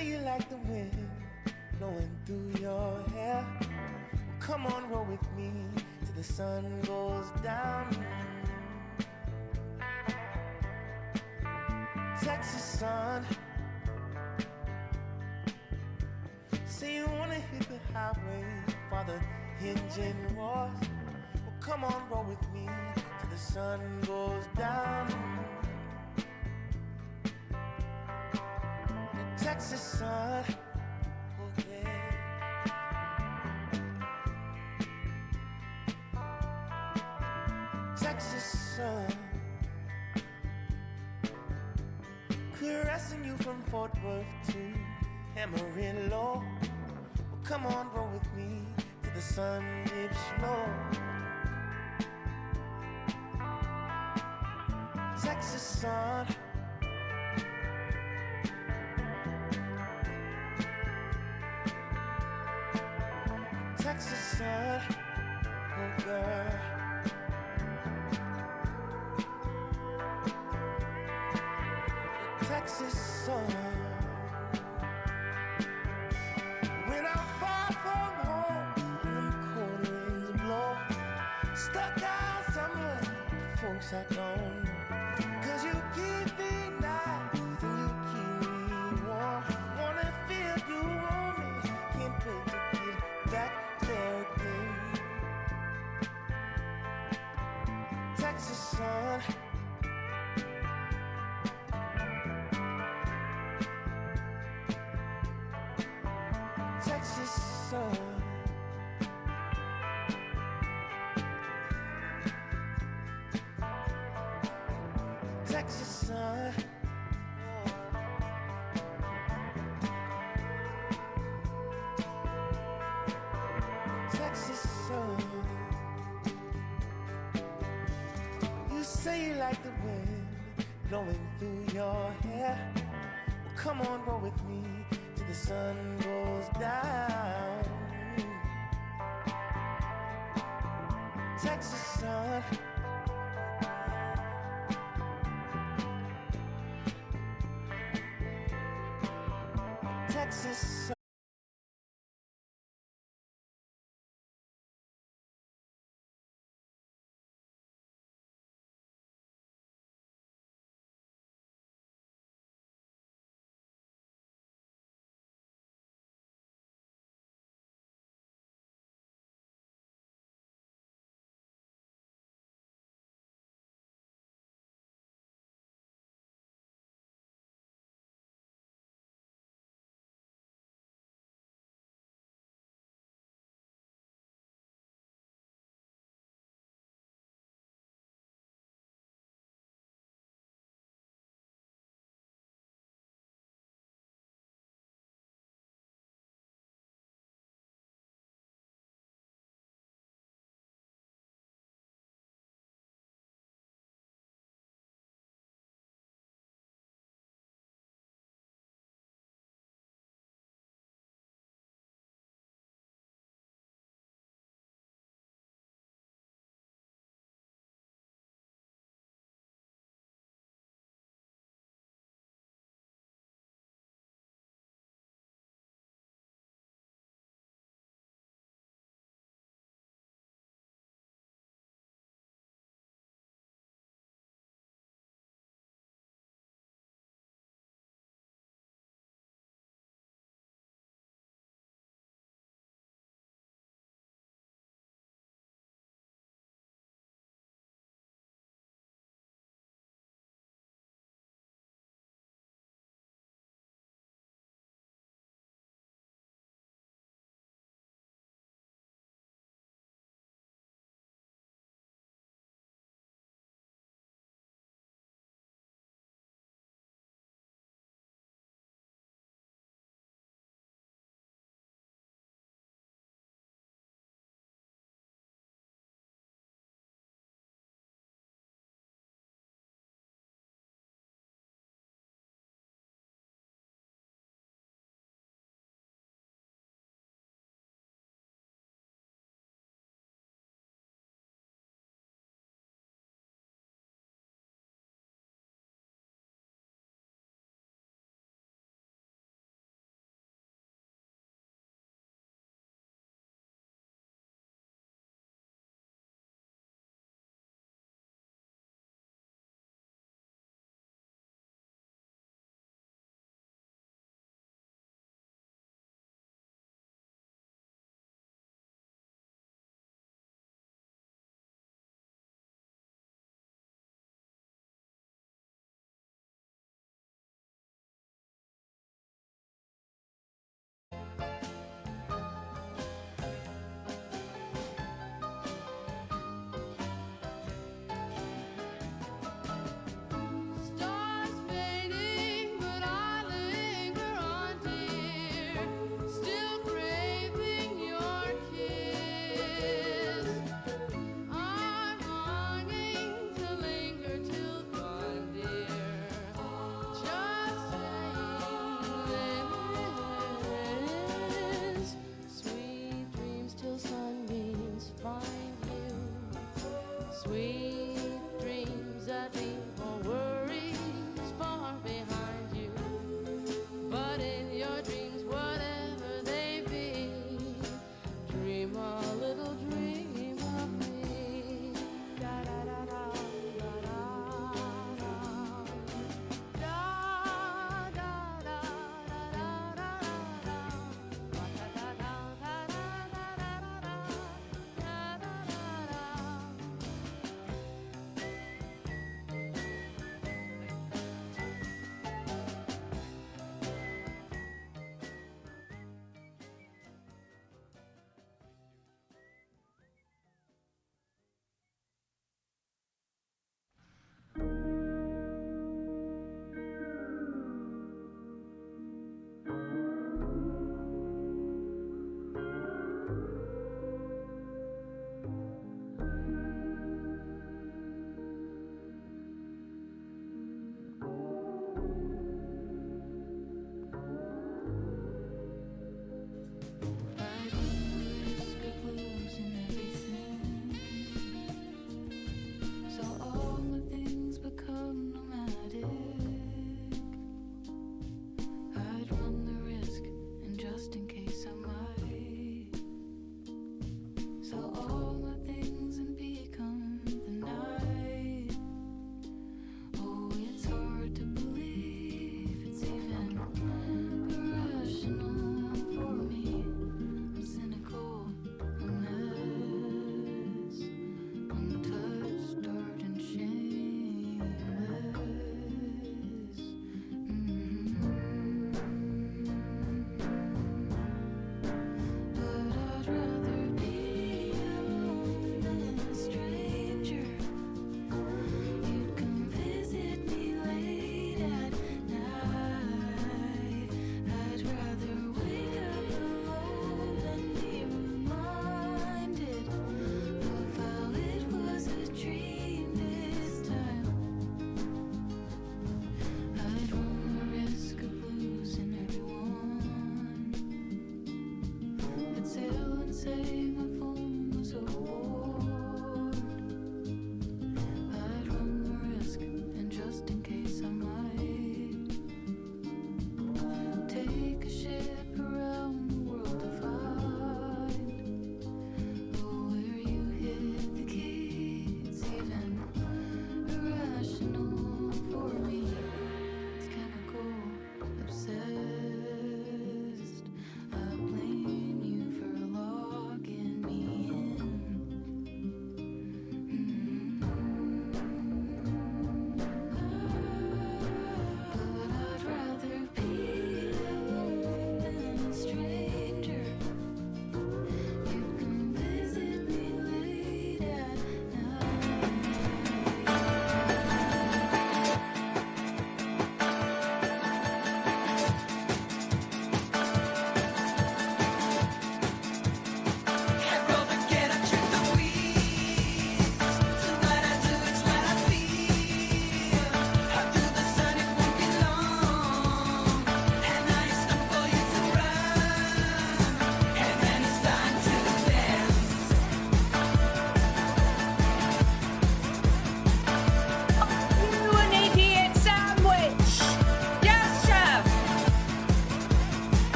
say you like the wind blowing through your hair. Well, come on, roll with me till the sun goes down. Texas sun, say you wanna hit the highway while the engine roars. Well, come on, roll with me till the sun goes down. The Texas sun, oh yeah. Texas sun, caressing you from Fort Worth to Amarillo. Well, come on, roll with me till the sun dips low. Texas sun, Texas sun, oh girl. Texas sun. When I'm far from home and them cold winds blow, stuck out somewhere, folks I don't know. 'Cause you keep me nice and you keep me warm. Wanna feel you on me, can't wait to get back there again. Texas sun, Texas sun, Texas sun, Texas sun. You say you like the wind blowing through your hair. Well, come on, roll with me till the sun goes down. Texas sun, Texas sun.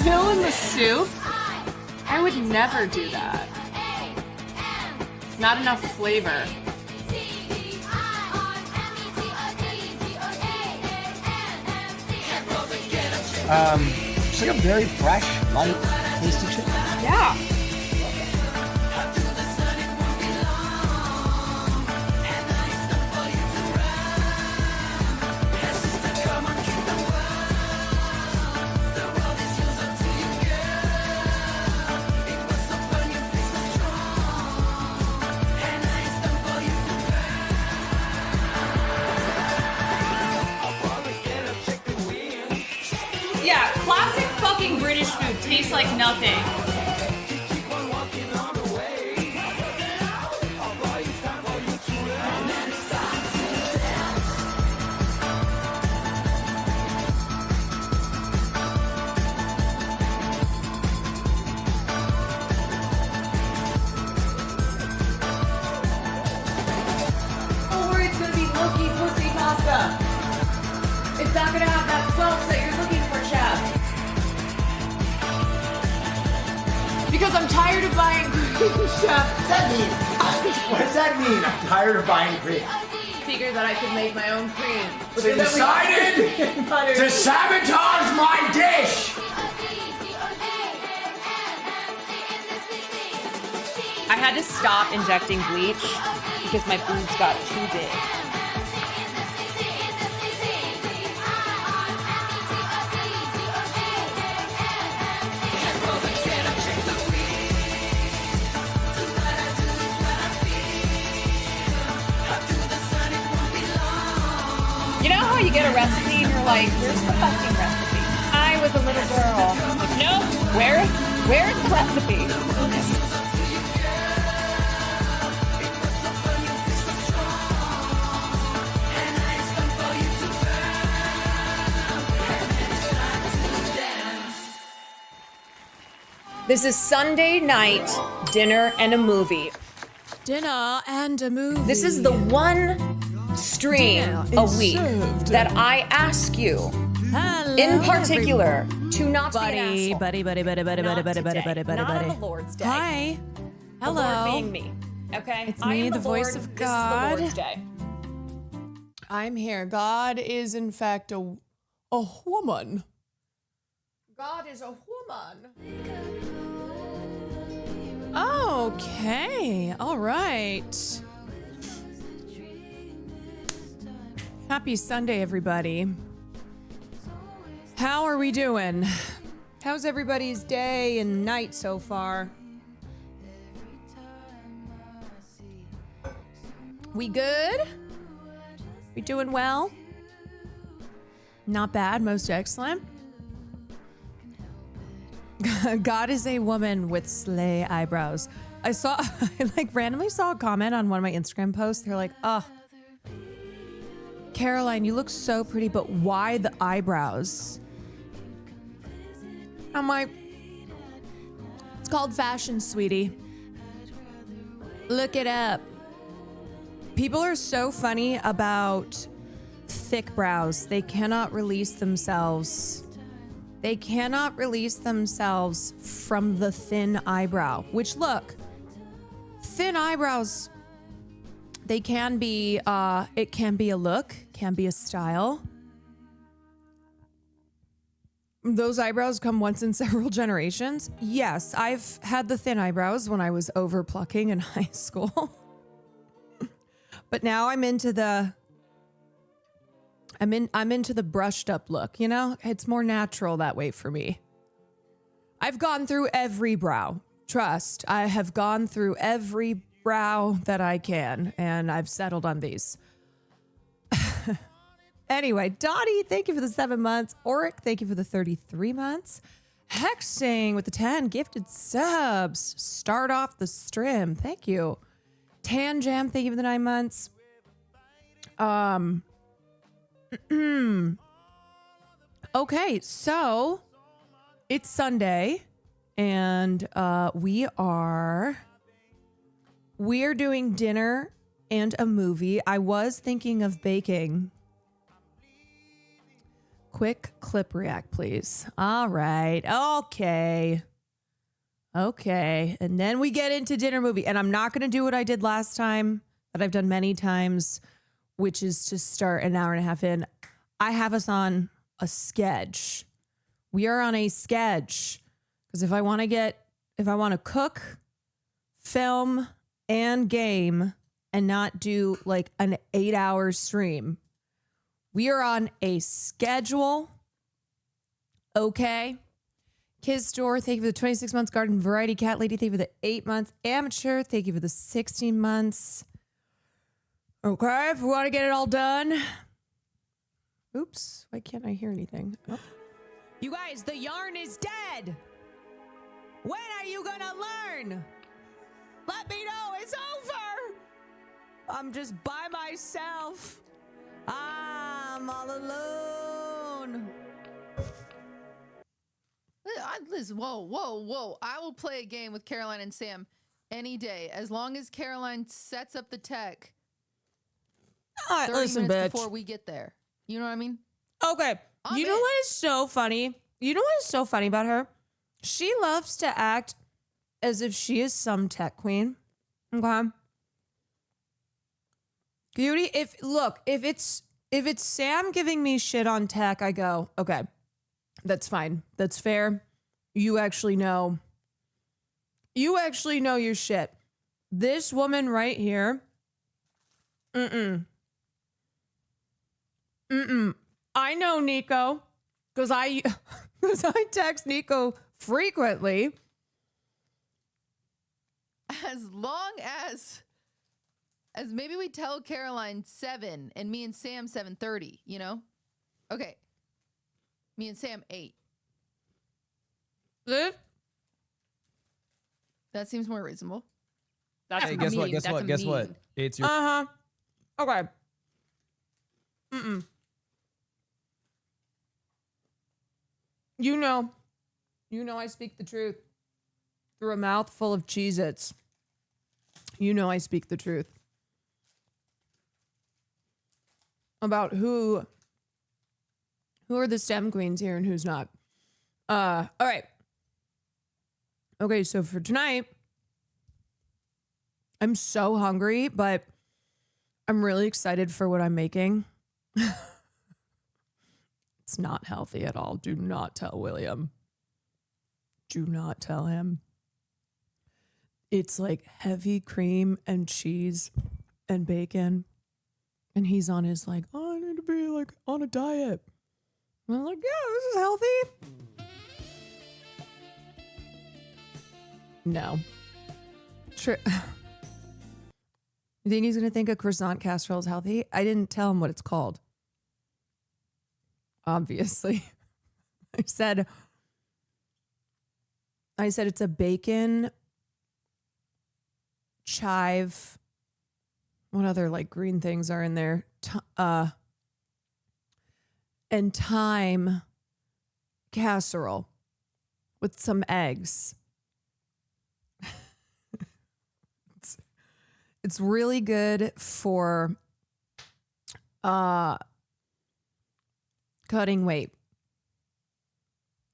Fill in the soup? I would never do that. Not enough flavor. It's like a very fresh, light, tasty chicken. Yeah. Yeah, classic fucking British food tastes like nothing. Oh, or it's gonna be looky pussy pasta. It's not gonna have that squelch that you're looking for, chef. Because I'm tired of buying cream, chef. What's that mean? What does that mean? I'm tired of buying cream. Figured that I could make my own cream. So you decided to sabotage my dish! I had to stop injecting bleach because my boobs got too big. You know how you get a recipe and you're like, where's the fucking recipe? I was a little girl. Like, no, where? Where's the recipe? This is Sunday night dinner and a movie. Dinner and a movie. This is the one stream a week that I ask you, Hello, in particular, to not be an buddy, asshole. buddy, Not today. Not on the Lord's Day. Hi. The Hello. Lord being me. Okay? It's I me, am the voice Lord. of This God. is the Lord's Day. I'm here. God is in fact a woman. God is a woman. Okay. All right. Happy Sunday, everybody. How are we doing? How's everybody's day and night so far? We good? We doing well? Not bad, most excellent. God is a woman with slay eyebrows. I randomly saw a comment on one of my Instagram posts. They're like, oh, Caroline, you look so pretty, but why the eyebrows? I'm like, it's called fashion, sweetie. Look it up. People are so funny about thick brows. They cannot release themselves. They cannot release themselves from the thin eyebrow, which look, thin eyebrows, they can be, it can be a look, can be a style. Those eyebrows come once in several generations. Yes, I've had the thin eyebrows when I was over plucking in high school. But now I'm into the brushed up look, you know? It's more natural that way for me. I've gone through every brow. Trust, I have gone through every brow that I can, and I've settled on these. Anyway, Dottie, thank you for the 7 months. Oric, thank you for the 33 months. Hexing with the 10 gifted subs. Start off the stream. Thank you. Tan Jam, thank you for the 9 months. Okay, so it's Sunday and we're doing dinner and a movie. I was thinking of baking. Quick clip react, please. All right. Okay. And then we get into dinner movie. And I'm not going to do what I did last time that I've done many times, which is to start an hour and a half in. I have us on a sketch. We are on a sketch. Because if I want to cook, film, and game and not do like an 8-hour stream, we are on a schedule. Okay. Kids Store, thank you for the 26 months. Garden Variety Cat Lady, thank you for the 8 months. Amateur, thank you for the 16 months. Okay, if we want to get it all done. Oops, why can't I hear anything? Oh. You guys, the yarn is dead. When are you gonna learn? Let me know it's over. I'm just by myself. I'm all alone. Liz, whoa. I will play a game with Caroline and Sam any day, as long as Caroline sets up the tech All right, 30 listen, minutes bitch. before we get there. You know what I mean? Okay. You know what is so funny? You know what is so funny about her? She loves to act as if she is some tech queen. Okay. Beauty, if it's Sam giving me shit on tech, I go, okay, that's fine. That's fair. You actually know your shit. This woman right here. I know Nico because I text Nico frequently. As long as maybe we tell Caroline 7 and me and Sam 7:30, you know? Okay. Me and Sam 8. This That seems more reasonable. That's Hey, guess what? mean. Guess That's what? a Guess what? mean. It's your. Okay. Mm-mm. You know I speak the truth through a mouth full of Cheez-Its. You know I speak the truth about who are the STEM queens here and who's not. All right. Okay, so for tonight, I'm so hungry, but I'm really excited for what I'm making. It's not healthy at all. Do not tell William. Do not tell him. It's like heavy cream and cheese and bacon. And he's on his like, oh, I need to be like on a diet. And I'm like, yeah, this is healthy. No. You think he's going to think a croissant casserole is healthy? I didn't tell him what it's called. Obviously. I said it's a bacon, chive. What other like green things are in there? And thyme casserole with some eggs. It's really good for cutting weight.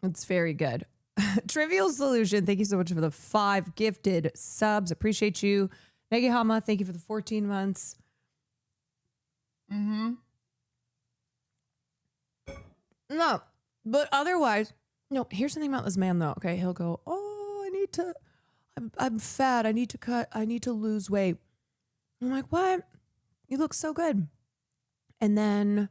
It's very good. Trivial Solution, thank you so much for the 5 gifted subs. Appreciate you. Negihama, thank you for the 14 months. No, but otherwise, no, here's the thing about this man though. Okay, he'll go, oh, I'm fat. I need to cut. I need to lose weight. I'm like, what? You look so good. And then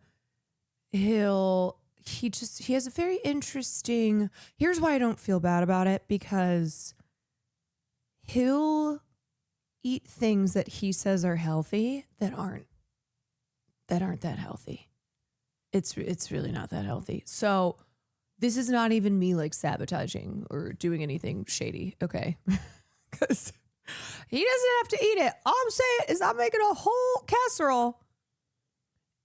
he has a very interesting, here's why I don't feel bad about it, because he'll eat things that he says are healthy that aren't that healthy. It's really not that healthy. So this is not even me like sabotaging or doing anything shady, okay? Because he doesn't have to eat it. All I'm saying is I'm making a whole casserole.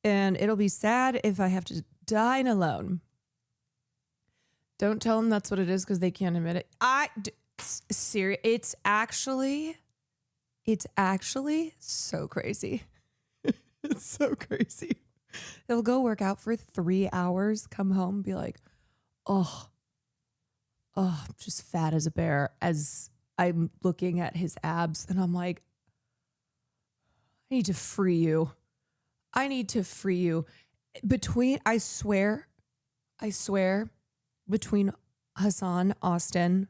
And it'll be sad if I have to dine alone. Don't tell them that's what it is because they can't admit it. Serious. It's actually so crazy. It's so crazy. He'll go work out for 3 hours, come home, be like, oh, I'm just fat as a bear, as I'm looking at his abs, and I'm like, I need to free you. I swear, between Hassan, Austin,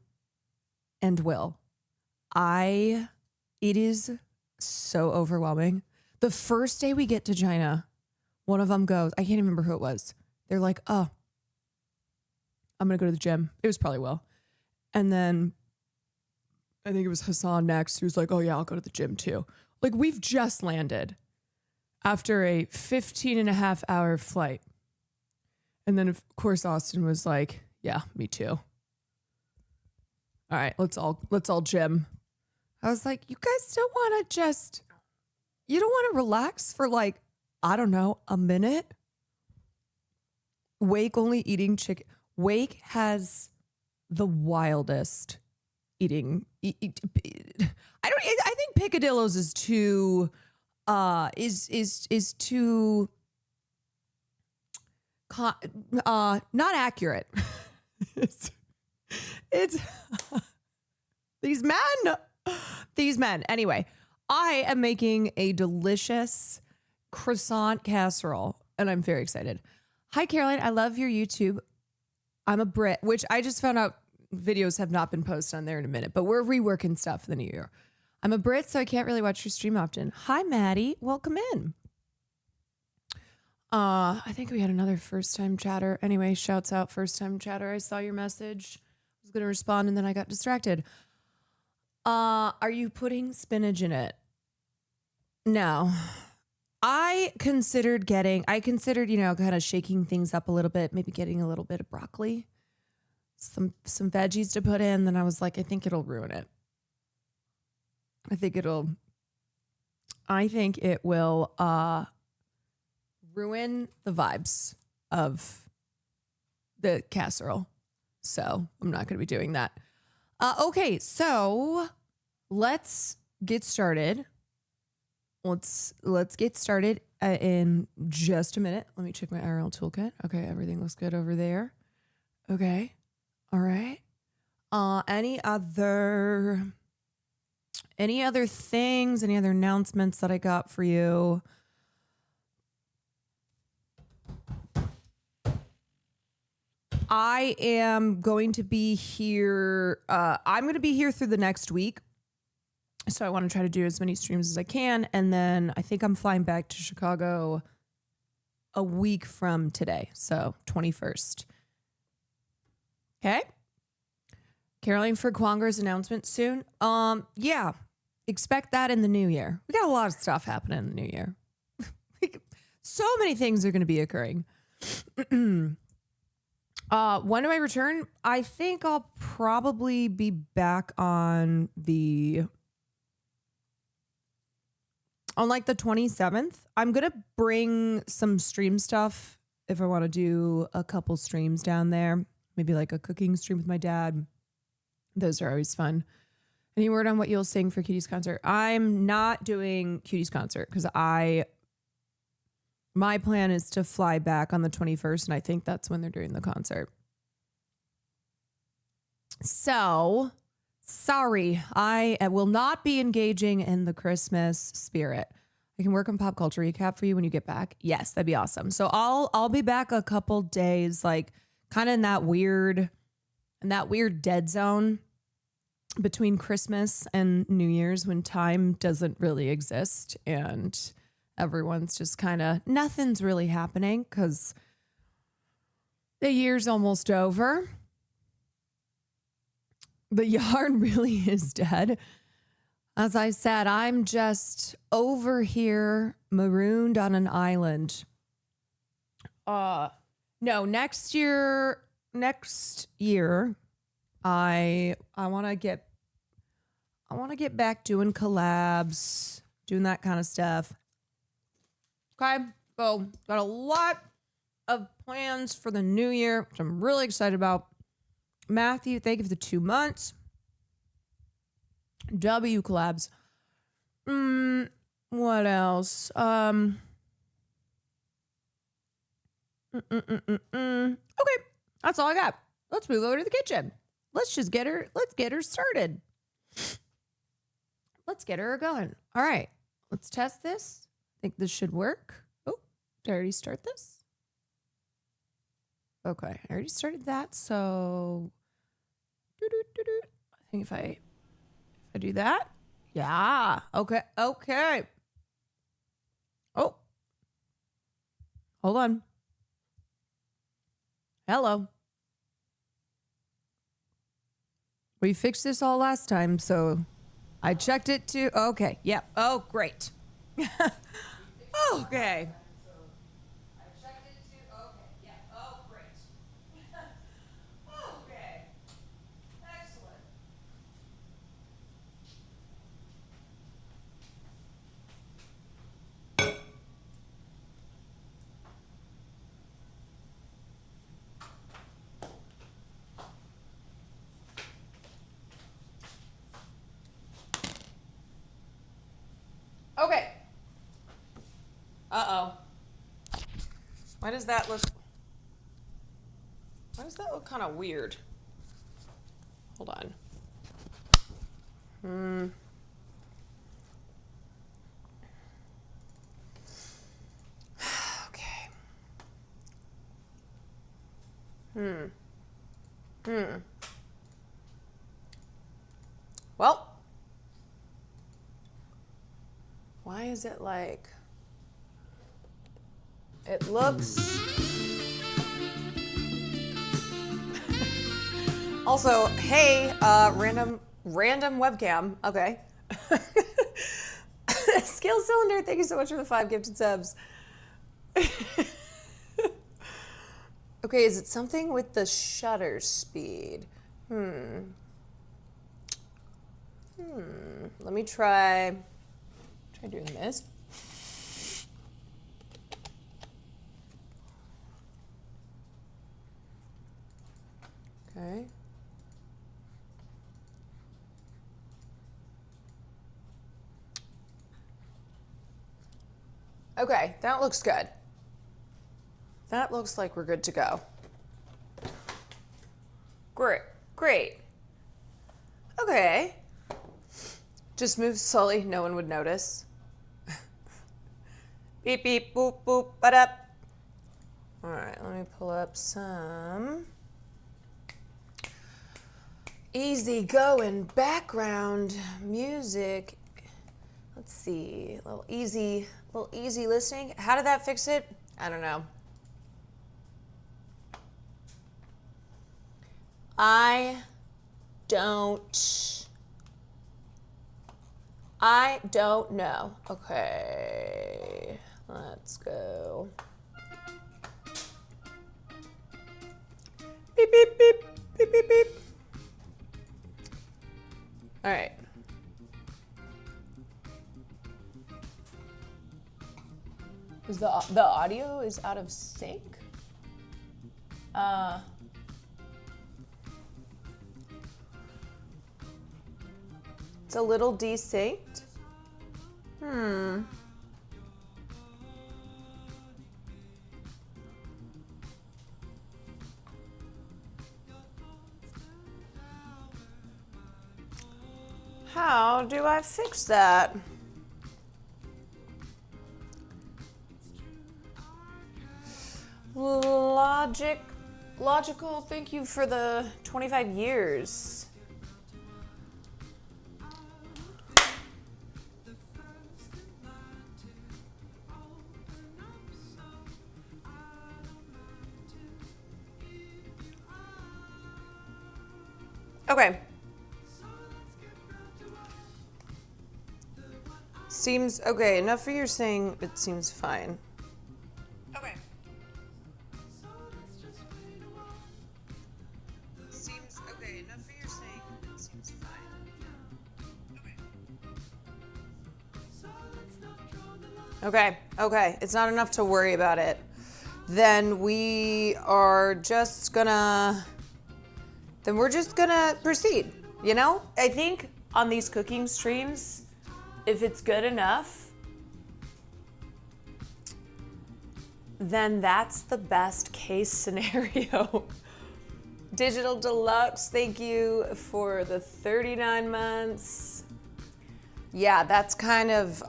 and Will, it is so overwhelming. The first day we get to China, one of them goes, I can't remember who it was. They're like, oh, I'm going to go to the gym. It was probably Will. And then I think it was Hassan next. He was like, oh yeah, I'll go to the gym too. Like, we've just landed after a 15.5-hour flight. And then of course Austin was like, yeah, me too. All right, let's all gym. I was like, you guys don't want to you don't want to relax for like, I don't know, a minute? Wake only eating chicken. Wake has the wildest eating. I think picadillos is too not accurate. it's these men. Anyway, I am making a delicious croissant casserole and I'm very excited. Hi, Caroline. I love your YouTube. I'm a Brit, which I just found out videos have not been posted on there in a minute, but we're reworking stuff for the new year. I'm a Brit, so I can't really watch your stream often. Hi, Maddie. Welcome in. I think we had another first-time chatter. Anyway, shouts out first-time chatter. I saw your message. I was going to respond, and then I got distracted. Are you putting spinach in it? No. I considered, kind of shaking things up a little bit, maybe getting a little bit of broccoli, some veggies to put in. Then I was like, I think it'll ruin it. I think it will ruin the vibes of the casserole. So I'm not going to be doing that. Okay, so let's get started. Let's get started in just a minute. Let me check my IRL toolkit. Okay, everything looks good over there. Okay, all right. Any other things? Any other announcements that I got for you? I am going to be here. I'm going to be here through the next week. So I want to try to do as many streams as I can. And then I think I'm flying back to Chicago a week from today. So 21st. Okay. Caroline Furquanger's announcement soon. Yeah. Expect that in the new year. We got a lot of stuff happening in the new year. So many things are going to be occurring. When do I return? I think I'll probably be back on like the 27th. I'm going to bring some stream stuff if I want to do a couple streams down there. Maybe like a cooking stream with my dad. Those are always fun. Any word on what you'll sing for Cutie's concert? I'm not doing Cutie's concert because my plan is to fly back on the 21st, and I think that's when they're doing the concert. So, sorry, I will not be engaging in the Christmas spirit. I can work on pop culture recap for you when you get back. Yes, that'd be awesome. So I'll be back a couple days, like kind of in that weird dead zone between Christmas and New Year's when time doesn't really exist and everyone's just kind of, nothing's really happening because the year's almost over. The yarn really is dead. As I said, I'm just over here marooned on an island. No, next year, I want to get back doing collabs, doing that kind of stuff. Okay, so got a lot of plans for the new year, which I'm really excited about. Matthew, thank you for the 2 months. W collabs. What else? Okay, that's all I got. Let's move over to the kitchen. Let's get her started. Let's get her going. All right, let's test this. I think this should work. Oh, did I already start this? Okay, I already started that, so I think if I do that. Yeah. Okay. Oh. Hold on. Hello. We fixed this all last time, so I checked it too. Okay. Yep. Oh, great. Okay. Okay. Uh-oh. Why does that look kind of weird? Hold on. Okay. Well, why is it like it looks also, hey, random webcam. Okay. Skill Cylinder, thank you so much for the 5 gifted subs. Okay, is it something with the shutter speed? Let me try doing this. Okay. Okay, that looks good. That looks like we're good to go. Great. Okay. Just move slowly, no one would notice. Beep, beep, boop, boop, ba-da. All right, let me pull up some easy-going background music. Let's see, a little easy listening. How did that fix it? I don't know. I don't know. Okay, let's go. Beep, beep, beep, beep, beep, beep. All right. Is the audio is out of sync? It's a little desynced. How do I fix that? Logical, thank you for the 25 years. Okay. Seems okay. Enough for your saying it seems fine. Okay. Seems okay. Enough for your saying it seems fine. Okay. Okay. It's not enough to worry about it. Then we are just gonna. Then we're just gonna proceed. You know, I think on these cooking streams, if it's good enough, then that's the best case scenario. Digital Deluxe, thank you for the 39 months. Yeah, that's kind of,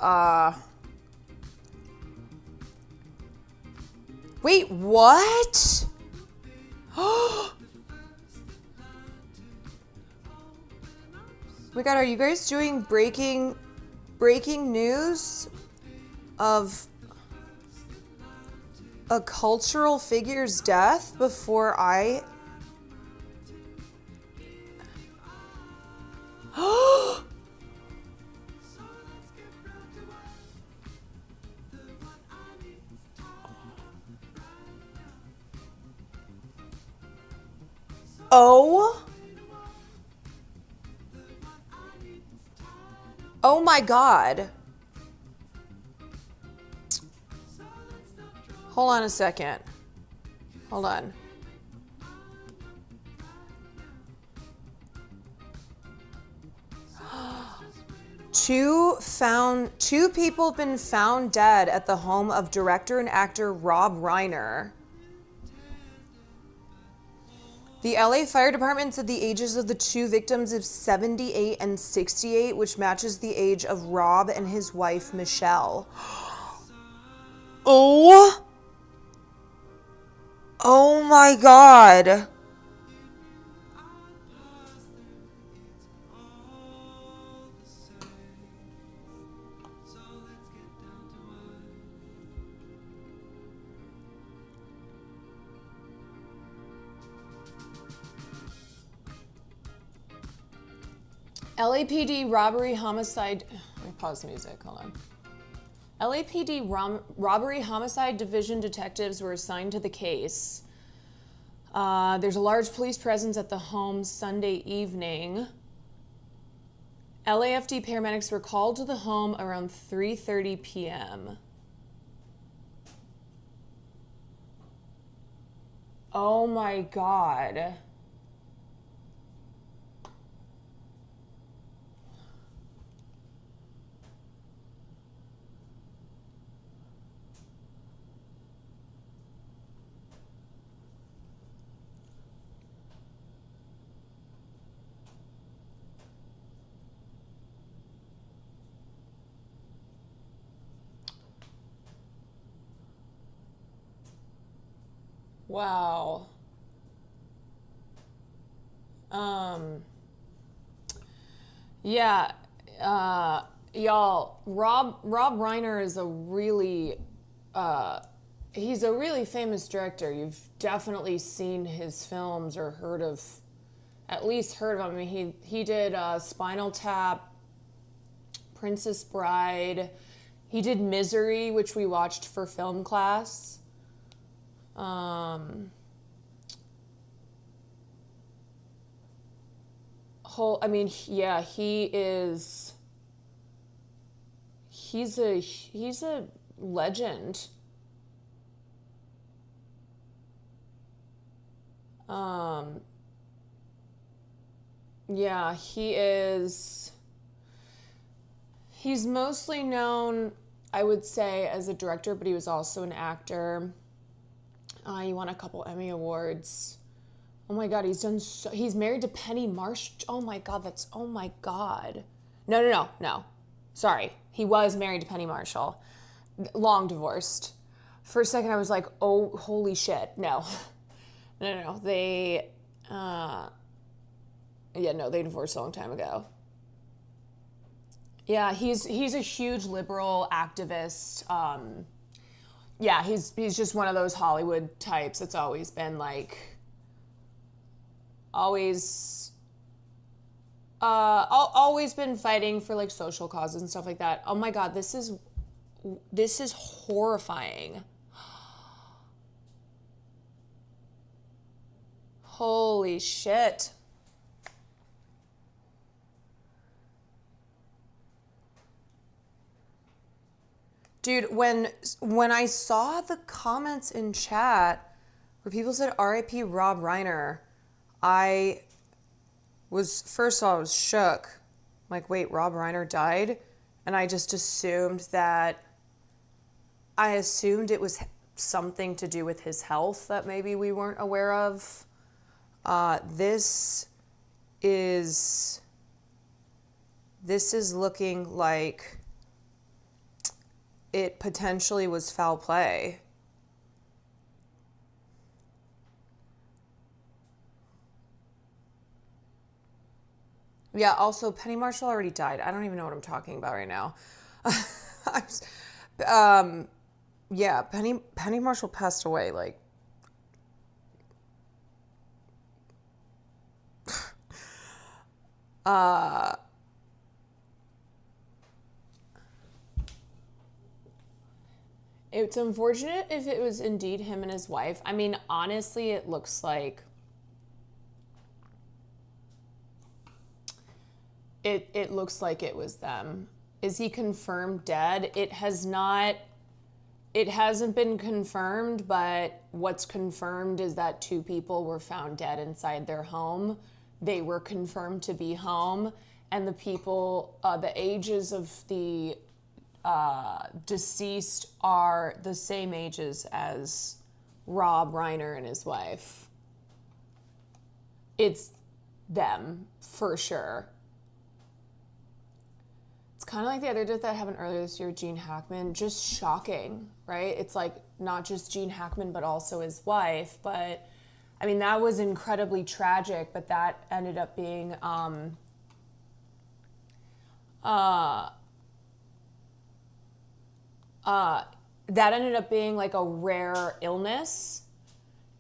wait, what? Oh my God, are you guys doing breaking news of a cultural figure's death before I... Oh my God. Hold on a second. Hold on. Two people have been found dead at the home of director and actor Rob Reiner. The LA Fire Department said the ages of the two victims is 78 and 68, which matches the age of Rob and his wife, Michelle. Oh my God. LAPD robbery homicide. Let me pause the music. Hold on. LAPD robbery homicide division detectives were assigned to the case. There's a large police presence at the home Sunday evening. LAFD paramedics were called to the home around 3:30 p.m. Oh my God. Wow. Yeah, y'all, Rob Reiner is a really, he's a really famous director. You've definitely seen his films or at least heard of him. I mean, he did Spinal Tap, Princess Bride. He did Misery, which we watched for film class. He's a legend. Yeah, he is. He's mostly known, I would say, as a director, but he was also an actor. He won a couple Emmy Awards. Oh my God, he's married to Penny Marshall. Oh my God. No. Sorry. He was married to Penny Marshall. Long divorced. For a second I was like, oh, holy shit. No. No. They divorced a long time ago. Yeah, he's a huge liberal activist. Yeah, he's just one of those Hollywood types that's always been like, always been fighting for like social causes and stuff like that. Oh my God, this is horrifying. Holy shit. Dude, when I saw the comments in chat where people said R.I.P. Rob Reiner, first of all, I was shook. I'm like, wait, Rob Reiner died? And I just assumed it was something to do with his health that maybe we weren't aware of. This is looking like it potentially was foul play. Yeah, also, Penny Marshall already died. I don't even know what I'm talking about right now. Yeah, Penny Marshall passed away, like... It's unfortunate if it was indeed him and his wife. I mean, honestly, it looks like... It looks like it was them. Is he confirmed dead? It hasn't been confirmed, but what's confirmed is that 2 people were found dead inside their home. They were confirmed to be home, and the people, the ages of the deceased are the same ages as Rob Reiner and his wife. It's them, for sure. It's kind of like the other death that happened earlier this year, Gene Hackman. Just shocking, right? It's like not just Gene Hackman, but also his wife. But I mean, that was incredibly tragic, but that ended up being like a rare illness.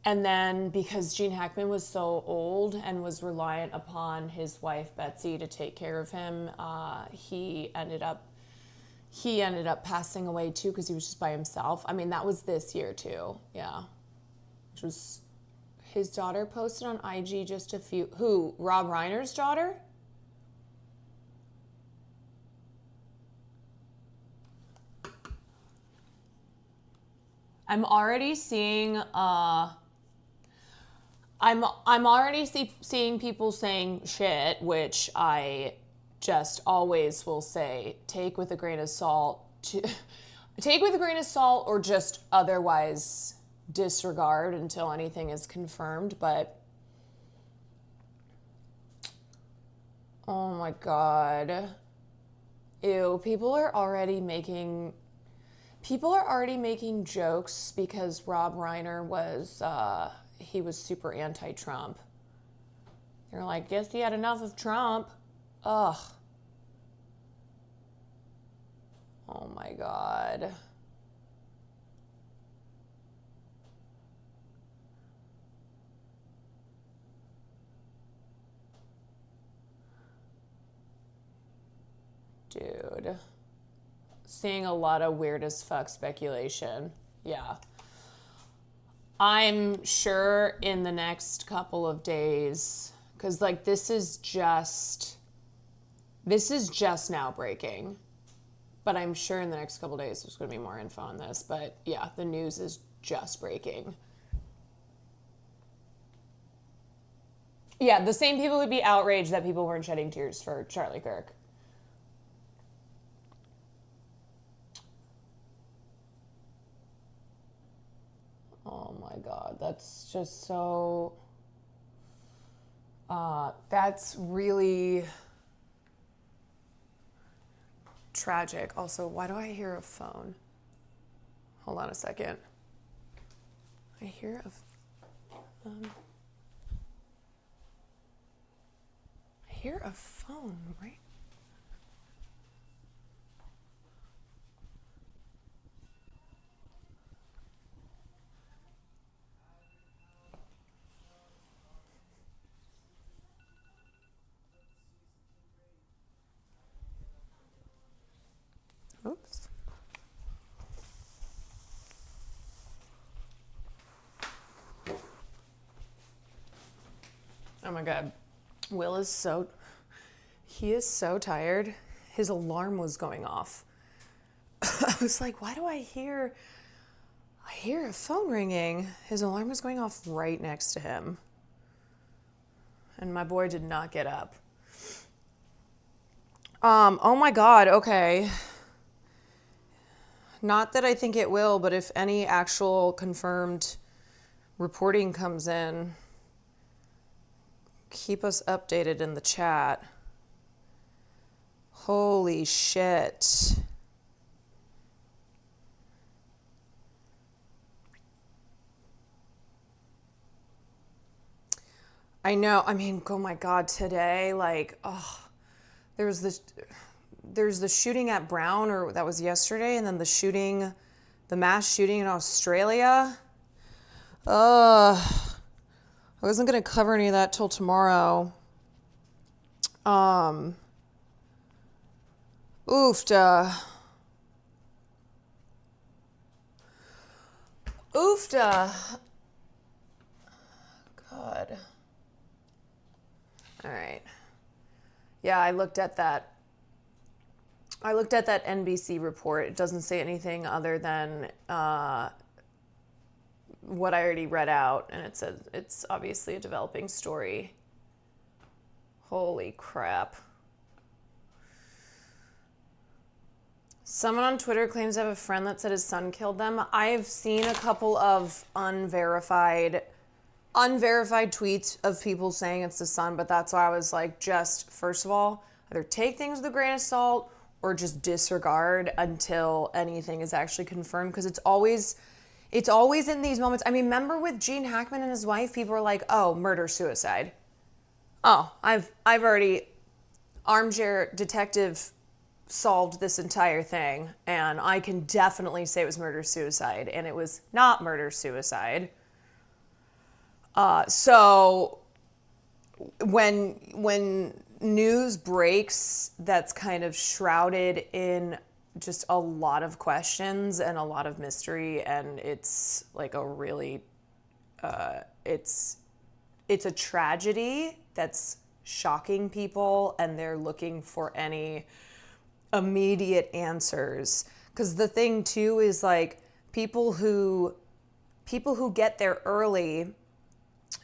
And then because Gene Hackman was so old and was reliant upon his wife Betsy to take care of him, he ended up passing away too because he was just by himself. I mean, that was this year too. Yeah. Which was, his daughter posted on IG just a few, Rob Reiner's daughter? I'm already seeing I'm already seeing people saying shit, which I just always will say take with a grain of salt. Take with a grain of salt, or just otherwise disregard until anything is confirmed. But oh my god, ew! People are already making jokes because Rob Reiner was he was super anti-Trump. They're like, guess he had enough of Trump. Ugh. Oh my god. Dude. Seeing a lot of weird as fuck speculation. Yeah. I'm sure in the next couple of days, because like this is just now breaking. But I'm sure in the next couple of days there's going to be more info on this. But yeah, the news is just breaking. Yeah, the same people would be outraged that people weren't shedding tears for Charlie Kirk. Oh my god, that's just so... that's really tragic. Also, why do I hear a phone? Hold on a second. I hear a phone, right? Oops. Oh my god. Will is so tired. His alarm was going off. I was like, why do I hear a phone ringing? His alarm was going off right next to him. And my boy did not get up. Oh my god, okay. Not that I think it will, but if any actual confirmed reporting comes in, keep us updated in the chat. Holy shit. I know, I mean, oh my god, today, like, oh, there's the shooting at Brown, or that was yesterday, and then the mass shooting in Australia. I wasn't gonna cover any of that till tomorrow. Oofda. God. All right. Yeah, I looked at that NBC report. It doesn't say anything other than what I already read out, and it says it's obviously a developing story. Holy crap. Someone on Twitter claims to have a friend that said his son killed them. I've seen a couple of unverified tweets of people saying it's the son, but that's why I was like, just first of all, either take things with a grain of salt or just disregard until anything is actually confirmed, because it's always in these moments. I mean, remember with Gene Hackman and his wife, people were like, oh, murder, suicide. Oh, I've already armchair detective solved this entire thing, and I can definitely say it was murder, suicide, and it was not murder, suicide. So when news breaks that's kind of shrouded in just a lot of questions and a lot of mystery, and it's like a really it's a tragedy that's shocking people, and they're looking for any immediate answers. Because the thing too is, like, people who get there early,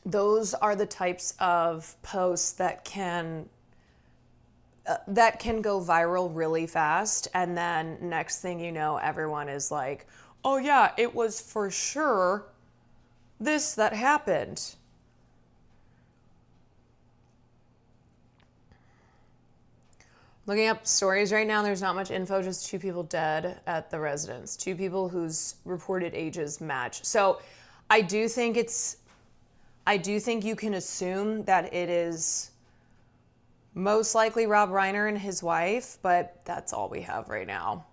those are the types of posts that can go viral really fast. And then next thing you know, everyone is like, oh yeah, it was for sure this that happened. Looking up stories right now, there's not much info, just 2 people dead at the residence. 2 people whose reported ages match. So I do think you can assume that it is most likely Rob Reiner and his wife, but that's all we have right now.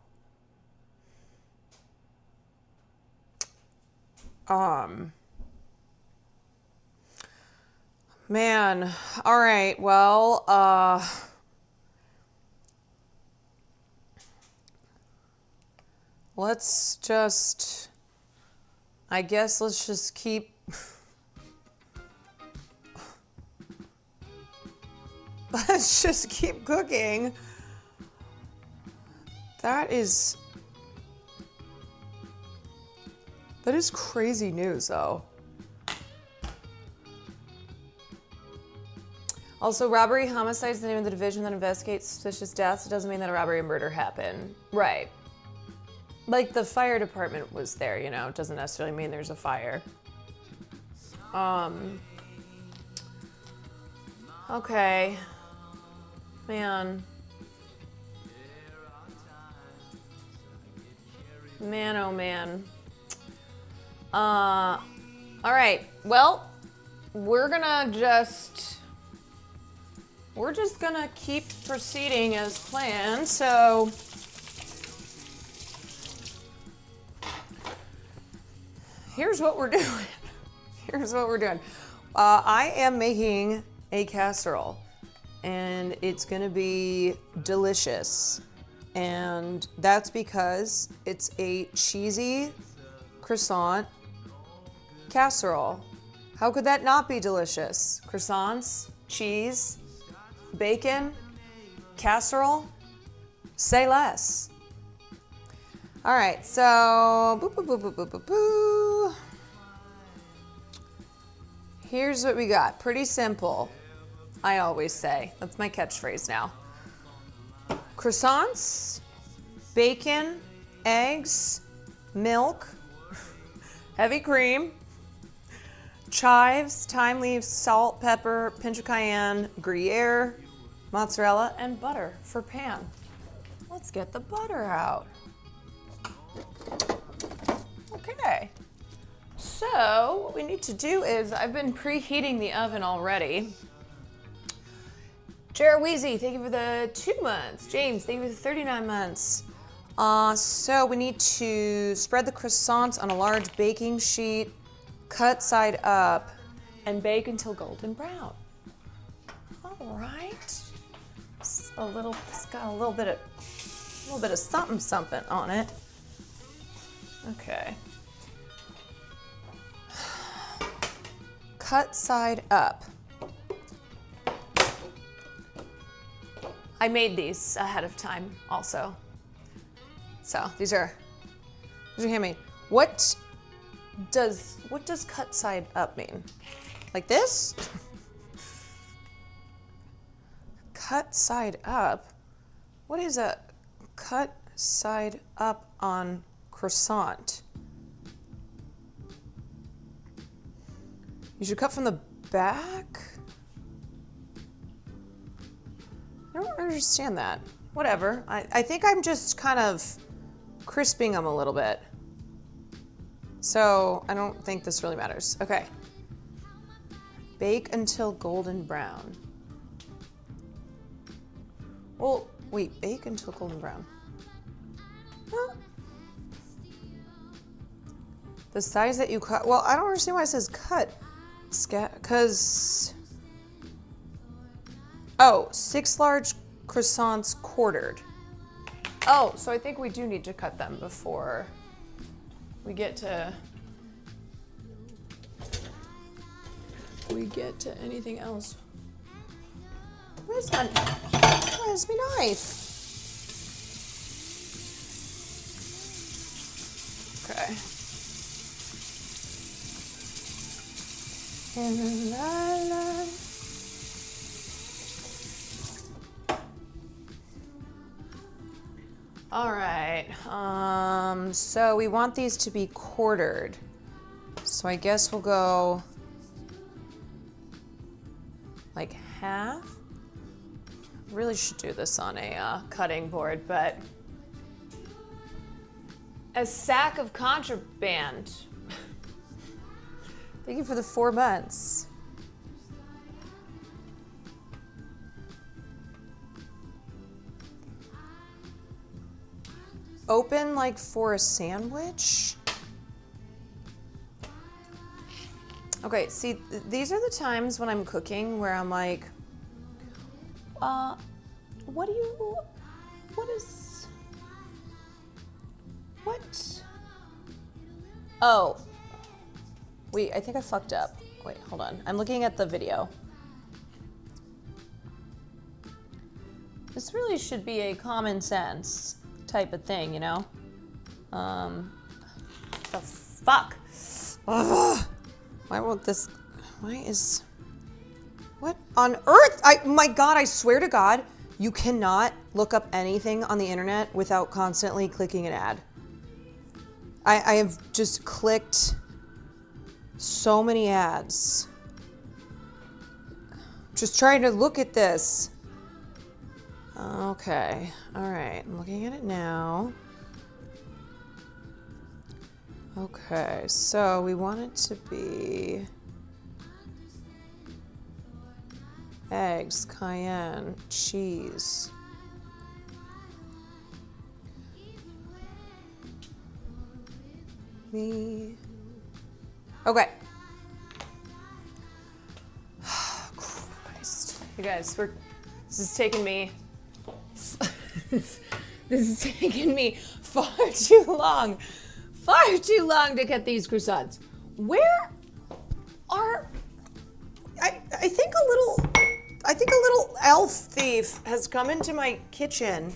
Man, all right, well, let's just keep let's just keep cooking. That is crazy news, though. Also, robbery, homicide is the name of the division that investigates suspicious deaths. It doesn't mean that a robbery and murder happened. Right. Like, the fire department was there, you know. It doesn't necessarily mean there's a fire. Okay. Man. Man, oh man. All right. Well, we're just gonna keep proceeding as planned. So here's what we're doing. I am making a casserole, and it's gonna be delicious. And that's because it's a cheesy croissant casserole. How could that not be delicious? Croissants, cheese, bacon, casserole, say less. All right, so here's what we got. Pretty simple, I always say. That's my catchphrase now. Croissants, bacon, eggs, milk, heavy cream, chives, thyme leaves, salt, pepper, pinch of cayenne, Gruyere, mozzarella, and butter for pan. Let's get the butter out. Okay. So what we need to do is, I've been preheating the oven already. Jared Weezy, thank you for the 2 months. James, thank you for the 39 months. So we need to spread the croissants on a large baking sheet, cut side up, and bake until golden brown. All right. It's got a little bit of something on it. Okay. Cut side up. I made these ahead of time also. So these are handmade. What does cut side up mean? Like this? Cut side up? What is a cut side up on croissant? You should cut from the back? I don't understand that. Whatever. I think I'm just kind of crisping them a little bit. So I don't think this really matters. Okay. Bake until golden brown. Well, wait, bake until golden brown. Huh? The size that you cut, well, I don't understand why it says cut. Because, oh, 6 large croissants quartered. Oh, so I think we do need to cut them before we get to anything else. Where's my knife? Okay. Okay. And la la. All right. So we want these to be quartered. So I guess we'll go like half. Really should do this on a cutting board, but a sack of contraband. Thank you for the 4 months. Open like for a sandwich. Okay, see, these are the times when I'm cooking where I'm like, what oh, wait, I think I fucked up. Wait, hold on. I'm looking at the video. This really should be a common sense type of thing, you know? The fuck? Ugh. What on earth? My God, I swear to God, you cannot look up anything on the internet without constantly clicking an ad. I have just clicked so many ads. Just trying to look at this. Okay, all right, I'm looking at it now. Okay, so we want it to be eggs, cayenne, cheese. Me. Okay. Christ. You guys, this is taking me far too long. Far too long to get these croissants. Where are I think a little elf thief has come into my kitchen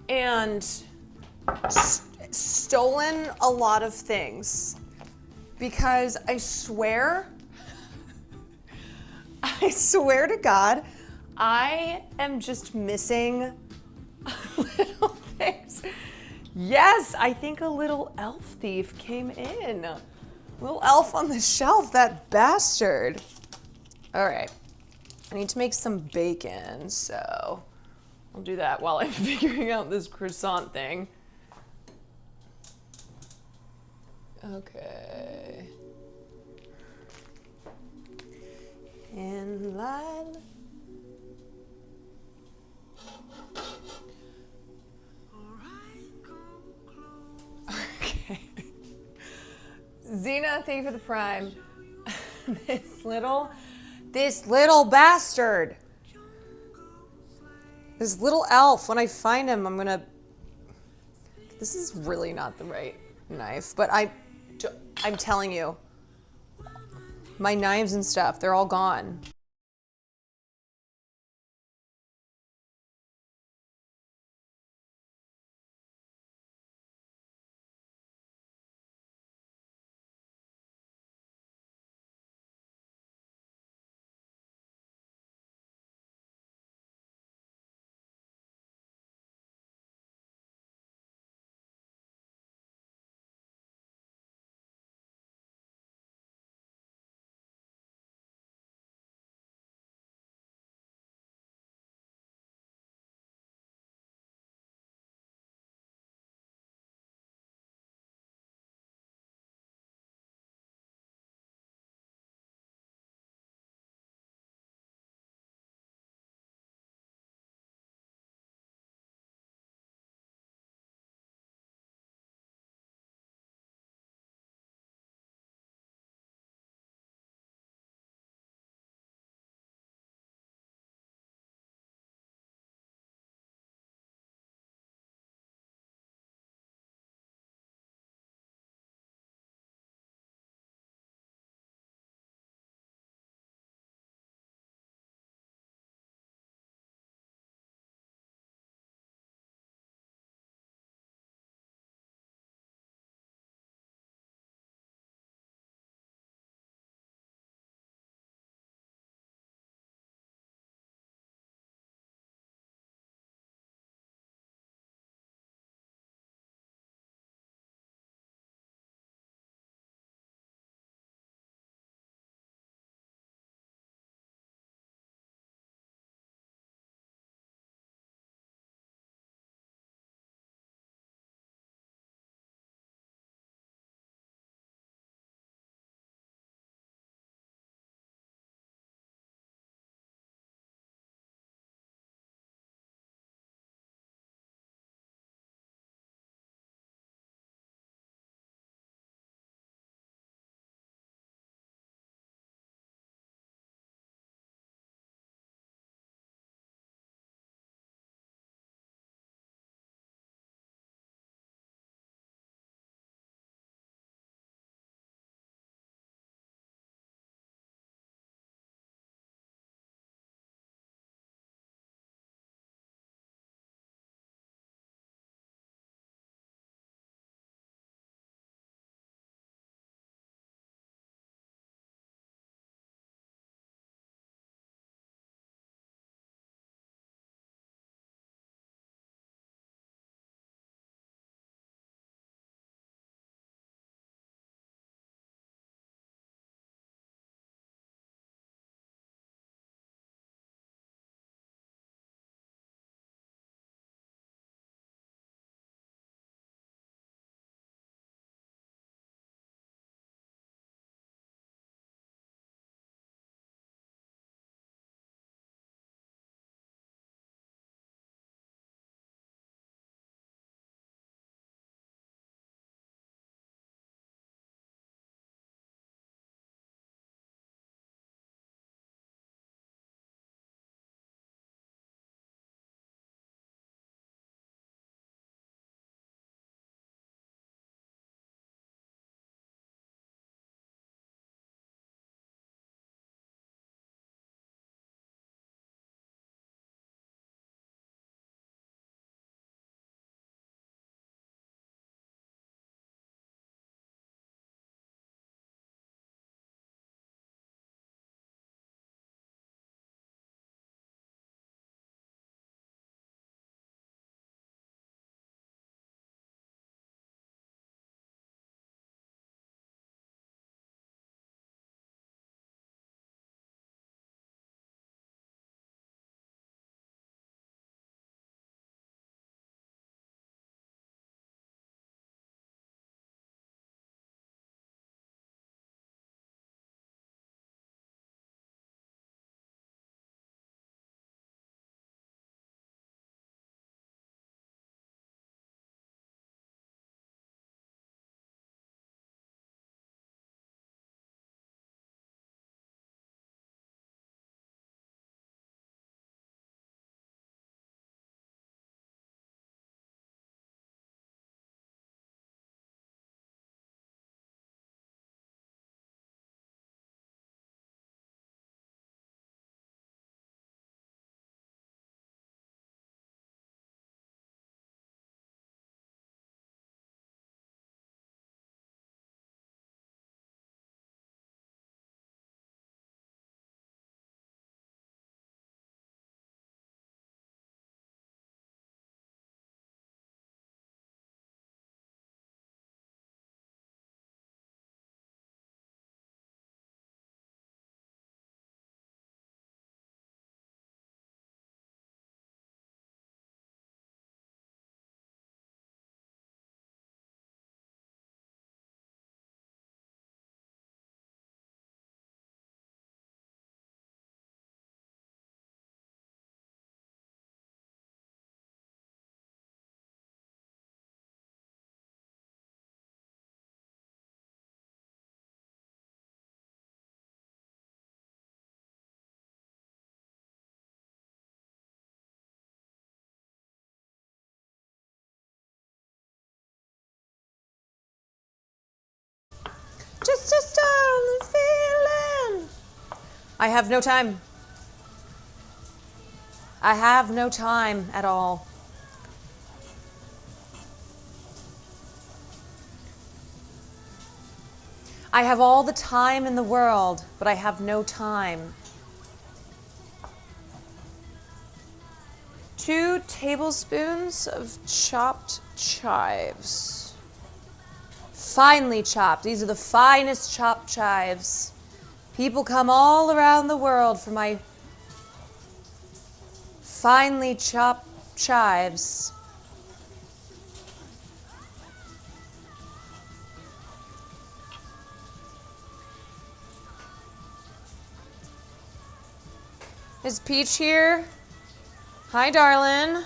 and stolen a lot of things, because I swear to God, I am just missing little things. Yes, I think a little elf thief came in. Little elf on the shelf, that bastard. All right, I need to make some bacon, so I'll do that while I'm figuring out this croissant thing. Okay. And lime. Okay. Zena, thank you for the prime. This little bastard. This little elf, when I find him, I'm gonna... This is really not the right knife, but I'm telling you, my knives and stuff, they're all gone. I have no time. I have no time at all. I have all the time in the world, but I have no time. 2 tablespoons of chopped chives. Finely chopped. These are the finest chopped chives. People come all around the world for my finely chopped chives. Is Peach here? Hi, darling.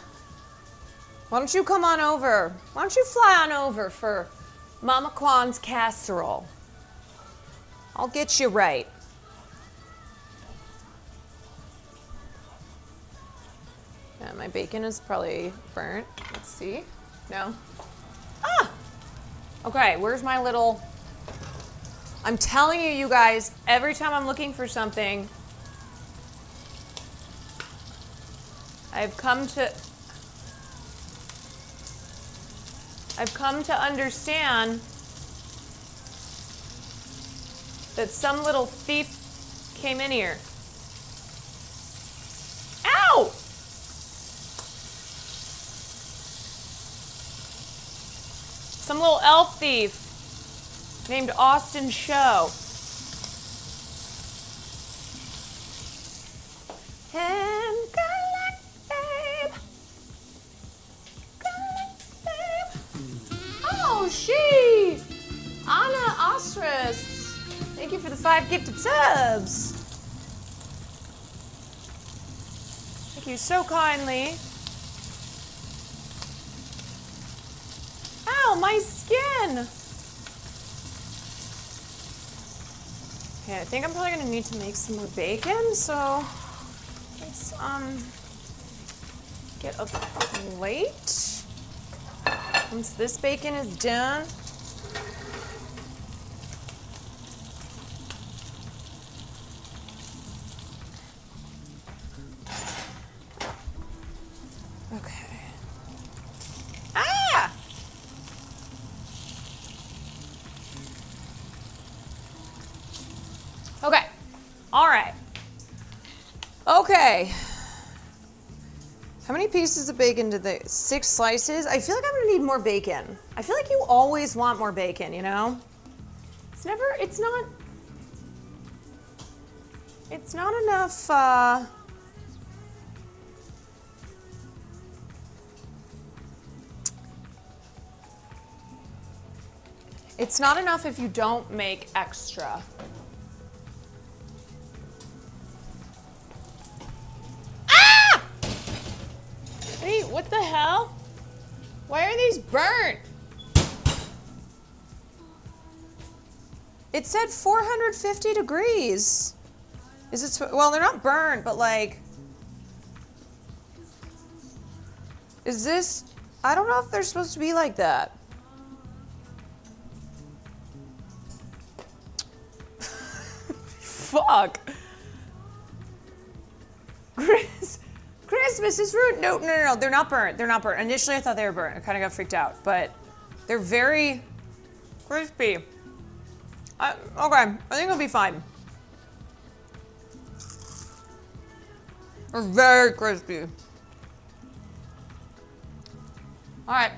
Why don't you come on over? Why don't you fly on over for Mama Kwan's casserole? I'll get you right. Yeah, my bacon is probably burnt. Let's see. No. Ah! Okay, where's my little... I'm telling you, you guys, every time I'm looking for something, I've come to understand that some little thief came in here. Ow! Some little elf thief named Austin Show. And babe. Oh, she! Anna Ostris. Thank you for the 5 gifted subs. Thank you so kindly. Ow, my skin! Okay, I think I'm probably gonna need to make some more bacon, so let's get a plate. Once this bacon is done, okay. Ah! Okay. All right. Okay. How many pieces of bacon did they? 6 slices? I feel like I'm gonna need more bacon. I feel like you always want more bacon, you know? It's not enough, it's not enough if you don't make extra. Hey, what the hell? Why are these burnt? It said 450 degrees. Is it, well, they're not burnt, but like, is this, I don't know if they're supposed to be like that. Fuck. Christmas is rude. No, they're not burnt. They're not burnt. Initially, I thought they were burnt. I kind of got freaked out, but they're very crispy. Okay, I think it'll be fine. They're very crispy. All right.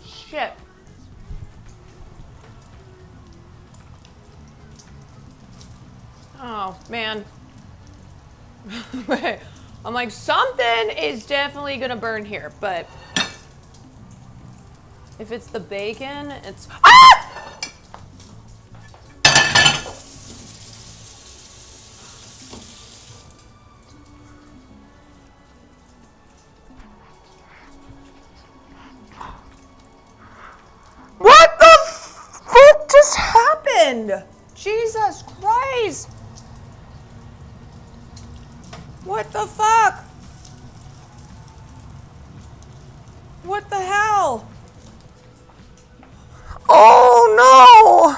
Shit. Oh, man. I'm like, something is definitely gonna burn here, but if it's the bacon, it's... Ah! What the fuck just happened? Jesus Christ! What the fuck? What the hell? Oh no!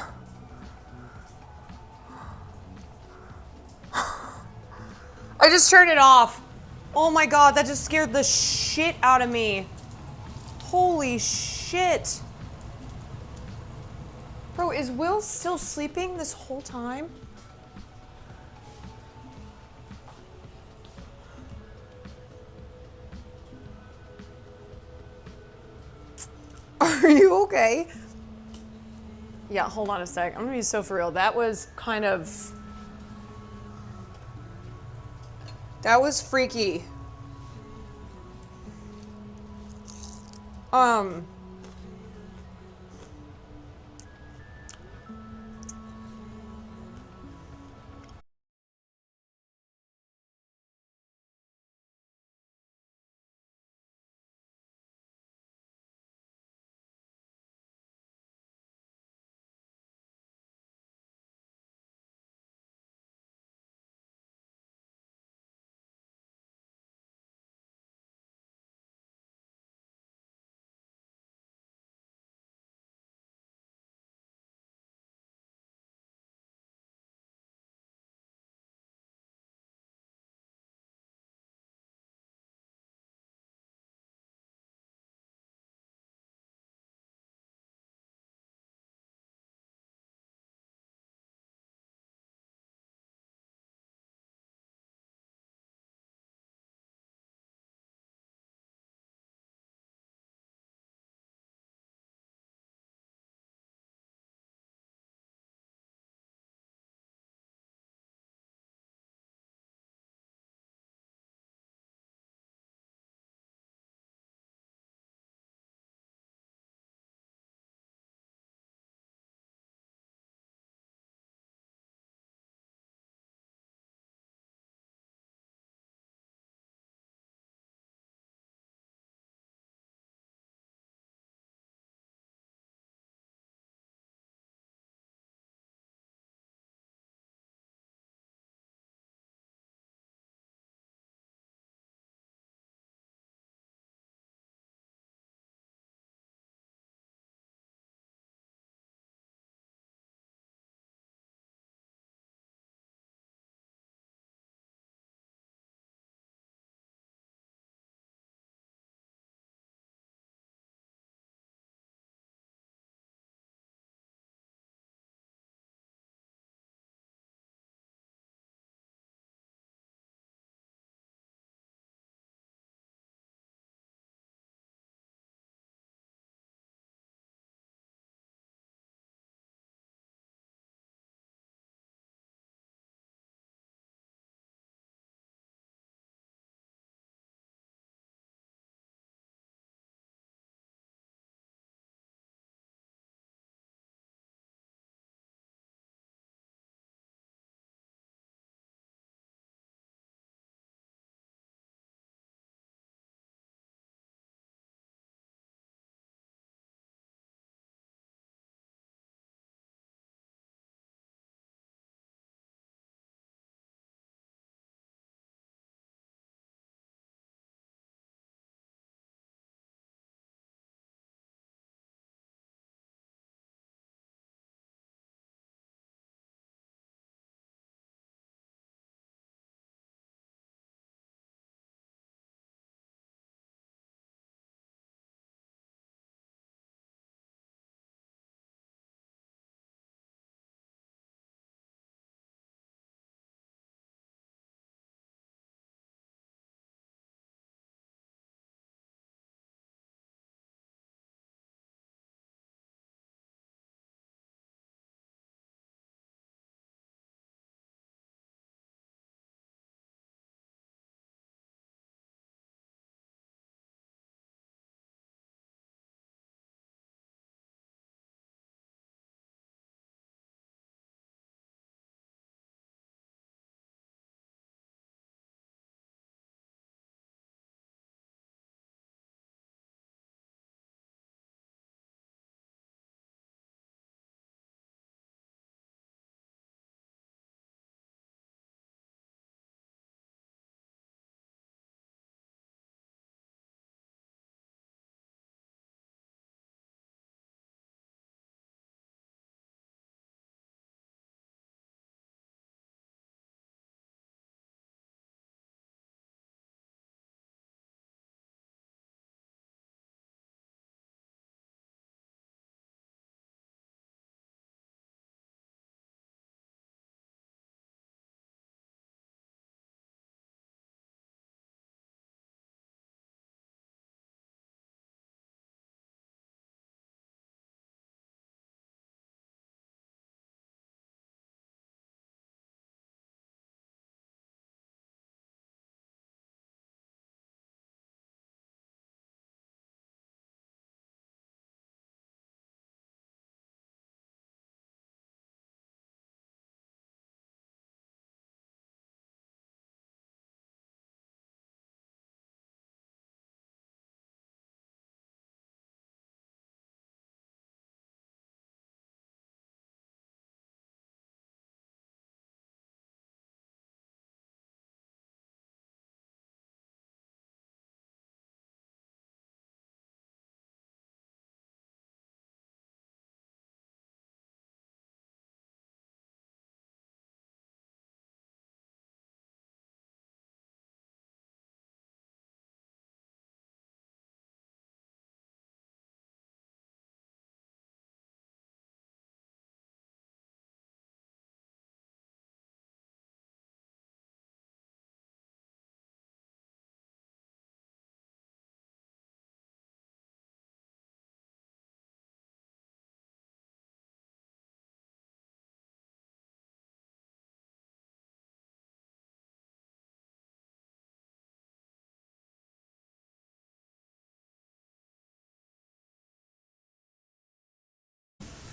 I just turned it off. Oh my God, that just scared the shit out of me. Holy shit. Bro, is Will still sleeping this whole time? Are you okay? Yeah, hold on a sec. I'm gonna be so for real. That was kind of... That was freaky.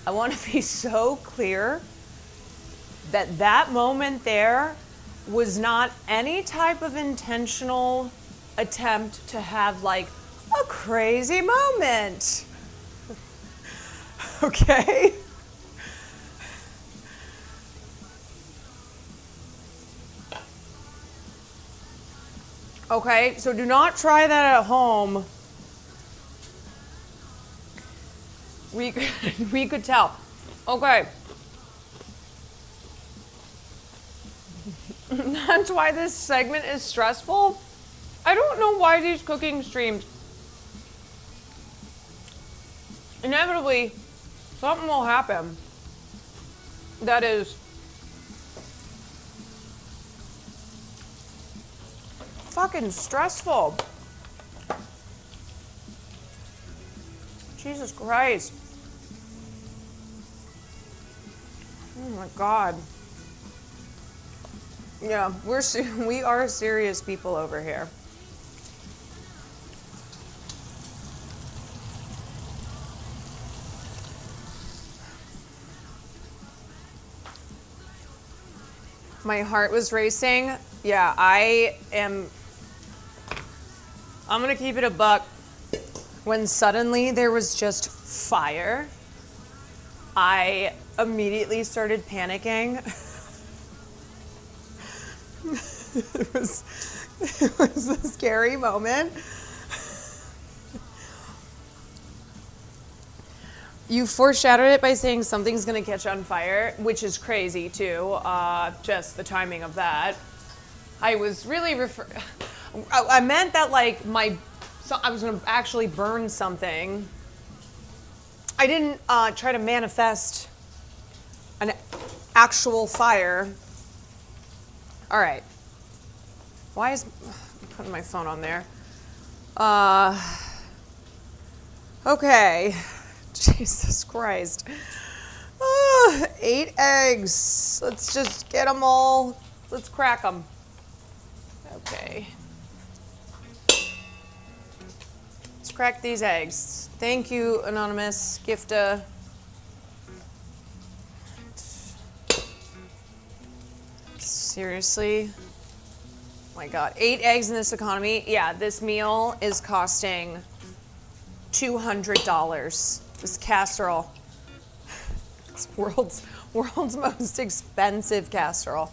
I want to be so clear that that moment there was not any type of intentional attempt to have like a crazy moment. Okay? Okay, so do not try that at home. We could tell. Okay. That's why this segment is stressful. I don't know why these cooking streams. Inevitably, something will happen that is fucking stressful. Jesus Christ. Oh my God. Yeah, we are serious people over here. My heart was racing. Yeah, I'm gonna keep it a buck. When suddenly there was just fire, I immediately started panicking. It was a scary moment. You foreshadowed it by saying something's gonna catch on fire, which is crazy too. Just the timing of that. I was really I meant that like I was gonna actually burn something. I didn't try to manifest an actual fire. All right. Why is I'm putting my phone on there? Okay. Jesus Christ. 8 eggs. Let's just get them all. Let's crack them. Okay. Let's crack these eggs. Thank you, anonymous gifta. Seriously? Oh my God, 8 eggs in this economy. Yeah, this meal is costing $200. This casserole. It's world's most expensive casserole.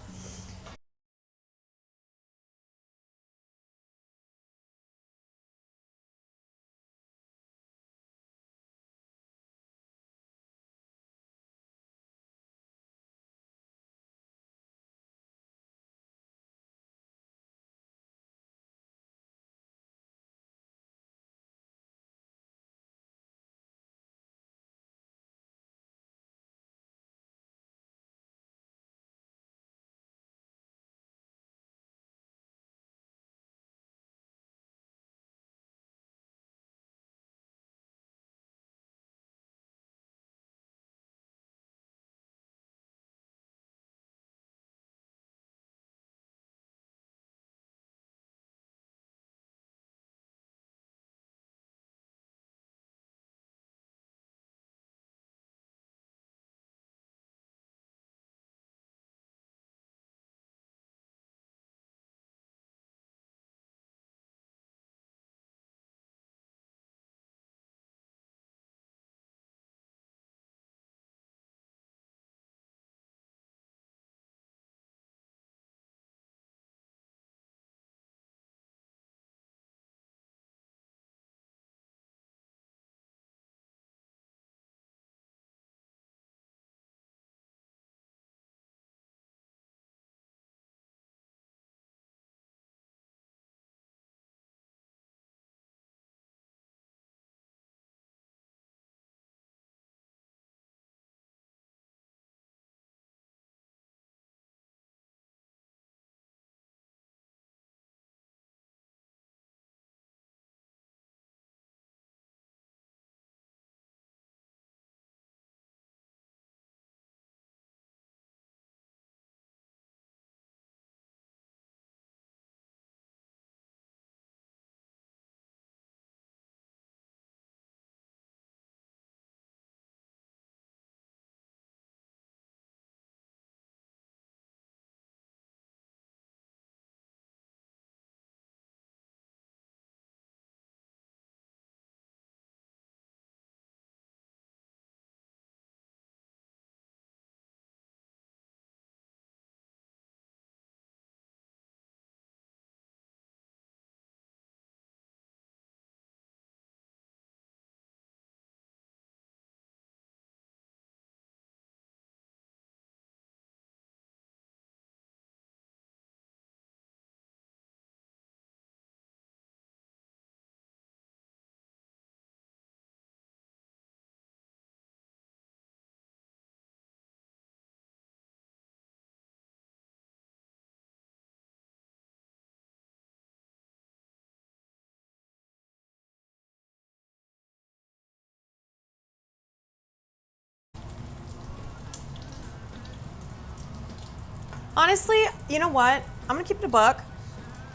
Honestly, you know what? I'm gonna keep it a buck.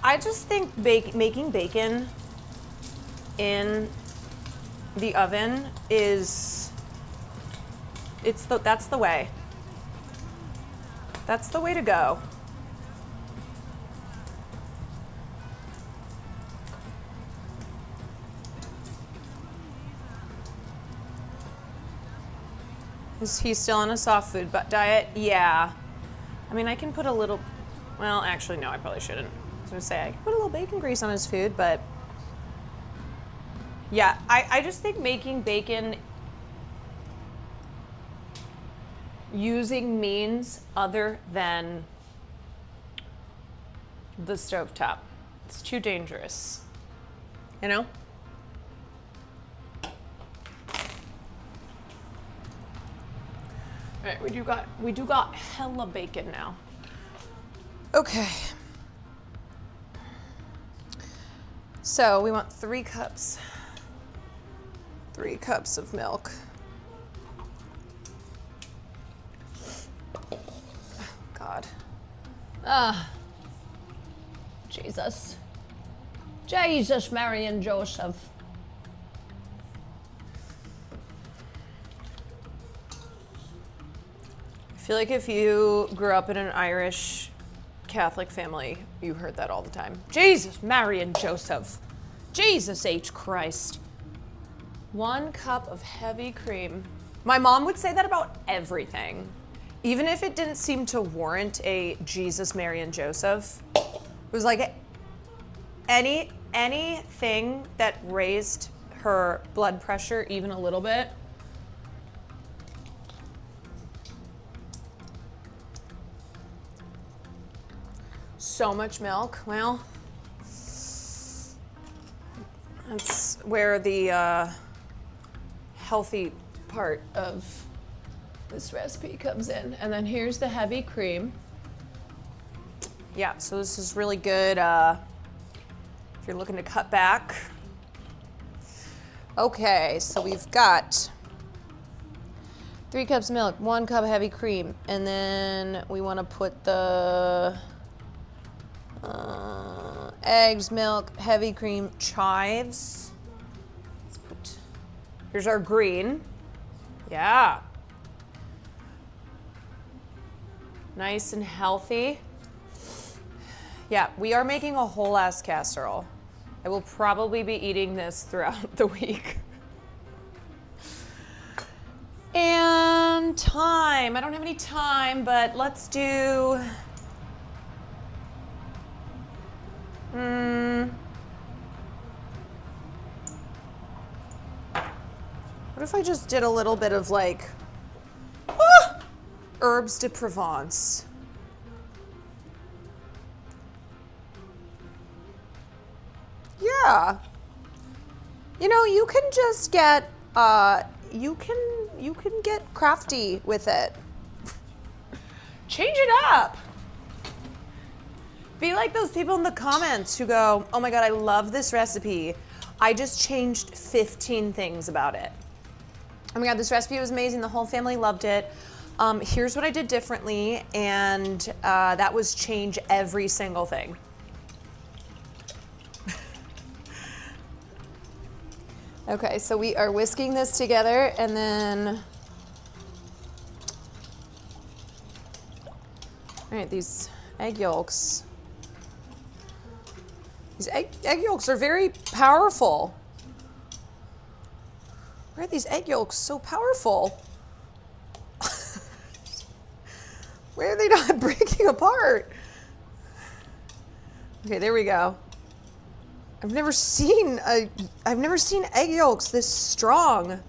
I just think making bacon in the oven is, that's the way. That's the way to go. Is he still on a soft food diet? Yeah. I mean, I can put a little, well, actually, no, I probably shouldn't. I was gonna say, I can put a little bacon grease on his food, but yeah, I just think making bacon using means other than the stovetop, it's too dangerous, you know? All right, we do got hella bacon now. Okay. So we want 3 cups. 3 cups of milk. Oh, God. Jesus. Jesus, Mary and Joseph. I feel like if you grew up in an Irish Catholic family, you heard that all the time. Jesus, Mary and Joseph. Jesus H. Christ. 1 cup of heavy cream. My mom would say that about everything. Even if it didn't seem to warrant a Jesus, Mary, and Joseph. It was like anything that raised her blood pressure even a little bit. So much milk. Well, that's where the healthy part of this recipe comes in. And then here's the heavy cream. Yeah, so this is really good if you're looking to cut back. Okay, so we've got 3 cups of milk, 1 cup of heavy cream, and then we want to put the eggs, milk, heavy cream, chives. Let's put, here's our green. Yeah. Nice and healthy. Yeah, we are making a whole ass casserole. I will probably be eating this throughout the week. And time. I don't have any time, but let's do... What if I just did a little bit of like herbs de Provence? Yeah. You know, you can just get you can get crafty with it. Change it up. Be like those people in the comments who go, "Oh my God, I love this recipe. I just changed 15 things about it. Oh my God, this recipe was amazing. The whole family loved it. Here's what I did differently." And that was change every single thing. Okay, so we are whisking this together, and then, all right, these egg yolks. These egg yolks are very powerful. Why are these egg yolks so powerful? Why are they not breaking apart? Okay, there we go. I've never seen egg yolks this strong.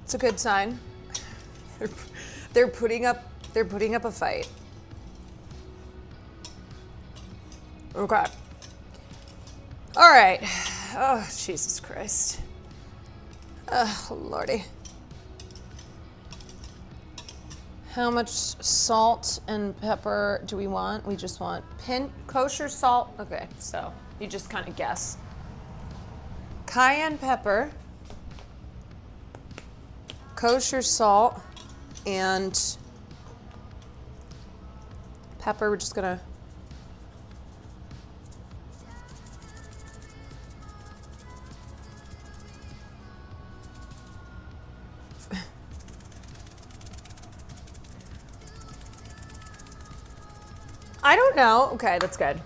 It's a good sign. They're putting up a fight. Okay. All right. Oh, Jesus Christ. Oh, Lordy. How much salt and pepper do we want? We just want kosher salt. Okay, so you just kind of guess. Cayenne pepper. kosher salt and pepper. We're just gonna I don't know. Okay, that's good.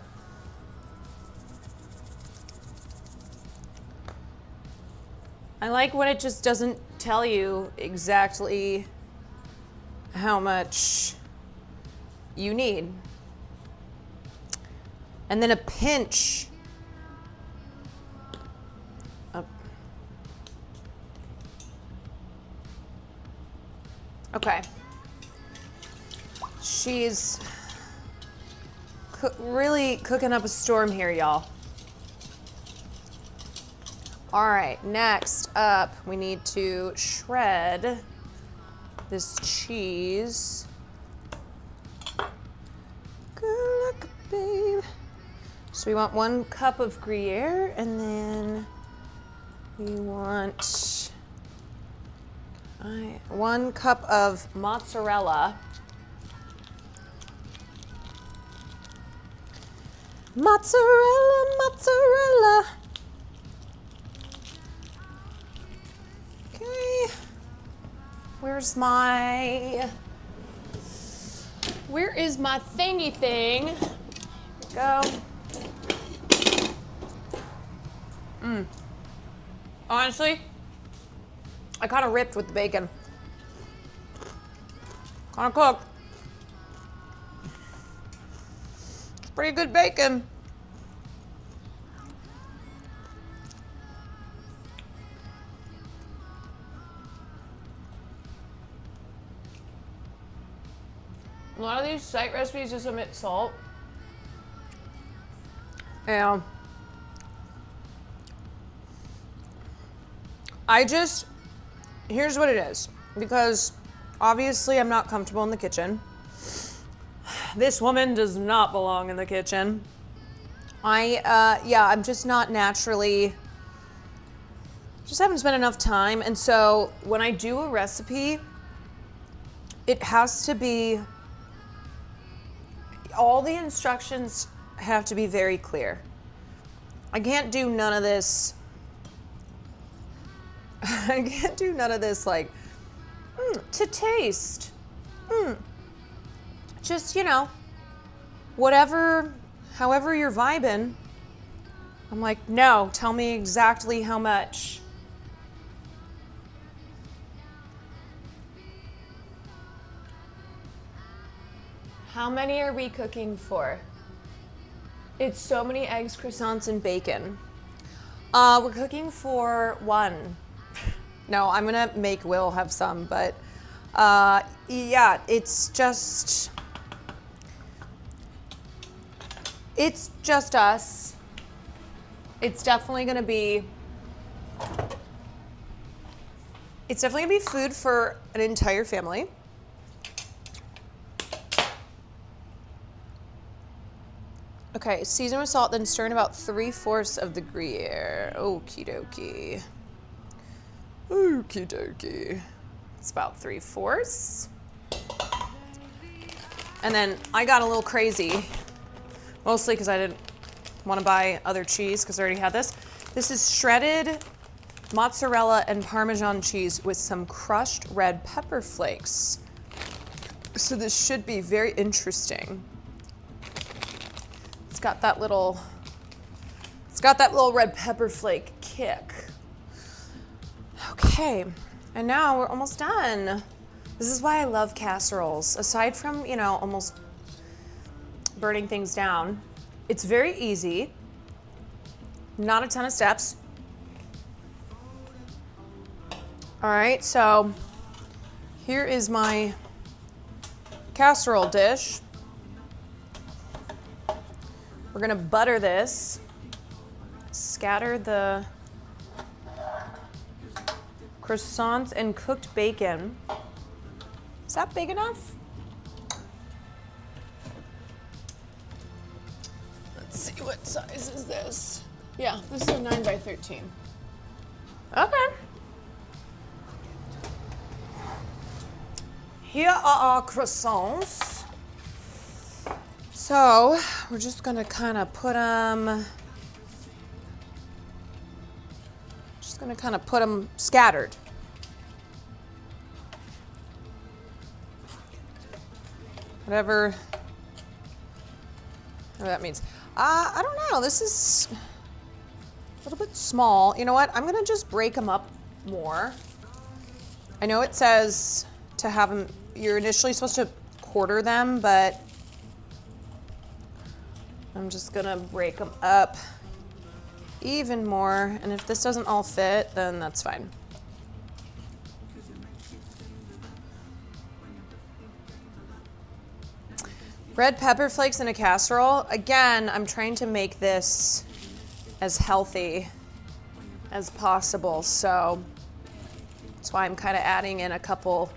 I like when it just doesn't tell you exactly how much you need. And then a pinch of, okay. She's really cooking up a storm here, y'all. All right, next up, we need to shred this cheese. Good luck, babe. So we want 1 cup of Gruyere, and then we want 1 cup of mozzarella. Mozzarella, mozzarella. Okay. Where is my thingy thing? Here we go. Honestly, I kind of ripped with the bacon. Kind of cooked. Pretty good bacon. A lot of these site recipes just omit salt. Yeah. Here's what it is. Because obviously I'm not comfortable in the kitchen. This woman does not belong in the kitchen. I'm just not naturally, just haven't spent enough time. And so when I do a recipe, it has to be, all the instructions have to be very clear. I can't do none of this. I can't do none of this like, to taste. Just, whatever, however you're vibing. I'm like, no, tell me exactly how much. How many are we cooking for? It's so many eggs, croissants, and bacon. We're cooking for 1. No, I'm gonna make Will have some, but yeah, it's just us. It's definitely gonna be food for an entire family. Okay, season with salt, then stir in about 3/4 of the Gruyere. Okie dokie. Okie dokie. It's about 3/4. And then I got a little crazy, mostly because I didn't want to buy other cheese because I already had this. This is shredded mozzarella and Parmesan cheese with some crushed red pepper flakes. So this should be very interesting. It's got that little red pepper flake kick. Okay, and now we're almost done. This is why I love casseroles. Aside from, almost burning things down, it's very easy. Not a ton of steps. All right, so here is my casserole dish. We're gonna butter this, scatter the croissants and cooked bacon. Is that big enough? Let's see, what size is this? Yeah, this is a 9 by 13. Okay. Here are our croissants. So we're just gonna kind of put them, scattered. Whatever that means. I don't know, this is a little bit small. You know what, I'm gonna just break them up more. I know it says to have them, you're initially supposed to quarter them, but I'm just gonna break them up even more. And if this doesn't all fit, then that's fine. Red pepper flakes in a casserole. Again, I'm trying to make this as healthy as possible, so that's why I'm kind of adding in a couple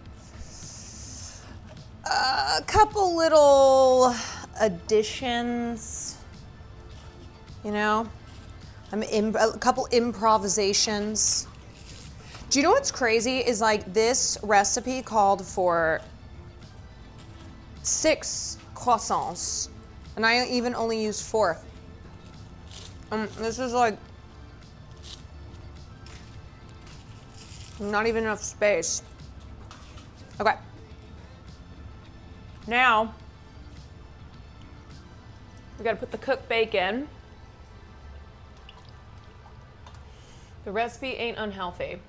little additions, you know? A couple improvisations. Do you know what's crazy is like this recipe called for 6 croissants, and I even only used 4. This is like not even enough space. Okay. Now we gotta put the cooked bacon. The recipe ain't unhealthy.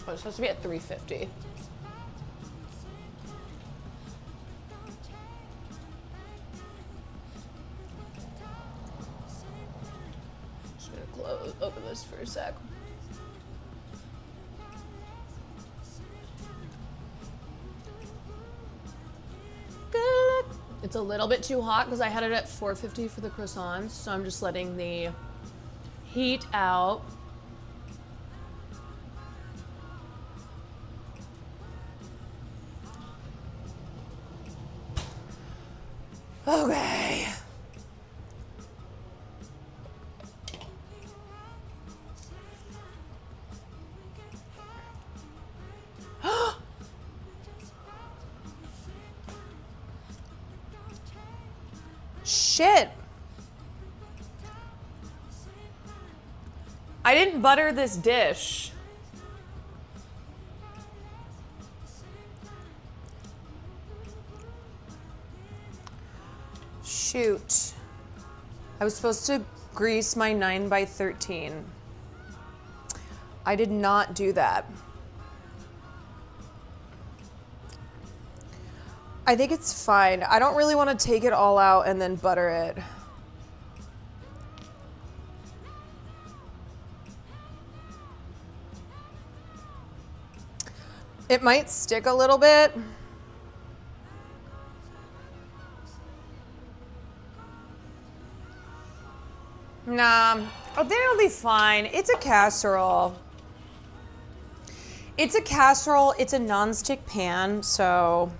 Oh, it's supposed to be at 350. open this for a sec. It's a little bit too hot because I had it at 450 for the croissants, so I'm just letting the heat out. Okay. Shit. I didn't butter this dish. Shoot. I was supposed to grease my 9x13. I did not do that. I think it's fine. I don't really want to take it all out and then butter it. It might stick a little bit. Nah, I think it'll be fine. It's a casserole. It's a casserole. It's a nonstick pan, so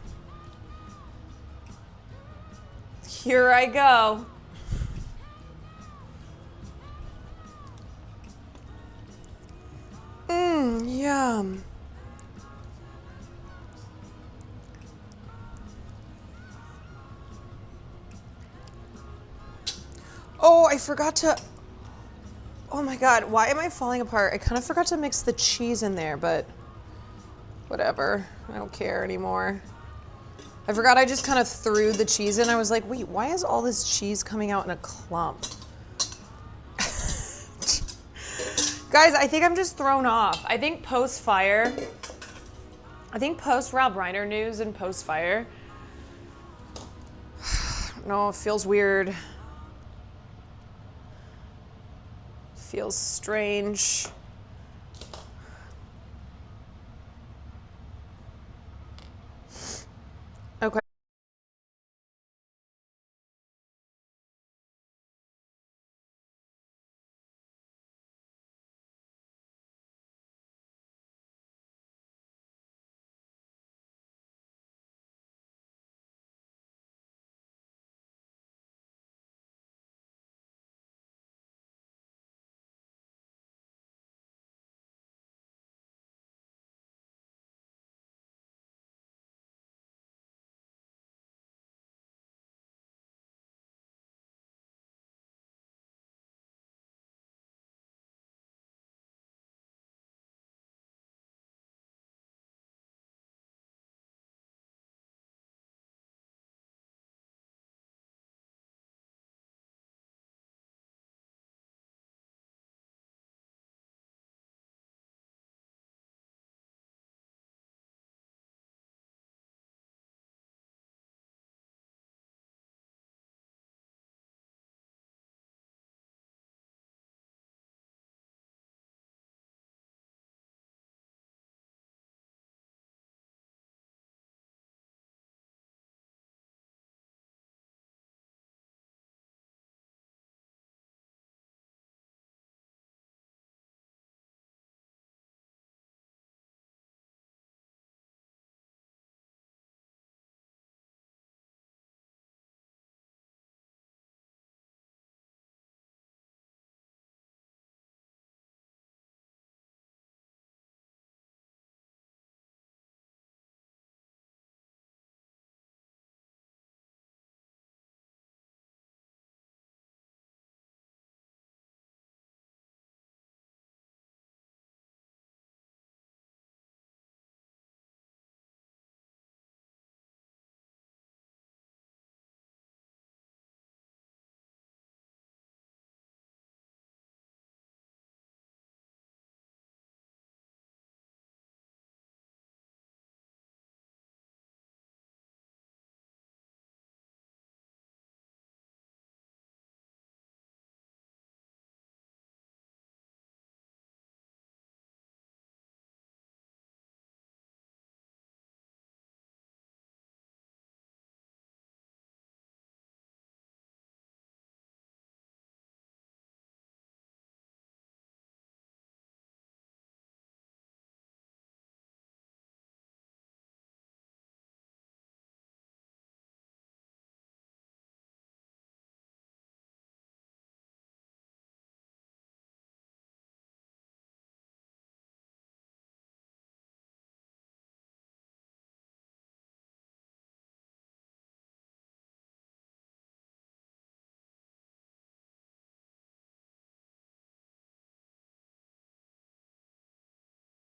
here I go. Yum. Oh, I forgot to, oh my God, why am I falling apart? I kind of forgot to mix the cheese in there, but whatever. I don't care anymore. I forgot I just kind of threw the cheese in. I was like, wait, why is all this cheese coming out in a clump? Guys, I think I'm just thrown off. I think post-fire, I think post-Rob Reiner news and post-fire, no, it feels weird. Feels strange.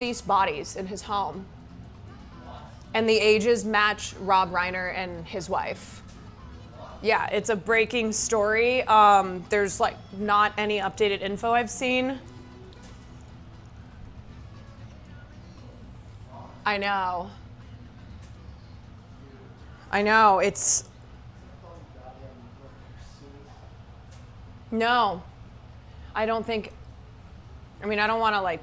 These bodies in his home. And the ages match Rob Reiner and his wife. Yeah, it's a breaking story. There's like not any updated info I've seen. I know. I know, it's... No. I don't think... I mean, I don't want to like...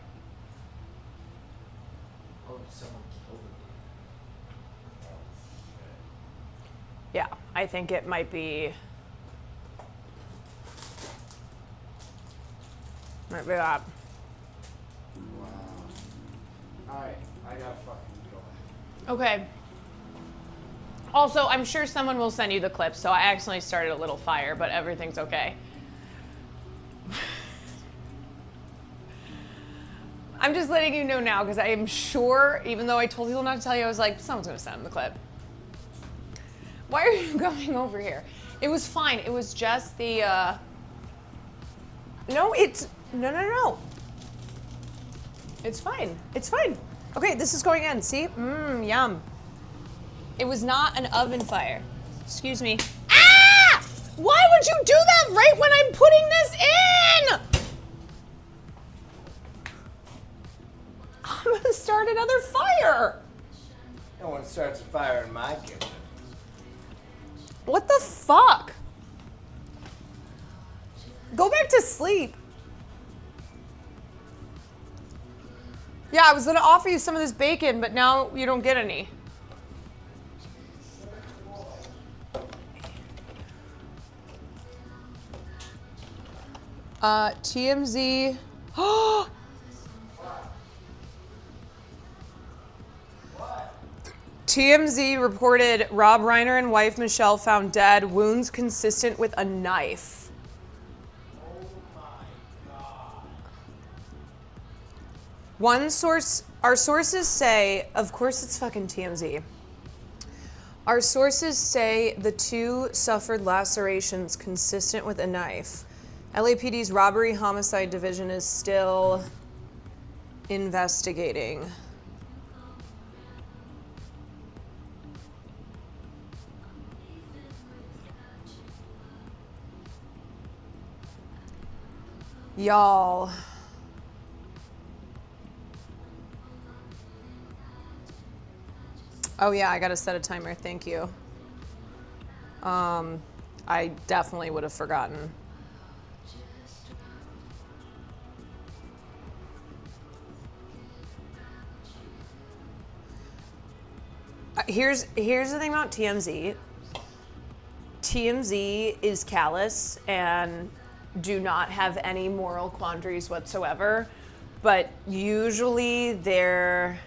Yeah, I think it might be... Might be that. Wow. Alright, I gotta fucking go. Okay. Also, I'm sure someone will send you the clip, so I accidentally started a little fire, but everything's okay. I'm just letting you know now, because I am sure, even though I told people not to tell you, I was like, someone's gonna send them the clip. Why are you coming over here? It was fine. It was just the, No, it's... No. It's fine. It's fine. Okay, this is going in. See? Mmm, yum. It was not an oven fire. Excuse me. Ah! Why would you do that right when I'm putting this in? I'm gonna start another fire. No one starts a fire in my kitchen. What the fuck? Go back to sleep. Yeah, I was gonna offer you some of this bacon, but now you don't get any. TMZ. TMZ reported Rob Reiner and wife Michelle found dead, wounds consistent with a knife. One source, our sources say, of course it's fucking TMZ. Our sources say the two suffered lacerations consistent with a knife. LAPD's robbery homicide division is still investigating. Y'all. Oh yeah, I gotta set a timer, thank you. I definitely would have forgotten. Here's the thing about TMZ. TMZ is callous and do not have any moral quandaries whatsoever, but usually they're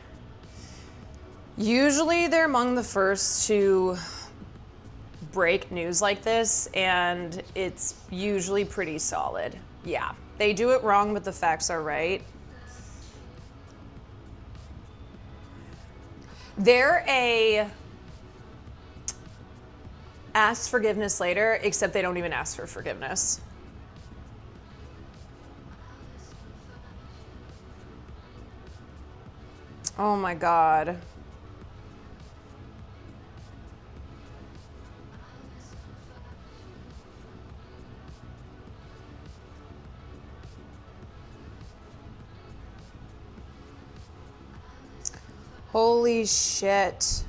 among the first to break news like this, and it's usually pretty solid. Yeah, they do it wrong, but the facts are right. They're a ask forgiveness later, except they don't even ask for forgiveness. Oh my God. Holy shit.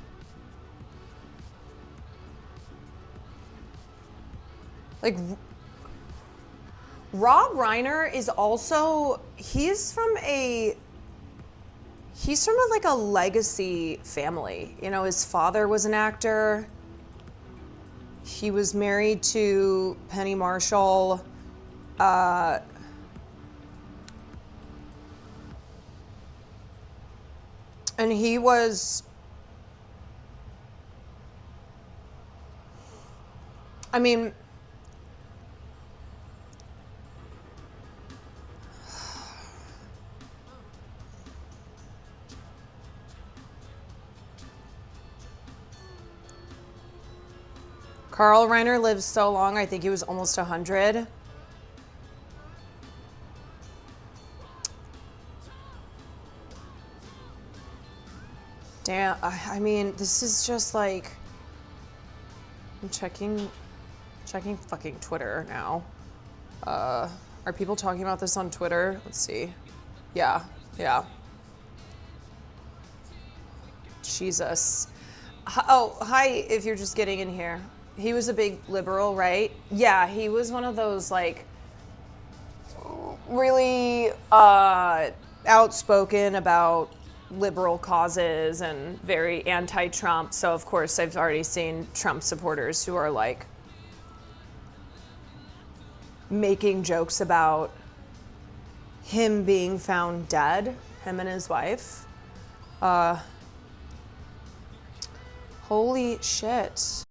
Like, Rob Reiner is also, he's from like a legacy family. You know, his father was an actor. He was married to Penny Marshall. And he was, I mean, Carl Reiner lived so long, I think he was almost 100. Damn, I mean, this is just like, I'm checking fucking Twitter now. Are people talking about this on Twitter? Let's see. Yeah. Jesus. Oh, hi, if you're just getting in here. He was a big liberal, right? Yeah, he was one of those, like, really outspoken about liberal causes and very anti-Trump. So, of course, I've already seen Trump supporters who are, like, making jokes about him being found dead, him and his wife. Holy shit.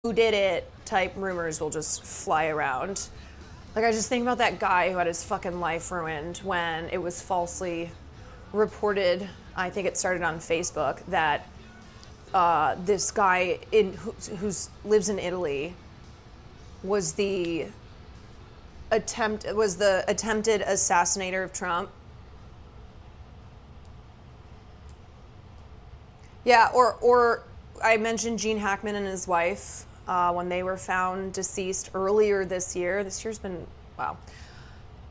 Who did it type rumors will just fly around. Like, I just think about that guy who had his fucking life ruined when it was falsely reported, I think it started on Facebook, that this guy who lives in Italy was the attempted assassinator of Trump. Yeah, or I mentioned Gene Hackman and his wife when they were found deceased earlier this year. This year's been, wow.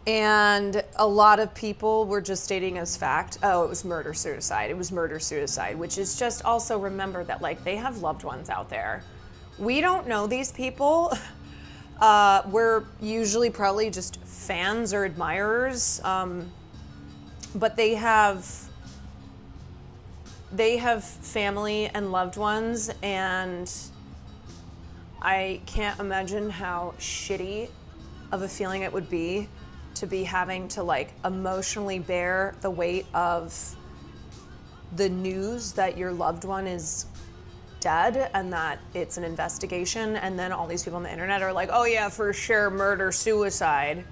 And a lot of people were just stating as fact, oh, it was murder-suicide. It was murder-suicide, which is just also remember that, like, they have loved ones out there. We don't know these people. We're usually probably just fans or admirers, but they have family and loved ones, and I can't imagine how shitty of a feeling it would be to be having to like emotionally bear the weight of the news that your loved one is dead and that it's an investigation, and then all these people on the internet are like, oh yeah, for sure, murder, suicide.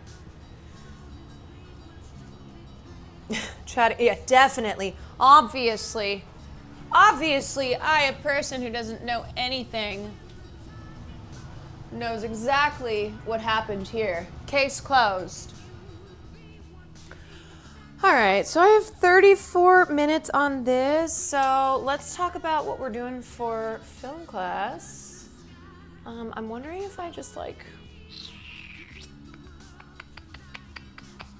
Chad, yeah, definitely. Obviously, I, a person who doesn't know anything, knows exactly what happened here. Case closed. All right, so I have 34 minutes on this, so let's talk about what we're doing for film class. I'm wondering if I just like,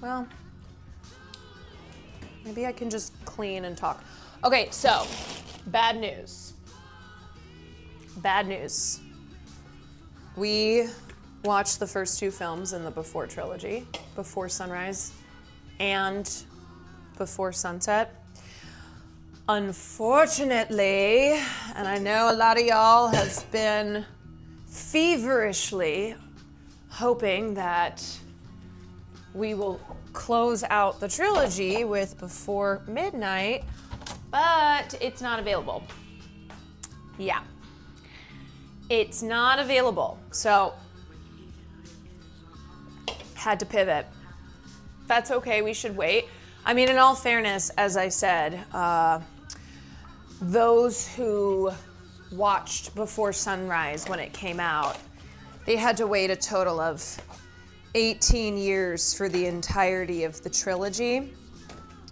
well, maybe I can just clean and talk. Okay, so bad news. Bad news. We watched the first two films in the Before trilogy, Before Sunrise and Before Sunset. Unfortunately, and I know a lot of y'all have been feverishly hoping that we will close out the trilogy with Before Midnight, but it's not available. Yeah. It's not available, so had to pivot. That's okay, we should wait. I mean, in all fairness, as I said, those who watched Before Sunrise when it came out, they had to wait a total of 18 years for the entirety of the trilogy.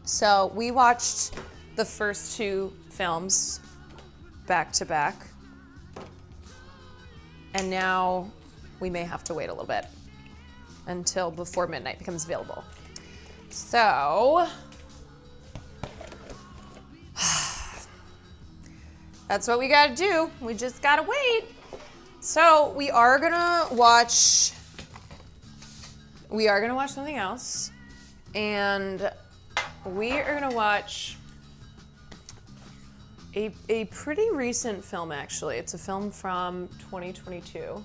So we watched the first two films back to back, and now we may have to wait a little bit until Before Midnight becomes available. So, that's what we gotta do. We just gotta wait. So we are gonna watch something else, and we are gonna watch a pretty recent film, actually. It's a film from 2022,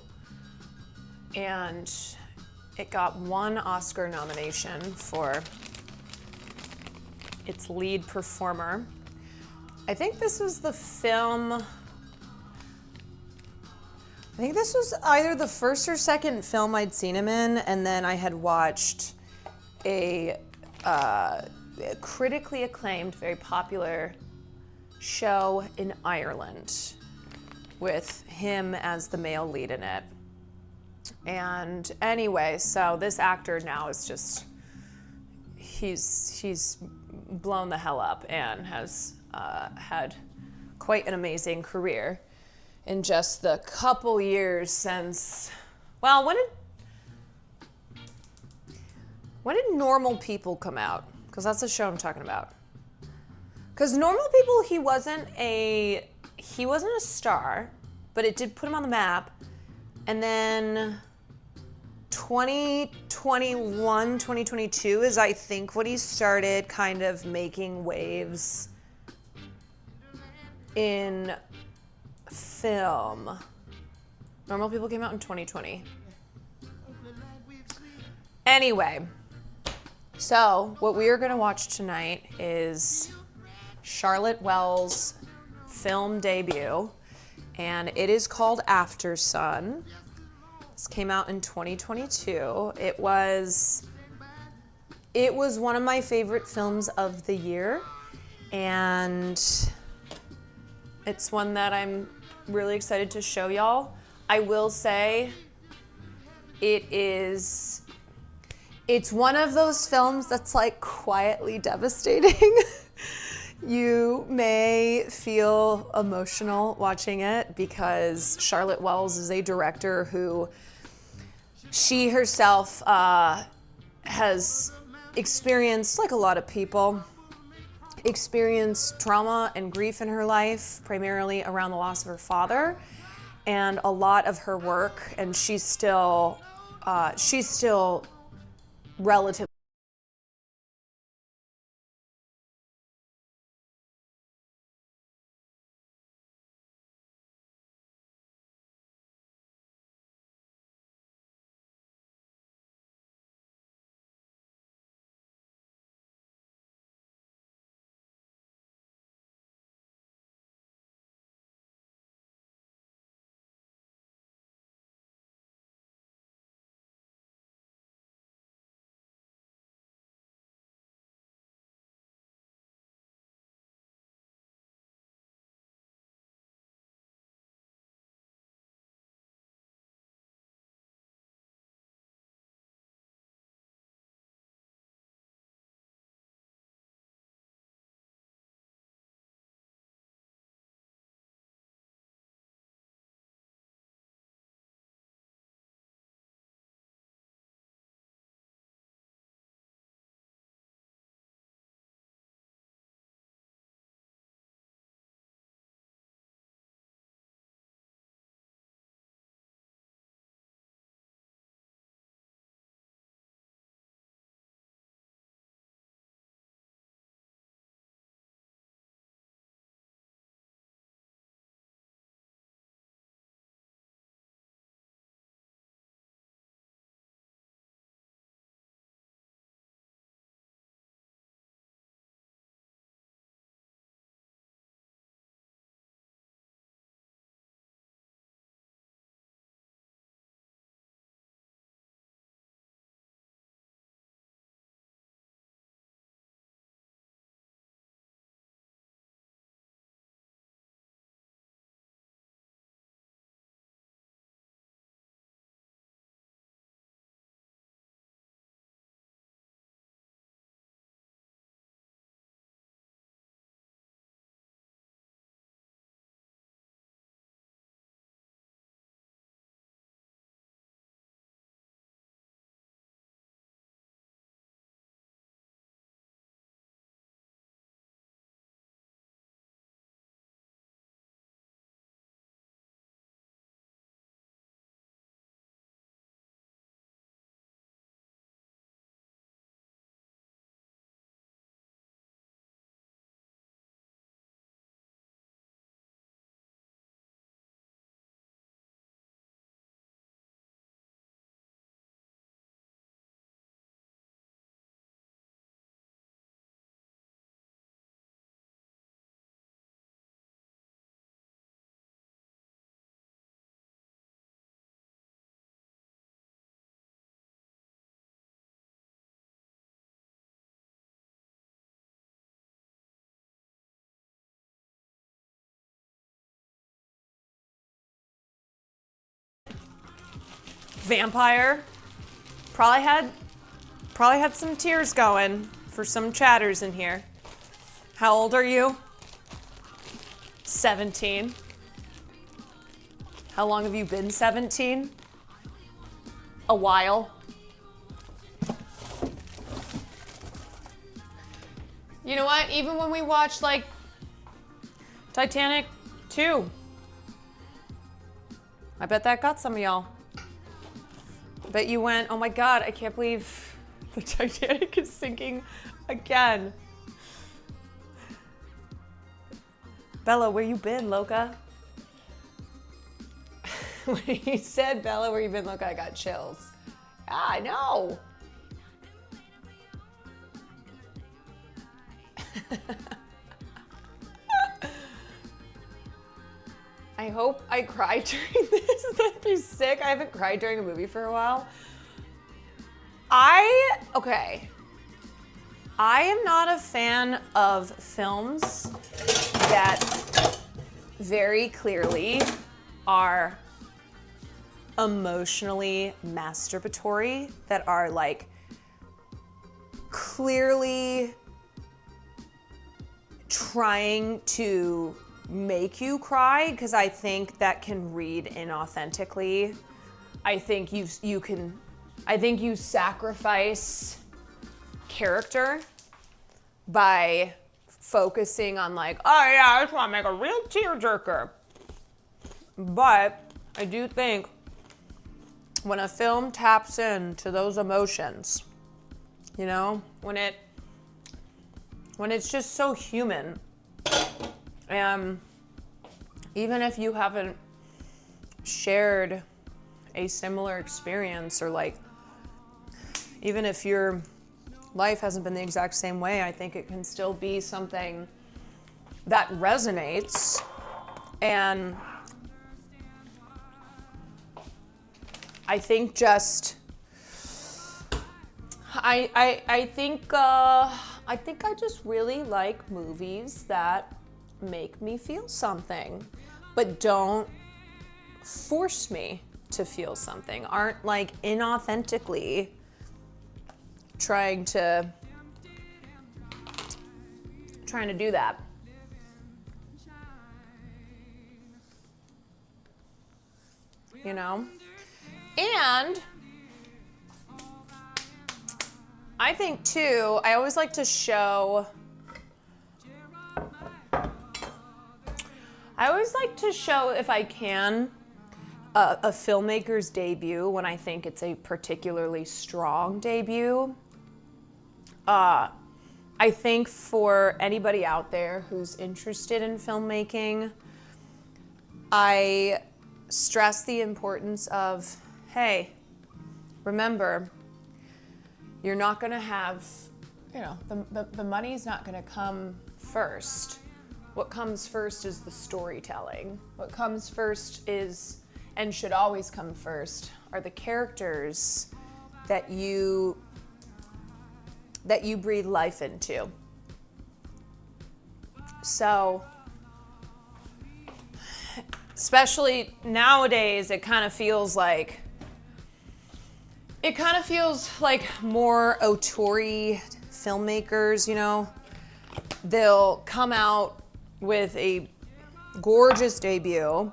and it got one Oscar nomination for its lead performer. I think this was the film, I think this was either the first or second film I'd seen him in, and then I had watched a critically acclaimed, very popular show in Ireland with him as the male lead in it. And anyway, so this actor now is just, he's blown the hell up and has had quite an amazing career in just the couple years since, well, when did Normal People come out? Because that's the show I'm talking about. Because Normal People, he wasn't a star, but it did put him on the map. And then 2021, 2022 is, I think, when he started kind of making waves in film. Normal People came out in 2020. Anyway, so what we are going to watch tonight is Charlotte Wells' film debut, and it is called AFTERSUN. This came out in 2022. It was one of my favorite films of the year, and it's one that I'm really excited to show y'all. I will say it's one of those films that's like quietly devastating. You may feel emotional watching it because Charlotte Wells is a director who, she herself has experienced, like a lot of people, experienced trauma and grief in her life, primarily around the loss of her father, and a lot of her work, and she's still relatively vampire. Probably had some tears going for some chatters in here. How old are you? 17. How long have you been 17? A while. You know what? Even when we watched like Titanic 2, I bet that got some of y'all. I bet you went, oh my God, I can't believe the Titanic is sinking again. Bella, where you been, Loca? When he said, Bella, where you been, Loca, I got chills. Yeah, I know. I hope I cry during this. That'd be sick. I haven't cried during a movie for a while. Okay. I am not a fan of films that very clearly are emotionally masturbatory, that are like clearly trying to make you cry, because I think that can read inauthentically. I think you sacrifice character by focusing on like, oh yeah, I just want to make a real tearjerker. But I do think when a film taps into those emotions, you know, when it's just so human, and even if you haven't shared a similar experience, or like, even if your life hasn't been the exact same way, I think it can still be something that resonates. And I think just, I think I just really like movies that make me feel something, but don't force me to feel something, aren't like inauthentically trying to do that. You know? And I think too, I always like to show, if I can, a filmmaker's debut when I think it's a particularly strong debut. I think for anybody out there who's interested in filmmaking, I stress the importance of, hey, remember, you're not gonna have, you know, the money's not gonna come first. What comes first is the storytelling. What comes first is, and should always come first, are the characters that you breathe life into. So, especially nowadays, it kind of feels like more auteur-y filmmakers, you know, they'll come out with a gorgeous debut,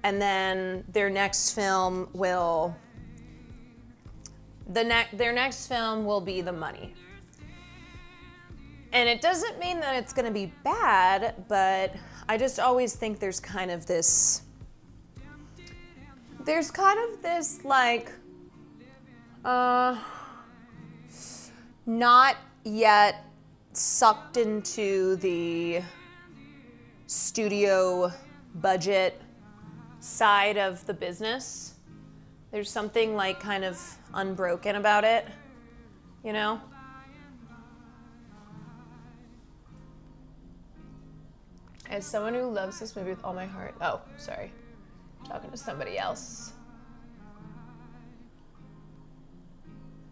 and then their next film will be the money. And it doesn't mean that it's gonna be bad, but I just always think there's kind of this like, not yet sucked into the studio budget side of the business. There's something like kind of unbroken about it, you know? As someone who loves this movie with all my heart. Oh, sorry. Talking to somebody else.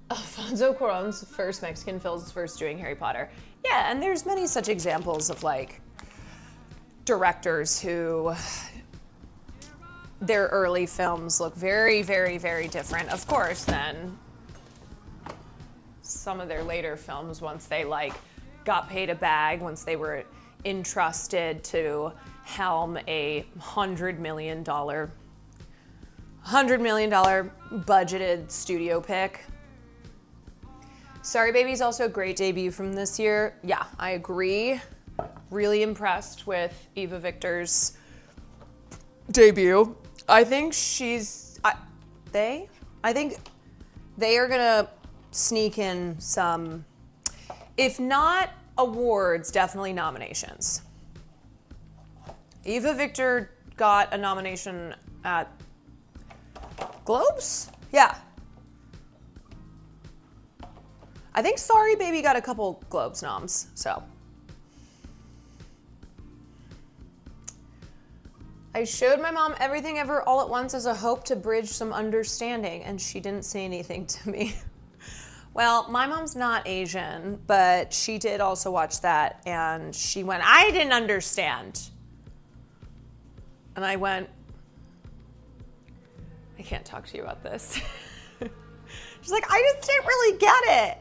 Alfonso Cuarón's first Mexican film is first doing Harry Potter. Yeah, and there's many such examples of like directors who their early films look very, very, very different, of course, than some of their later films once they like got paid a bag, once they were entrusted to helm a $100 million budgeted studio pick. Sorry Baby's also a great debut from this year. Yeah, I agree. Really impressed with Eva Victor's debut. I think I think they are gonna sneak in some, if not awards, definitely nominations. Eva Victor got a nomination at Globes? Yeah. I think Sorry Baby got a couple Globes noms, so. I showed my mom Everything Ever All at Once as a hope to bridge some understanding, and she didn't say anything to me. Well, my mom's not Asian, but she did also watch that, and she went, I didn't understand. And I went, I can't talk to you about this. She's like, I just didn't really get it.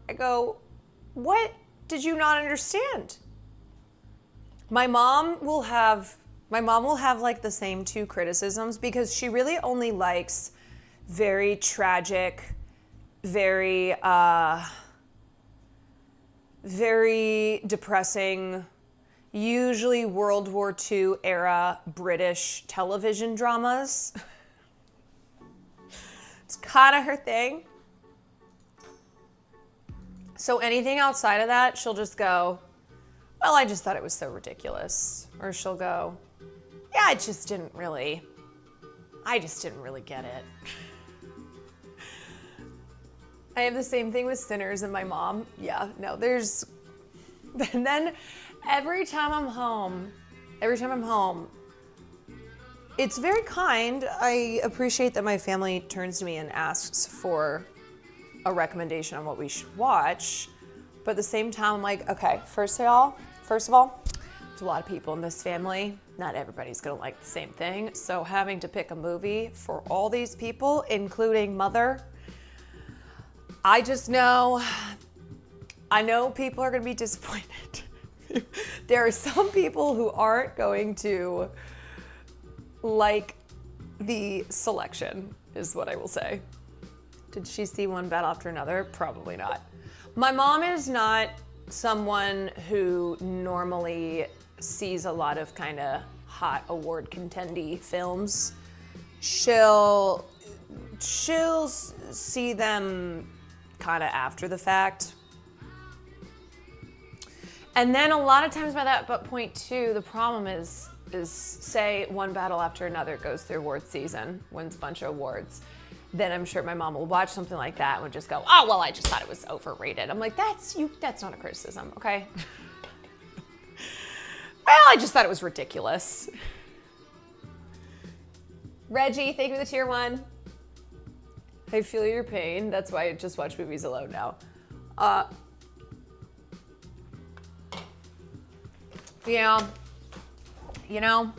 I go, what did you not understand? My mom will have like the same two criticisms because she really only likes very tragic, very depressing, usually World War II era British television dramas. It's kind of her thing. So anything outside of that, she'll just go, well, I just thought it was so ridiculous. Or she'll go, yeah, I just didn't really get it. I have the same thing with Sinners and my mom. Yeah, no, and then every time I'm home, it's very kind. I appreciate that my family turns to me and asks for a recommendation on what we should watch. But at the same time, I'm like, okay, first of all, there's a lot of people in this family. Not everybody's gonna like the same thing. So having to pick a movie for all these people, including Mother, I know people are gonna be disappointed. There are some people who aren't going to like the selection, is what I will say. Did she see one battle after another? Probably not. My mom is not someone who normally sees a lot of kind of hot award contendy films. She'll see them kind of after the fact. And then a lot of times by that point too, the problem is say one battle after another goes through award season, wins a bunch of awards. Then I'm sure my mom will watch something like that and would just go, oh, well, I just thought it was overrated. I'm like, that's not a criticism, okay? Well, I just thought it was ridiculous. Reggie, thank you for the tier 1. I feel your pain. That's why I just watch movies alone now. Yeah, you know,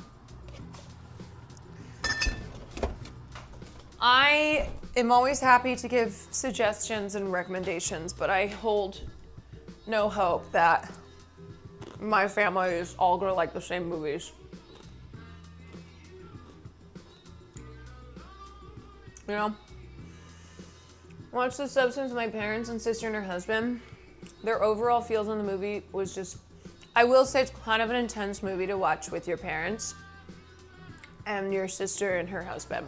I am always happy to give suggestions and recommendations, but I hold no hope that my family is all gonna like the same movies. You know? Watched The Substance with my parents and sister and her husband. Their overall feels on the movie was just, I will say it's kind of an intense movie to watch with your parents and your sister and her husband.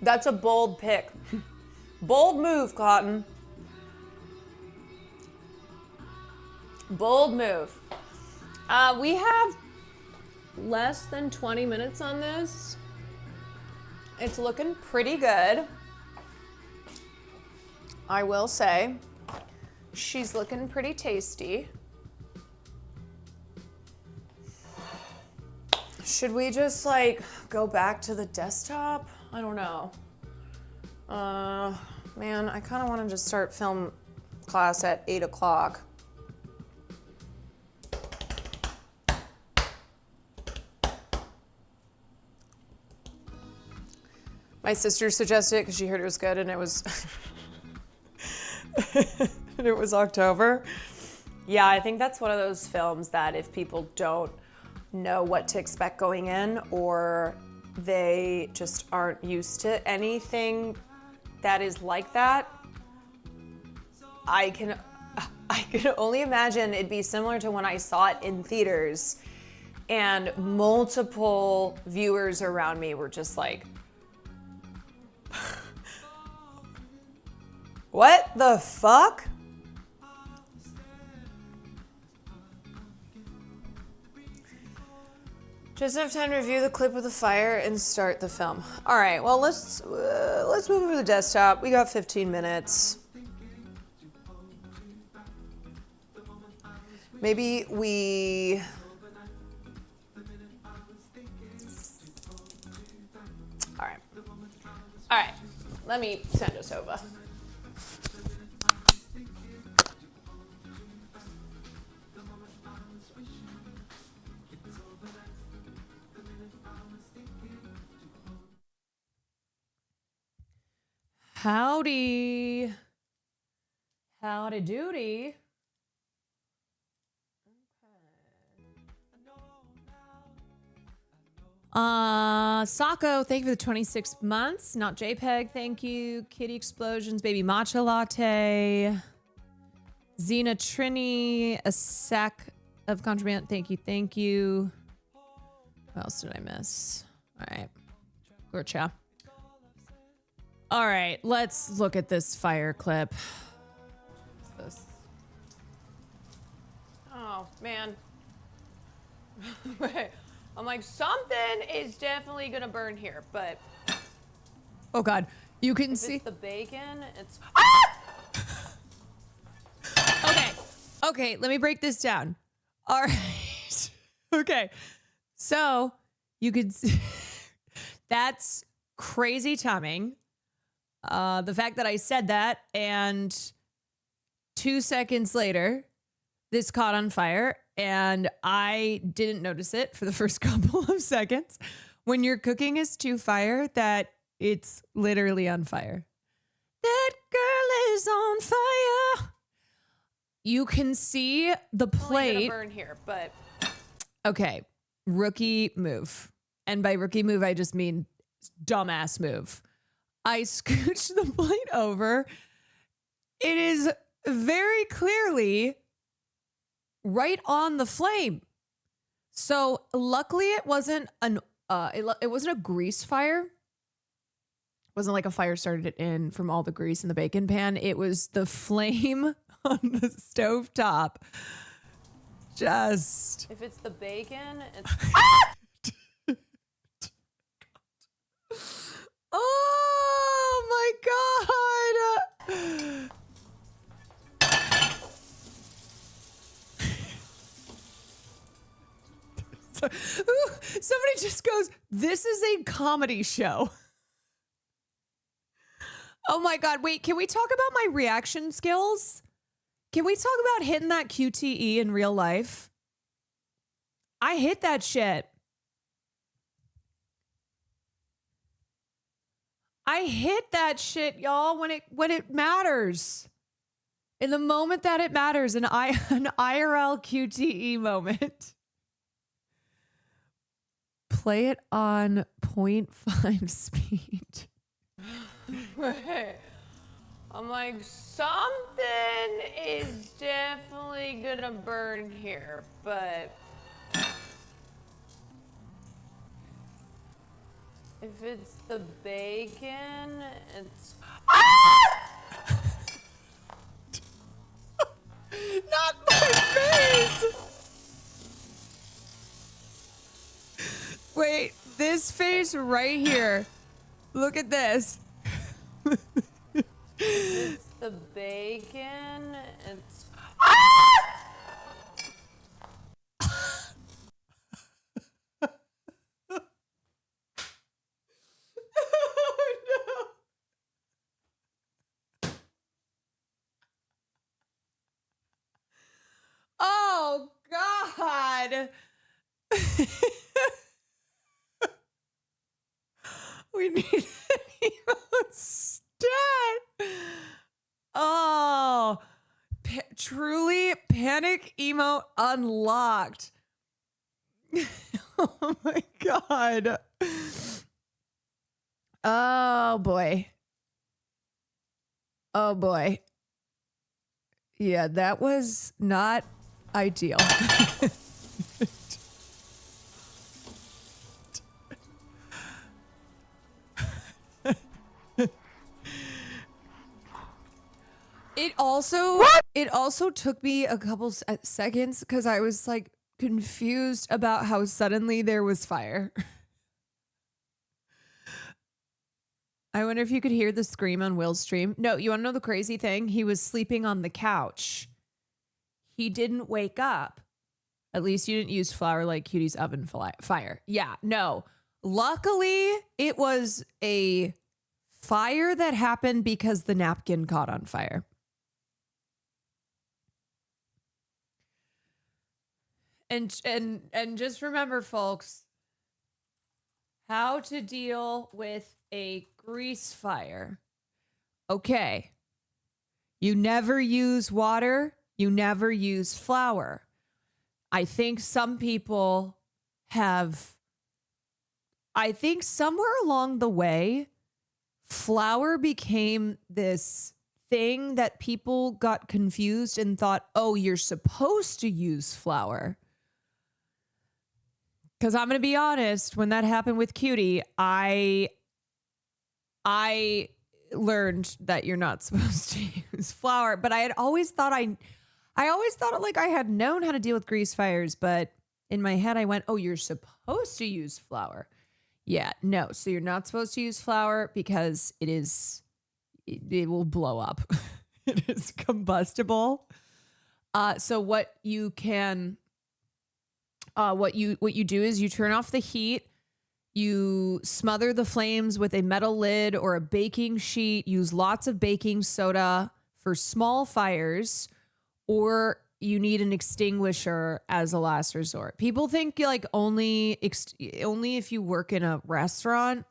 That's a bold pick. Bold move, Cotton. Bold move. We have less than 20 minutes on this. It's looking pretty good. I will say, she's looking pretty tasty. Should we just like go back to the desktop? I don't know. Man, I kind of want to just start film class at 8 o'clock. My sister suggested it because she heard it was good, and it was and it was October. Yeah, I think that's one of those films that if people don't know what to expect going in, or they just aren't used to anything that is like that, I can only imagine it'd be similar to when I saw it in theaters and multiple viewers around me were just like, what the fuck? Just enough time to review the clip of the fire and start the film. All right, well, let's move over to the desktop. We got 15 minutes. Maybe we... All right, let me send us over. Howdy. Howdy doody. Sako, thank you for the 26 months. Not JPEG, thank you. Kitty Explosions, Baby Matcha Latte. Xena Trini, a sack of contraband, thank you, thank you. What else did I miss? All right. Gotcha. All right, let's look at this fire clip. What's this? Oh, man. I'm like, something is definitely gonna burn here, but Oh God, you can if see. it's the bacon, it's... Okay, let me break this down. All right. Okay. So you could see that's crazy timing. The fact that I said that and 2 seconds later, this caught on fire and I didn't notice it for the first couple of seconds. When your cooking is too fire, that it's literally on fire. That girl is on fire. You can see the plate. Only gonna burn here, but Okay, rookie move. And by rookie move, I just mean dumbass move. I scooched the plate over. It is very clearly right on the flame. So luckily it wasn't it wasn't a grease fire. It wasn't like a fire started in from all the grease in the bacon pan. It was the flame on the stove top. Just if it's the bacon, it's... oh my God. Somebody just goes, this is a comedy show. Oh my God. Wait, can we talk about my reaction skills? Can we talk about hitting that QTE in real life? I hit that shit. I hit that shit, y'all, when it matters. In the moment that it matters, an IRL QTE moment. Play it on 0.5 speed. I'm like, something is definitely gonna burn here, but if it's the bacon, it's... Not my face! Wait, this face right here. Look at this. It's the bacon, it's... Oh God. We need emote unlocked. Oh my God. Oh boy. Oh boy. Yeah, that was not ideal. It also took me a couple seconds because I was like confused about how suddenly there was fire. I wonder if you could hear the scream on Will's stream. No, you want to know the crazy thing? He was sleeping on the couch. He didn't wake up. At least you didn't use flour like Cutie's oven fire. Yeah, no. Luckily, it was a fire that happened because the napkin caught on fire. And just remember, folks, how to deal with a grease fire. Okay. You never use water. You never use flour. I think some people have, I think somewhere along the way, flour became this thing that people got confused and thought, oh, you're supposed to use flour. Because I'm going to be honest, when that happened with Cutie, I learned that you're not supposed to use flour. But I had always thought I always thought like I had known how to deal with grease fires. But in my head, I went, oh, you're supposed to use flour. Yeah, no. So you're not supposed to use flour because it will blow up. It is combustible. So what you can... what you do is you turn off the heat, you smother the flames with a metal lid or a baking sheet, use lots of baking soda for small fires, or you need an extinguisher as a last resort. People think like only if you work in a restaurant,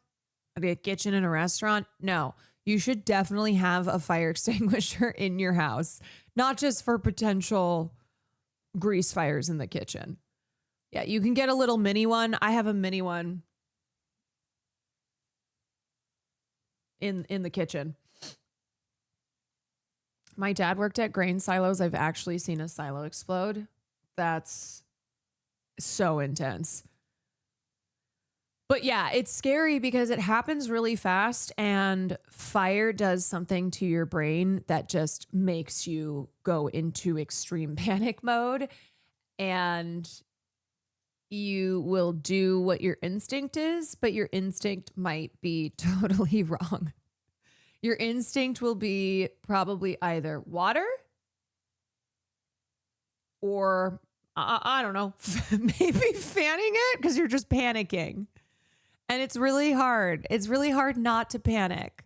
a kitchen in a restaurant. No, you should definitely have a fire extinguisher in your house, not just for potential grease fires in the kitchen. Yeah, you can get a little mini one. I have a mini one in the kitchen. My dad worked at grain silos. I've actually seen a silo explode. That's so intense. But yeah, it's scary because it happens really fast and fire does something to your brain that just makes you go into extreme panic mode, and you will do what your instinct is, but your instinct might be totally wrong. Your instinct will be probably either water or, I don't know, maybe fanning it because you're just panicking. And it's really hard. It's really hard not to panic.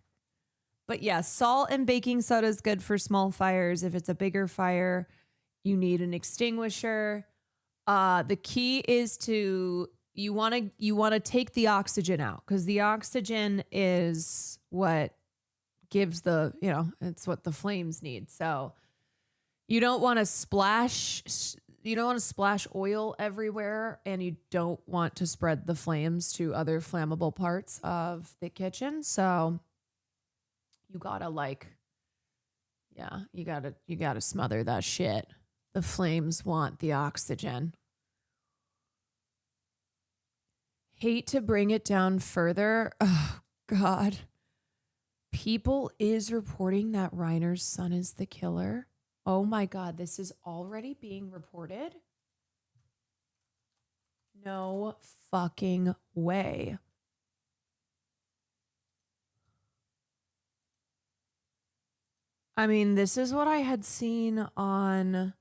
But yeah, salt and baking soda is good for small fires. If it's a bigger fire, you need an extinguisher. The key is you want to take the oxygen out, because the oxygen is what gives it's what the flames need. So you don't want to splash oil everywhere, and you don't want to spread the flames to other flammable parts of the kitchen. So you gotta you gotta smother that shit. The flames want the oxygen. Hate to bring it down further. Oh, God. People is reporting that Reiner's son is the killer. Oh, my God. This is already being reported? No fucking way. I mean, this is what I had seen on...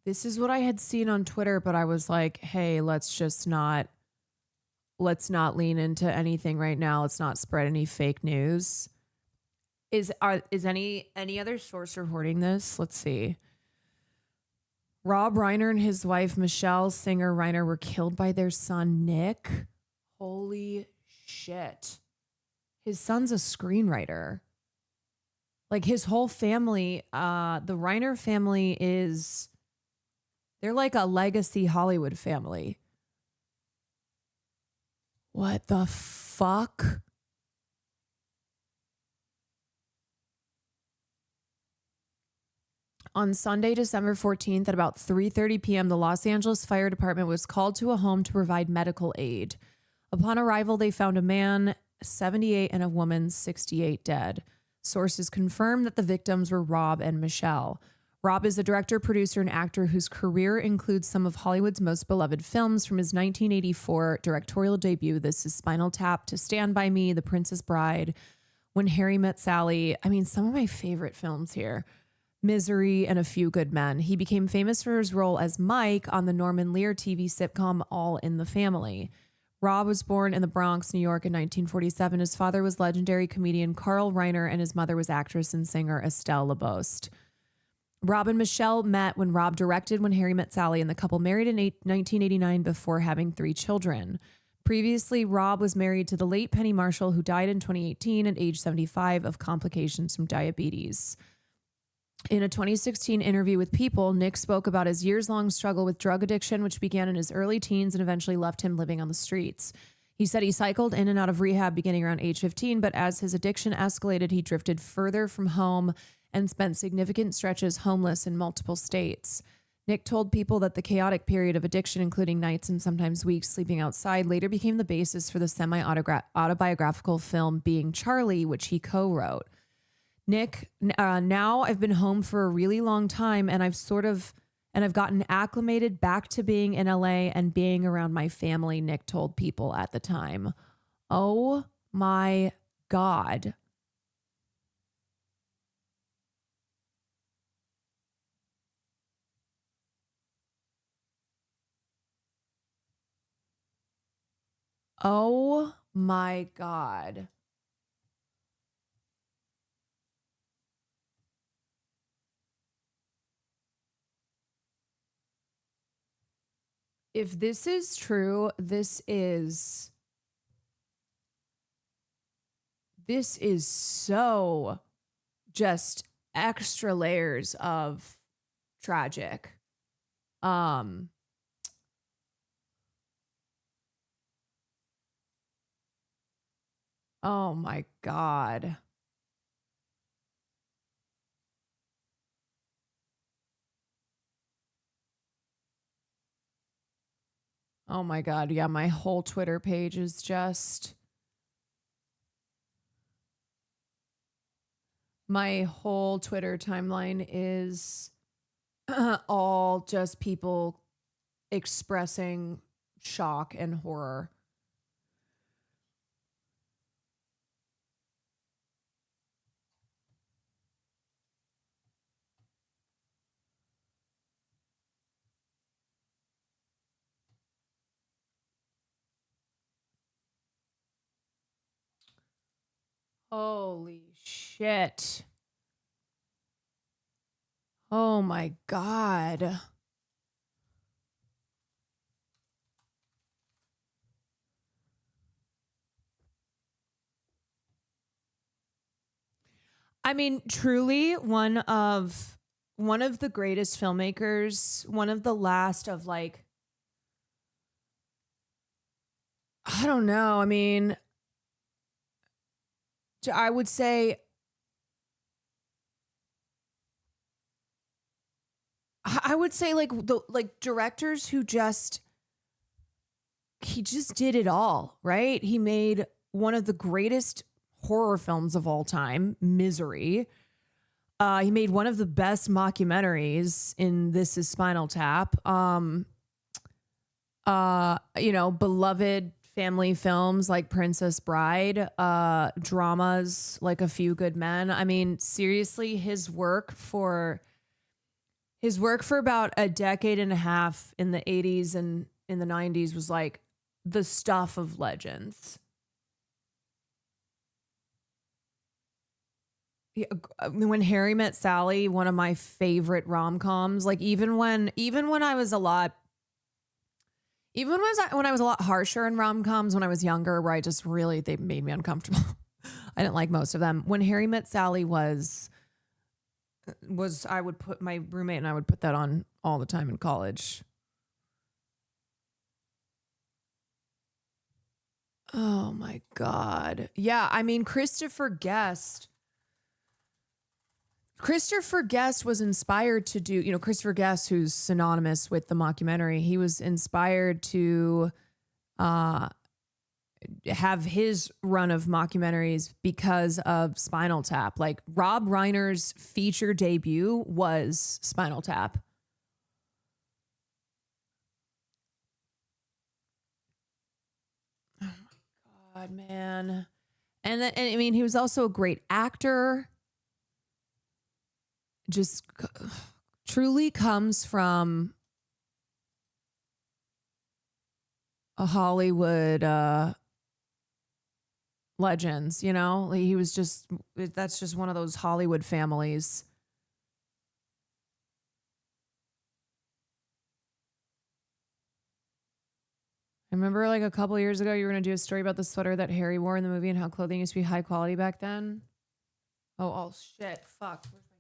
This is what I had seen on Twitter, but I was like, hey, let's not lean into anything right now. Let's not spread any fake news. Is any other source reporting this? Let's see. Rob Reiner and his wife, Michelle Singer Reiner, were killed by their son, Nick. Holy shit. His son's a screenwriter. Like his whole family, the Reiner family they're like a legacy Hollywood family. What the fuck? On Sunday, December 14th at about 3:30 p.m., the Los Angeles Fire Department was called to a home to provide medical aid. Upon arrival, they found a man, 78, and a woman, 68, dead. Sources confirmed that the victims were Rob and Michelle. Rob is a director, producer, and actor whose career includes some of Hollywood's most beloved films, from his 1984 directorial debut, This Is Spinal Tap, to Stand By Me, The Princess Bride, When Harry Met Sally. I mean, some of my favorite films here. Misery, and A Few Good Men. He became famous for his role as Mike on the Norman Lear TV sitcom All in the Family. Rob was born in the Bronx, New York in 1947. His father was legendary comedian Carl Reiner, and his mother was actress and singer Estelle Laboste. Rob and Michelle met when Rob directed When Harry Met Sally, and the couple married in 1989 before having 3 children. Previously, Rob was married to the late Penny Marshall, who died in 2018 at age 75 of complications from diabetes. In a 2016 interview with People, Nick spoke about his years-long struggle with drug addiction, which began in his early teens and eventually left him living on the streets. He said he cycled in and out of rehab beginning around age 15, but as his addiction escalated, he drifted further from home and spent significant stretches homeless in multiple states. Nick told People that the chaotic period of addiction, including nights and sometimes weeks sleeping outside, later became the basis for the semi-autobiographical film Being Charlie, which he co-wrote. Nick, now I've been home for a really long time, and I've gotten acclimated back to being in LA and being around my family, Nick told People at the time. Oh my God. Oh my God. If this is true, this is so just extra layers of tragic. Oh my God. Oh my God. Yeah, my whole Twitter page is just. My whole Twitter timeline is all just people expressing shock and horror. Holy shit. Oh my God. I mean, truly one of the greatest filmmakers, one of the last of like, I don't know. I mean, I would say like the directors who he just did it all, right? He made one of the greatest horror films of all time, Misery. He made one of the best mockumentaries in This Is Spinal Tap. Beloved family films like Princess Bride, dramas like A Few Good Men. I mean, seriously, his work for about a decade and a half in the 80s and in the 90s was like the stuff of legends. Yeah, When Harry Met Sally, one of my favorite rom-coms. Like even when I was a lot harsher in rom-coms when I was younger, where they made me uncomfortable. I didn't like most of them. When Harry Met Sally was I would put my roommate and I would put that on all the time in college. Oh my God. Yeah, I mean, Christopher Guest was inspired to do, Christopher Guest, who's synonymous with the mockumentary, he was inspired to have his run of mockumentaries because of Spinal Tap. Like Rob Reiner's feature debut was Spinal Tap. Oh my God, man. And I mean, he was also a great actor. Just truly comes from a Hollywood legends, Like he was that's just one of those Hollywood families. I remember like a couple of years ago, you were going to do a story about the sweater that Harry wore in the movie and how clothing used to be high quality back then. Oh shit. Fuck. Where's my phone?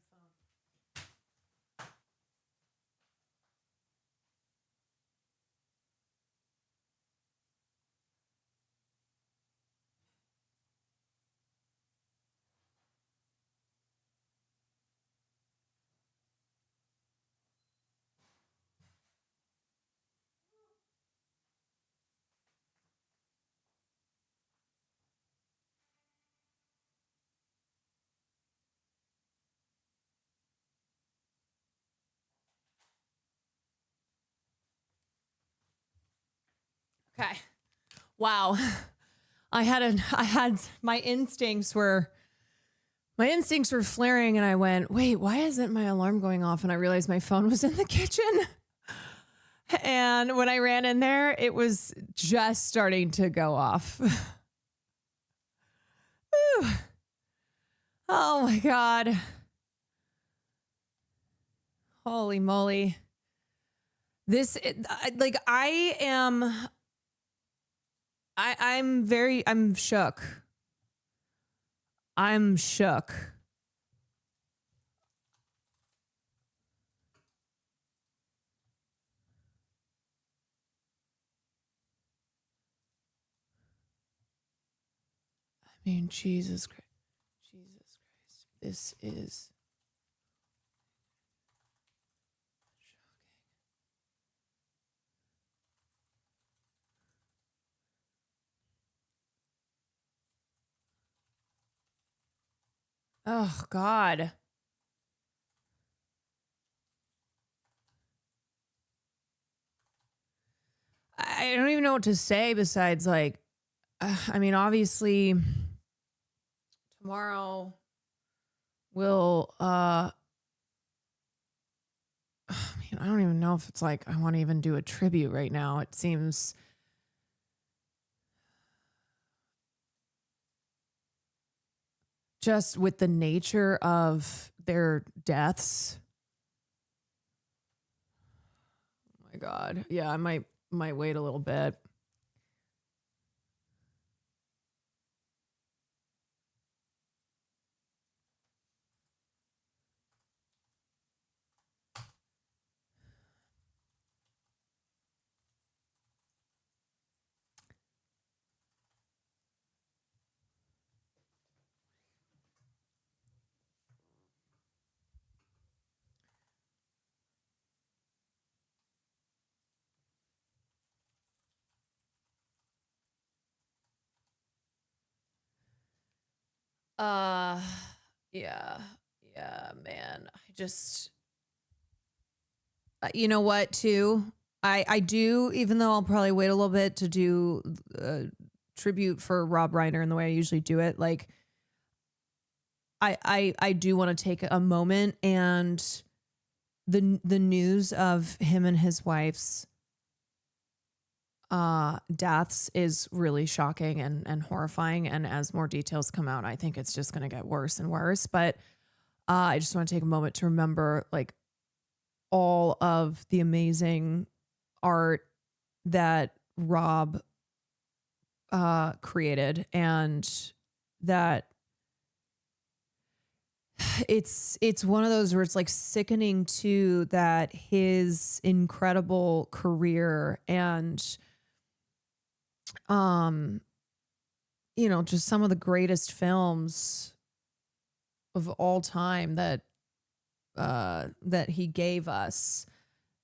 Okay. Wow. I had my instincts were flaring and I went, wait, why isn't my alarm going off? And I realized my phone was in the kitchen. And when I ran in there, it was just starting to go off. Oh my God. Holy moly. I'm shook. I'm shook. I mean, Jesus Christ. This is oh God. I don't even know what to say besides like, I mean, obviously tomorrow will, I mean, I don't even know if it's like, I want to even do a tribute right now. It seems just with the nature of their deaths. Oh my God. Yeah, I might wait a little bit. Uh, yeah, man. I just, you know what, too? I do, even though I'll probably wait a little bit to do a tribute for Rob Reiner in the way I usually do it. Like, I do want to take a moment, and the news of him and his wife's deaths is really shocking and horrifying. And as more details come out, I think it's just going to get worse and worse. But I just want to take a moment to remember like all of the amazing art that Rob created, and that it's one of those where it's like sickening too that his incredible career and just some of the greatest films of all time that he gave us,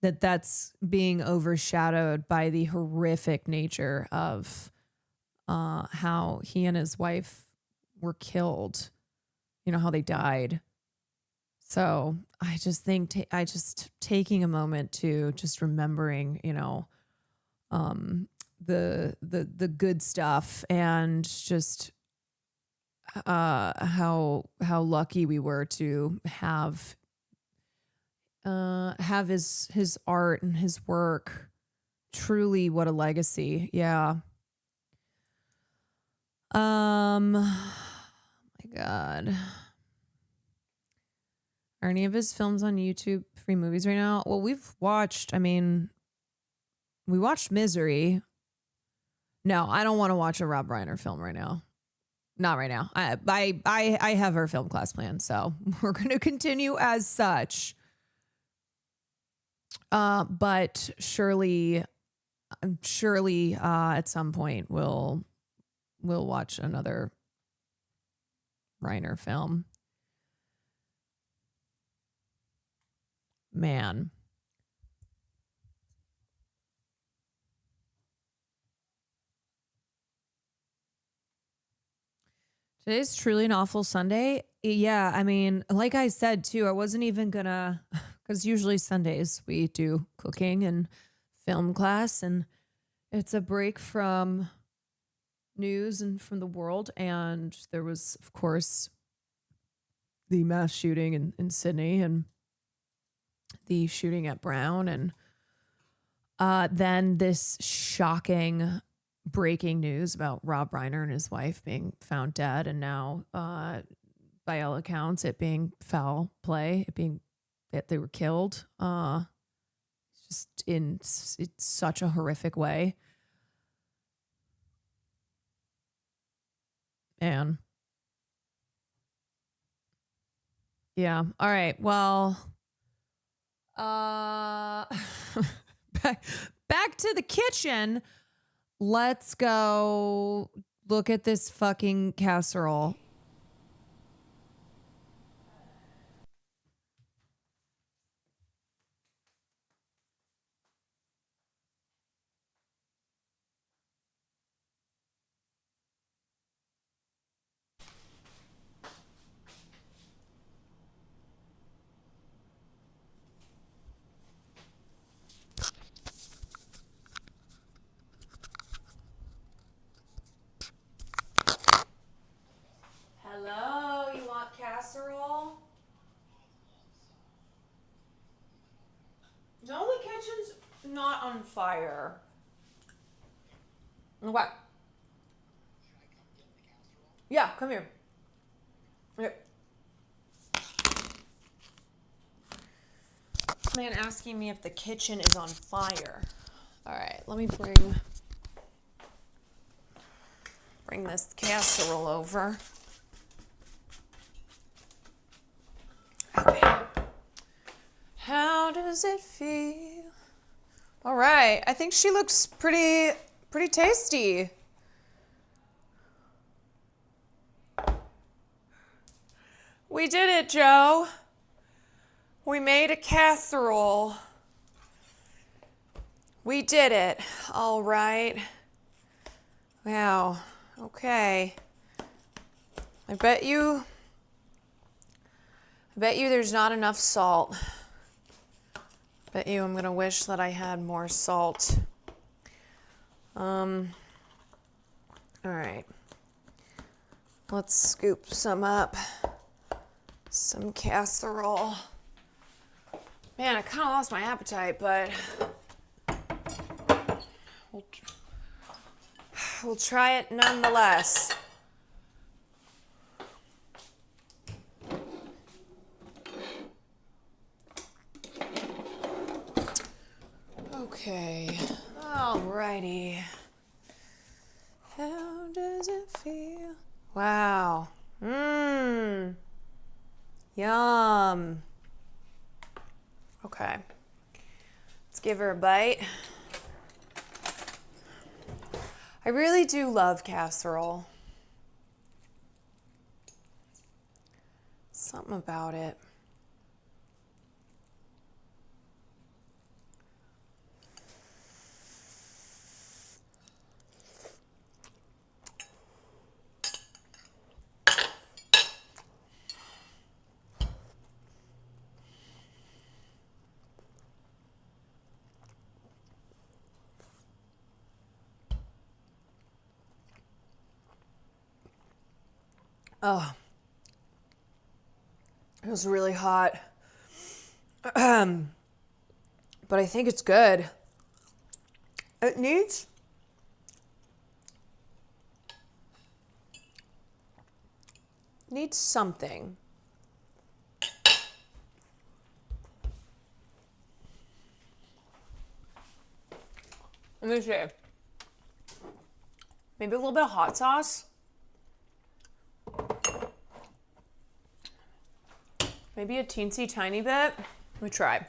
that's being overshadowed by the horrific nature of how he and his wife were killed, how they died. So I just think taking a moment to just remembering, the good stuff, and just how lucky we were to have his art and his work. Truly, what a legacy. Yeah. My God. Are any of his films on YouTube free movies right now? Well, we watched Misery. No, I don't want to watch a Rob Reiner film right now. Not right now. I have our film class planned, so we're going to continue as such. But surely, at some point we'll watch another Reiner film. Man. Today's truly an awful Sunday. Yeah, I mean, like I said too, I wasn't even gonna, because usually Sundays we do cooking and film class, and it's a break from news and from the world. And there was, of course, the mass shooting in Sydney, and the shooting at Brown, and then this shocking breaking news about Rob Reiner and his wife being found dead, and now by all accounts it being foul play, it being that they were killed just in such a horrific way. And yeah, all right, well, back to the kitchen. Let's go look at this fucking casserole. Hello, you want casserole? No, the kitchen's not on fire. What? Yeah, come here. Here. Man asking me if the kitchen is on fire. All right, let me bring this casserole over. Okay. How does it feel? All right, I think she looks pretty tasty. We did it, Joe. We made a casserole. We did it. All right. Wow. Okay. I bet you there's not enough salt. Bet you I'm gonna wish that I had more salt. All right. Let's scoop some up. Some casserole. Man, I kind of lost my appetite, but we'll try it nonetheless. Okay, alrighty. How does it feel? Wow. Yum. Okay. Let's give her a bite. I really do love casserole. Something about it. Oh, it was really hot. But I think it's good. It needs something. Let me see. Maybe a little bit of hot sauce. Maybe a teensy tiny bit. Let me try.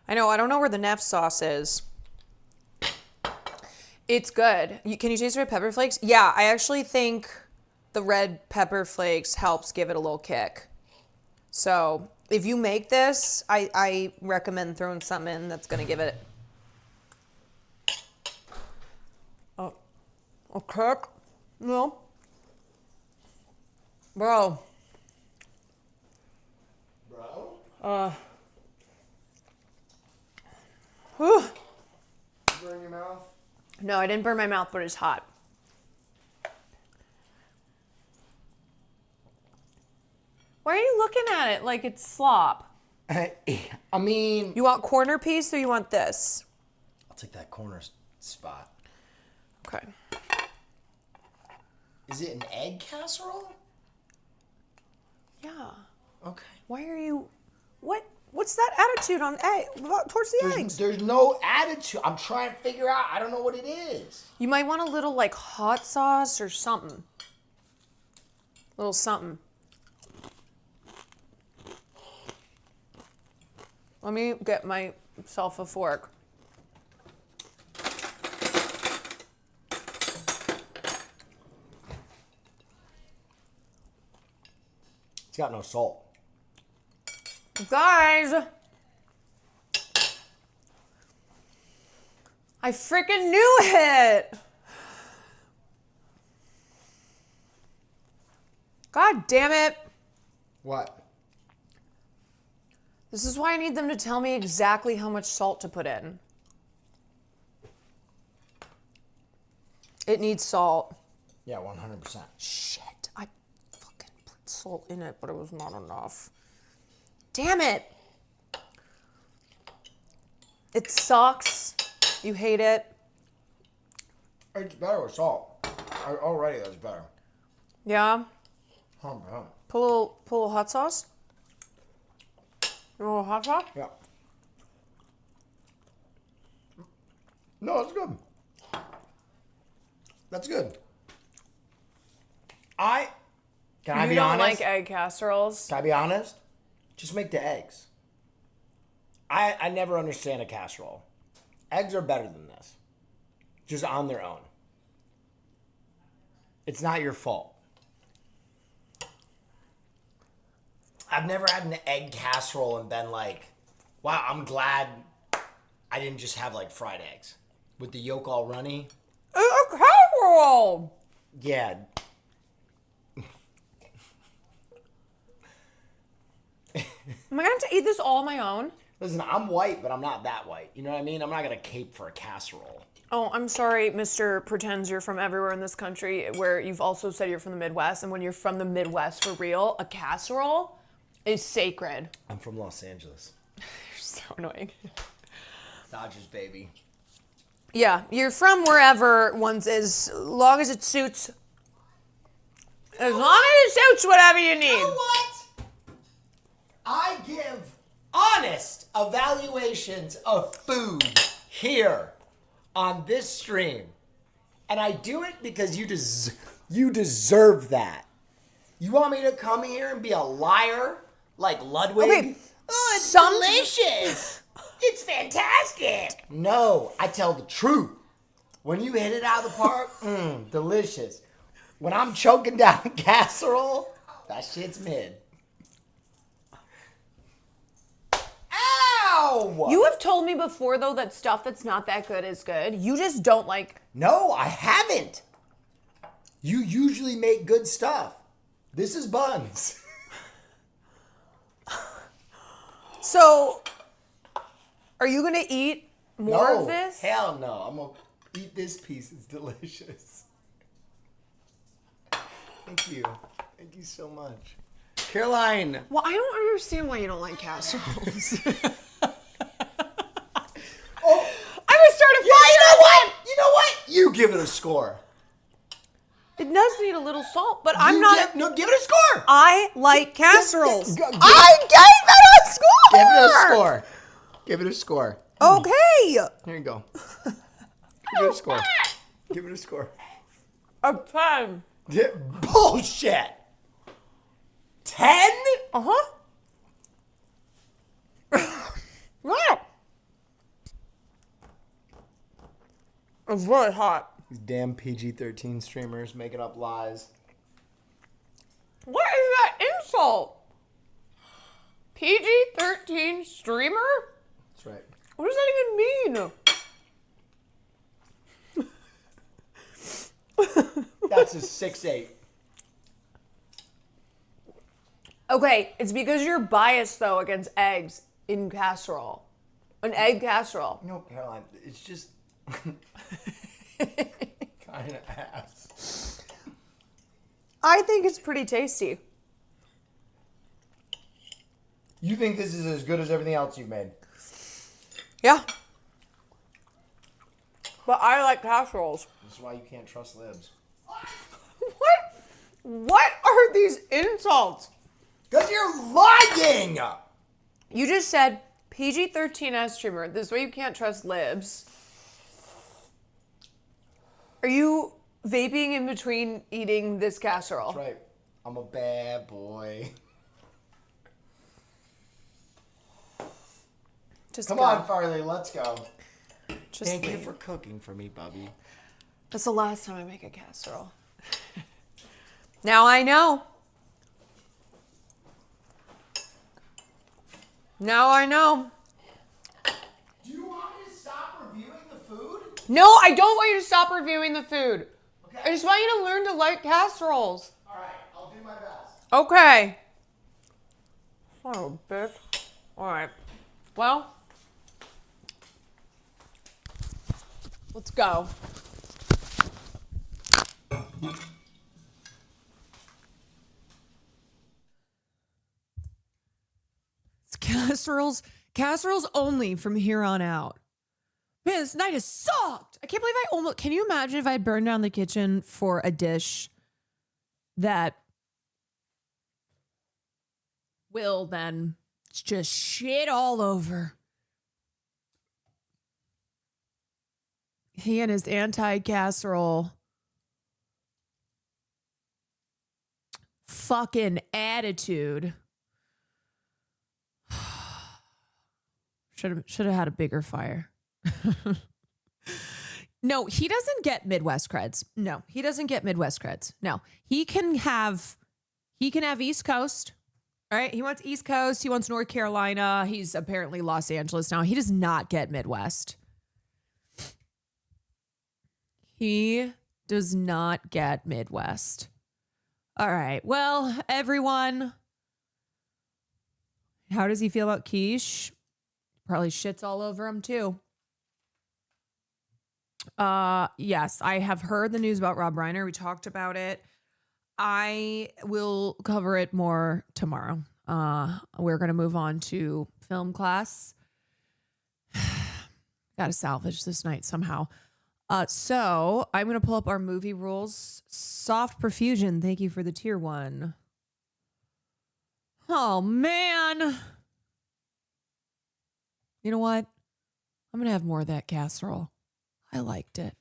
I know, I don't know where the Neff sauce is. It's good. Can you taste red pepper flakes? Yeah, I actually think the red pepper flakes helps give it a little kick. So if you make this, I recommend throwing something in that's going to give it a kick. No. Bro. Whew. Burn your mouth? No, I didn't burn my mouth, but it's hot. Why are you looking at it like it's slop? I mean... You want corner piece or you want this? I'll take that corner spot. Okay. Is it an egg casserole? Yeah. Okay. Why are you... What's that attitude on towards the eggs? There's no attitude. I'm trying to figure out. I don't know what it is. You might want a little like hot sauce or something. Little something. Let me get myself a fork. It's got no salt. Guys, I freaking knew it. God damn it. What? This is why I need them to tell me exactly how much salt to put in. It needs salt. Yeah, 100%. Shit, I fucking put salt in it, but it was not enough. Damn it. It sucks. You hate it. It's better with salt. Already, that's better. Yeah? 100%. Put a little hot sauce? You want a little hot sauce? Yeah. No, it's good. That's good. Can I be honest? You don't like egg casseroles? Can I be honest? Just make the eggs. I never understand a casserole. Eggs are better than this. Just on their own. It's not your fault. I've never had an egg casserole and been like, wow, I'm glad I didn't just have like fried eggs. With the yolk all runny. It's a casserole! Yeah. Am I going to eat this all on my own? Listen, I'm white, but I'm not that white. You know what I mean? I'm not going to cape for a casserole. Oh, I'm sorry, Mr. Pretends you're from everywhere in this country, where you've also said you're from the Midwest, and when you're from the Midwest for real, a casserole is sacred. I'm from Los Angeles. You're so annoying. Dodgers, baby. Yeah, you're from wherever one's is, as long as it suits. As long as it suits whatever you need. You know what? I give honest evaluations of food here on this stream. And I do it because you deserve that. You want me to come here and be a liar like Ludwig? Okay, Oh, it's some- delicious. It's fantastic. No, I tell the truth. When you hit it out of the park, delicious. When I'm choking down a casserole, that shit's mid. Ow! You have told me before, though, that stuff that's not that good is good. You just don't like... No, I haven't. You usually make good stuff. This is buns. So, are you going to eat more No, of this? hell no. I'm going to eat this piece. It's delicious. Thank you. Thank you so much. Caroline. Well, I don't understand why you don't like casseroles. Oh, I would start a yeah, fire. you know what? You know what? You give it a score. It does need a little salt, but I'm not... Give it a score. I like casseroles. Give it I gave it a score. Give it a score. Okay. Here you go. Give it a score. Give it a score. A 10. Yeah, bullshit. 10? Uh-huh. Wow. It's really hot. These damn PG-13 streamers making up lies. What is that insult? PG-13 streamer? That's right. What does that even mean? That's a 6-8. Okay, it's because you're biased, though, against eggs in casserole. An egg casserole. No, Caroline, it's just kind of ass. I think it's pretty tasty. You think this is as good as everything else you've made? Yeah. But I like casseroles. This is why you can't trust libs. What? What are these insults? Because you're lying! You just said PG-13 streamer. This way you can't trust libs. Are you vaping in between eating this casserole? That's right. I'm a bad boy. Just Come go. on, Farley, let's go. Just Thank you leave. for cooking for me, Bubby. That's the last time I make a casserole. Now I know. Now I know. Do you want me to stop reviewing the food? No, I don't want you to stop reviewing the food. Okay. I just want you to learn to like casseroles. All right, I'll do my best. Okay. Son of a bitch. All right. Well, let's go. It's casseroles only from here on out. Man, this night has sucked. I can't believe I almost. Can you imagine if I burned down the kitchen for a dish that will then just shit all over? He and his anti-casserole fucking attitude. Should have had a bigger fire. No, he doesn't get Midwest creds. No, he doesn't get Midwest creds. No, he can have East Coast. All right. He wants East Coast. He wants North Carolina. He's apparently Los Angeles now. He does not get Midwest. He does not get Midwest. All right. Well, everyone, how does he feel about quiche? Probably shits all over him too. Yes, I have heard the news about Rob Reiner. We talked about it. I will cover it more tomorrow. We're going to move on to film class. Got to salvage this night somehow. So I'm going to pull up our movie rules. Soft Perfusion. Thank you for the tier 1. Oh, man. You know what? I'm going to have more of that casserole. I liked it.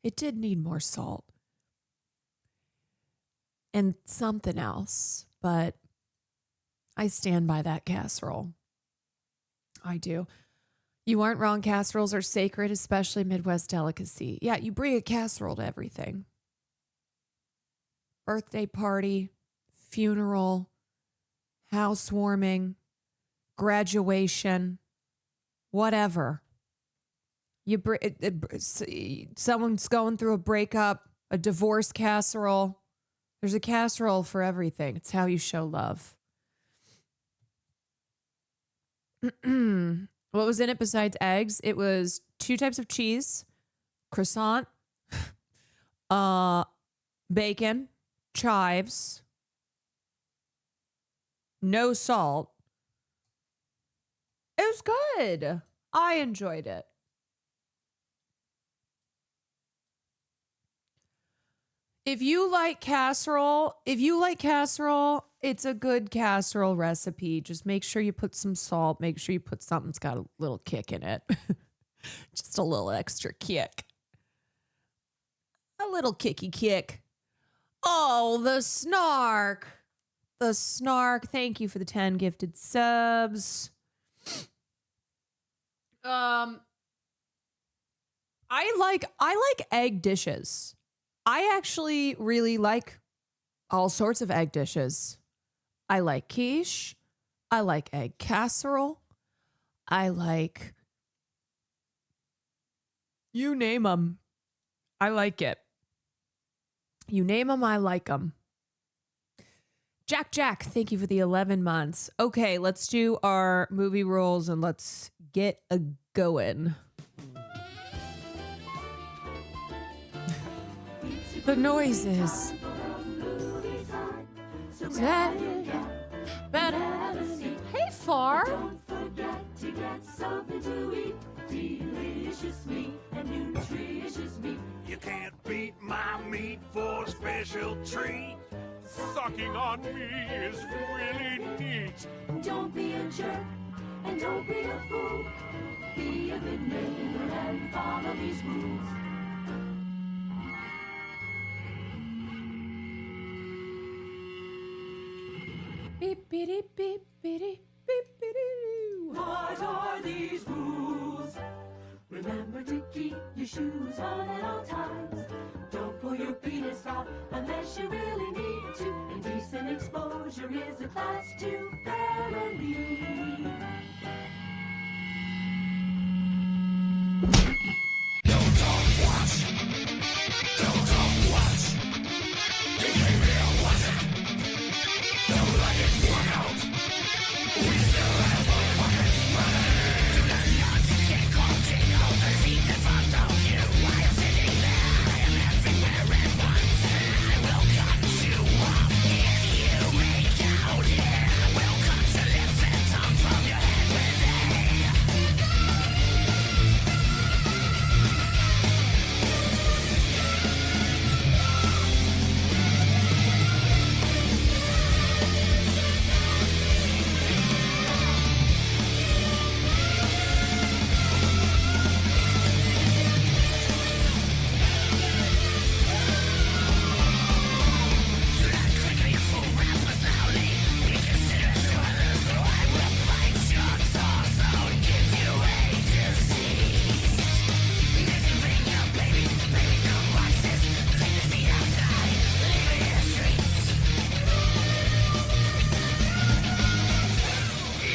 It did need more salt. and something else, but I stand by that casserole. I do. You aren't wrong. Casseroles are sacred, especially Midwest delicacy. Yeah, you bring a casserole to everything. Birthday party, funeral, housewarming, graduation, whatever. Someone's going through a breakup, a divorce casserole. There's a casserole for everything. It's how you show love. What was in it besides eggs? It was 2 types of cheese, croissant, bacon, chives, no salt. It was good. I enjoyed it. If you like casserole, it's a good casserole recipe. Just make sure you put some salt. Make sure you put something that's got a little kick in it. Just a little extra kick. A little kicky kick. Oh, the snark. The snark. Thank you for the 10 gifted subs. I like egg dishes. I actually really like all sorts of egg dishes. I like quiche. I like egg casserole. I like, you name them. I like it. You name them, I like them. Jack, thank you for the 11 months. Okay, let's do our movie rolls and let's get a going. The noises. Hey, Far. Don't forget to get something to eat. Delicious meat and nutritious meat. You can't beat my meat for a special treat. Sucking on me is really neat. Don't be a jerk and don't be a fool. Be a good neighbor and follow these rules. Beep, beep, beep, beep, beep, beep. What are these rules? Remember to keep your shoes on at all times. Don't pull your penis out unless you really need to. Indecent exposure is a class 2 felony. Don't talk, watch. Don't talk, watch. Behavior, watch it. Don't let it work out. We still have a fucking money. Do not get caught in all the seat that falls on you while sitting there. I am everywhere at once, and I will cut you off if you make out. Yeah, I will cut your lips and tongue from your head with a.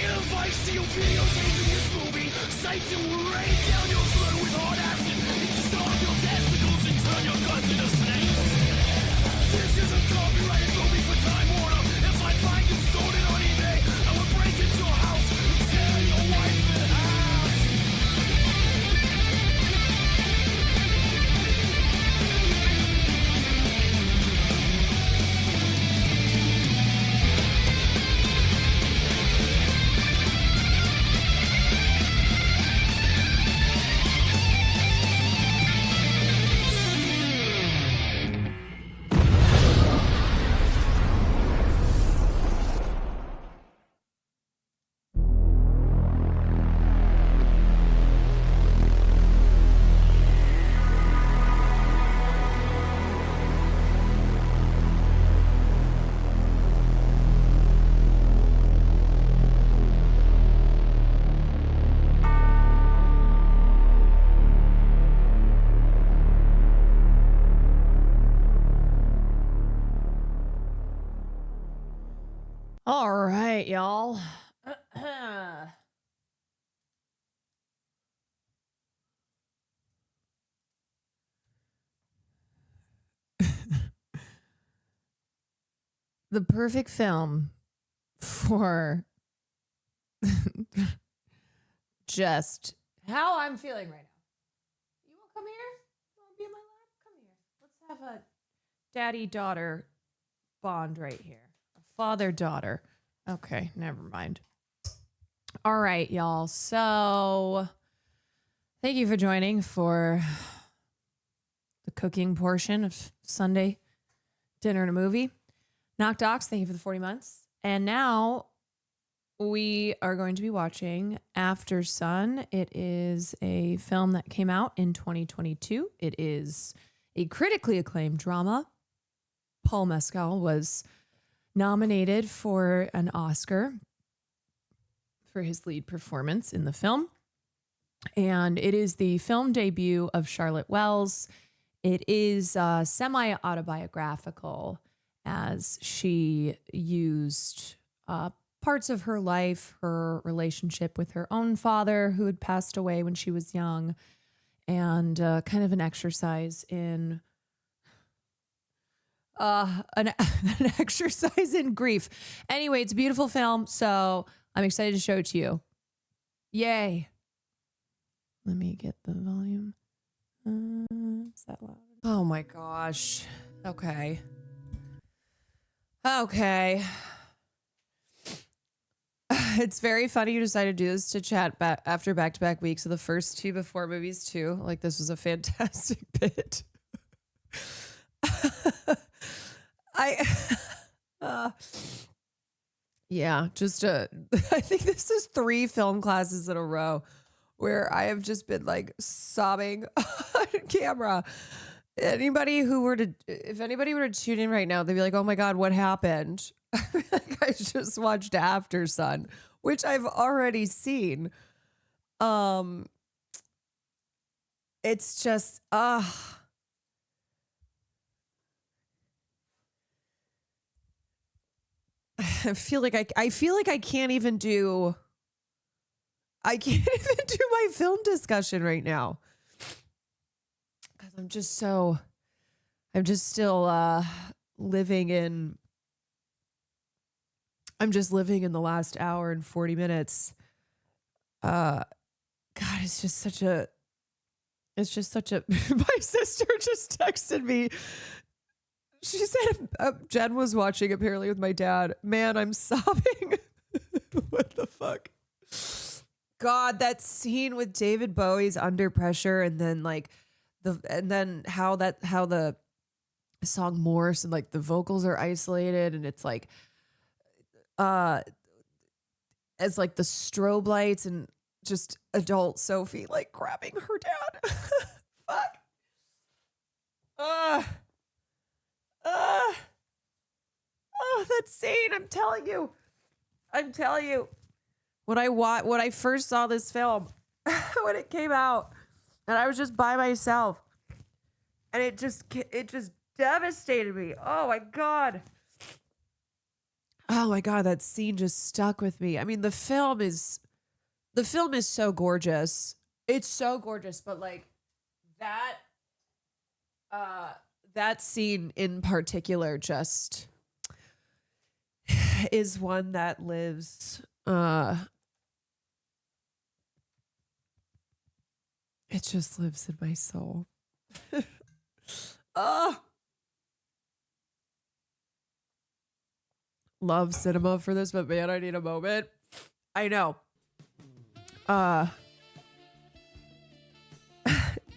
If I see you videotaping this movie, sights and will rain down your throat with hard acid. It's stop your testicles and turn your guns into snakes. This is a copyrighted movie for Time Warner. If I find you sold it on eBay, I will break into your house, tear your wife in half. y'all. The perfect film for just how I'm feeling right now. You want to come here? You want to be in my lap? Come here. Let's have a daddy-daughter bond right here. A father-daughter. Okay, never mind. All right, y'all. So thank you for joining for the cooking portion of Sunday dinner and a movie. Knock Docs, thank you for the 40 months. And now we are going to be watching AFTERSUN. It is a film that came out in 2022. It is a critically acclaimed drama. Paul Mescal was nominated for an Oscar for his lead performance in the film. And it is the film debut of Charlotte Wells. It is semi-autobiographical, as she used parts of her life, her relationship with her own father, who had passed away when she was young, and kind of an exercise in an exercise in grief. Anyway, it's a beautiful film, so I'm excited to show it to you. Yay. Let me get the volume. Is that loud? Oh my gosh. Okay. It's very funny you decided to do this to chat after back-to-back weeks of the first two before movies too. Like, this was a fantastic bit. I think this is 3 film classes in a row where I have just been like sobbing on camera. If anybody were to tune in right now, they'd be like, "Oh my God, what happened?" Like, I just watched AFTERSUN, which I've already seen. It's just, I feel like I can't even do my film discussion right now. I'm just still living in the last hour and 40 minutes. God, it's just such a my sister just texted me. She said Jen was watching apparently with my dad. Man, I'm sobbing. What the fuck? God, that scene with David Bowie's Under Pressure, and then like how the song morphs and like the vocals are isolated, and it's like as like the strobe lights and just adult Sophie like grabbing her dad. Fuck. That scene, I'm telling you. When I first saw this film when it came out, and I was just by myself, and it just devastated me. Oh my God, that scene just stuck with me. I mean, the film is so gorgeous. It's so gorgeous, but like that scene in particular just is one that lives. It just lives in my soul. Love cinema for this, but man, I need a moment. I know.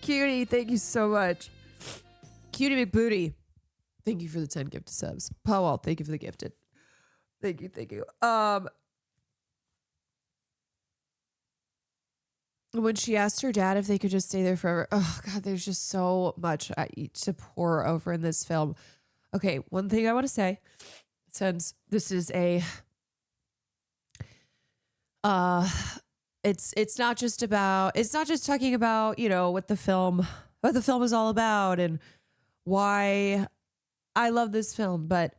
Cutie, thank you so much. Cutie McBooty, thank you for the 10 gifted subs. Powell, thank you for the gifted. Thank you. When she asked her dad if they could just stay there forever, oh God, there's just so much to pour over in this film. Okay, one thing I want to say, since this is it's not just talking about, you know, what the film is all about and why I love this film, but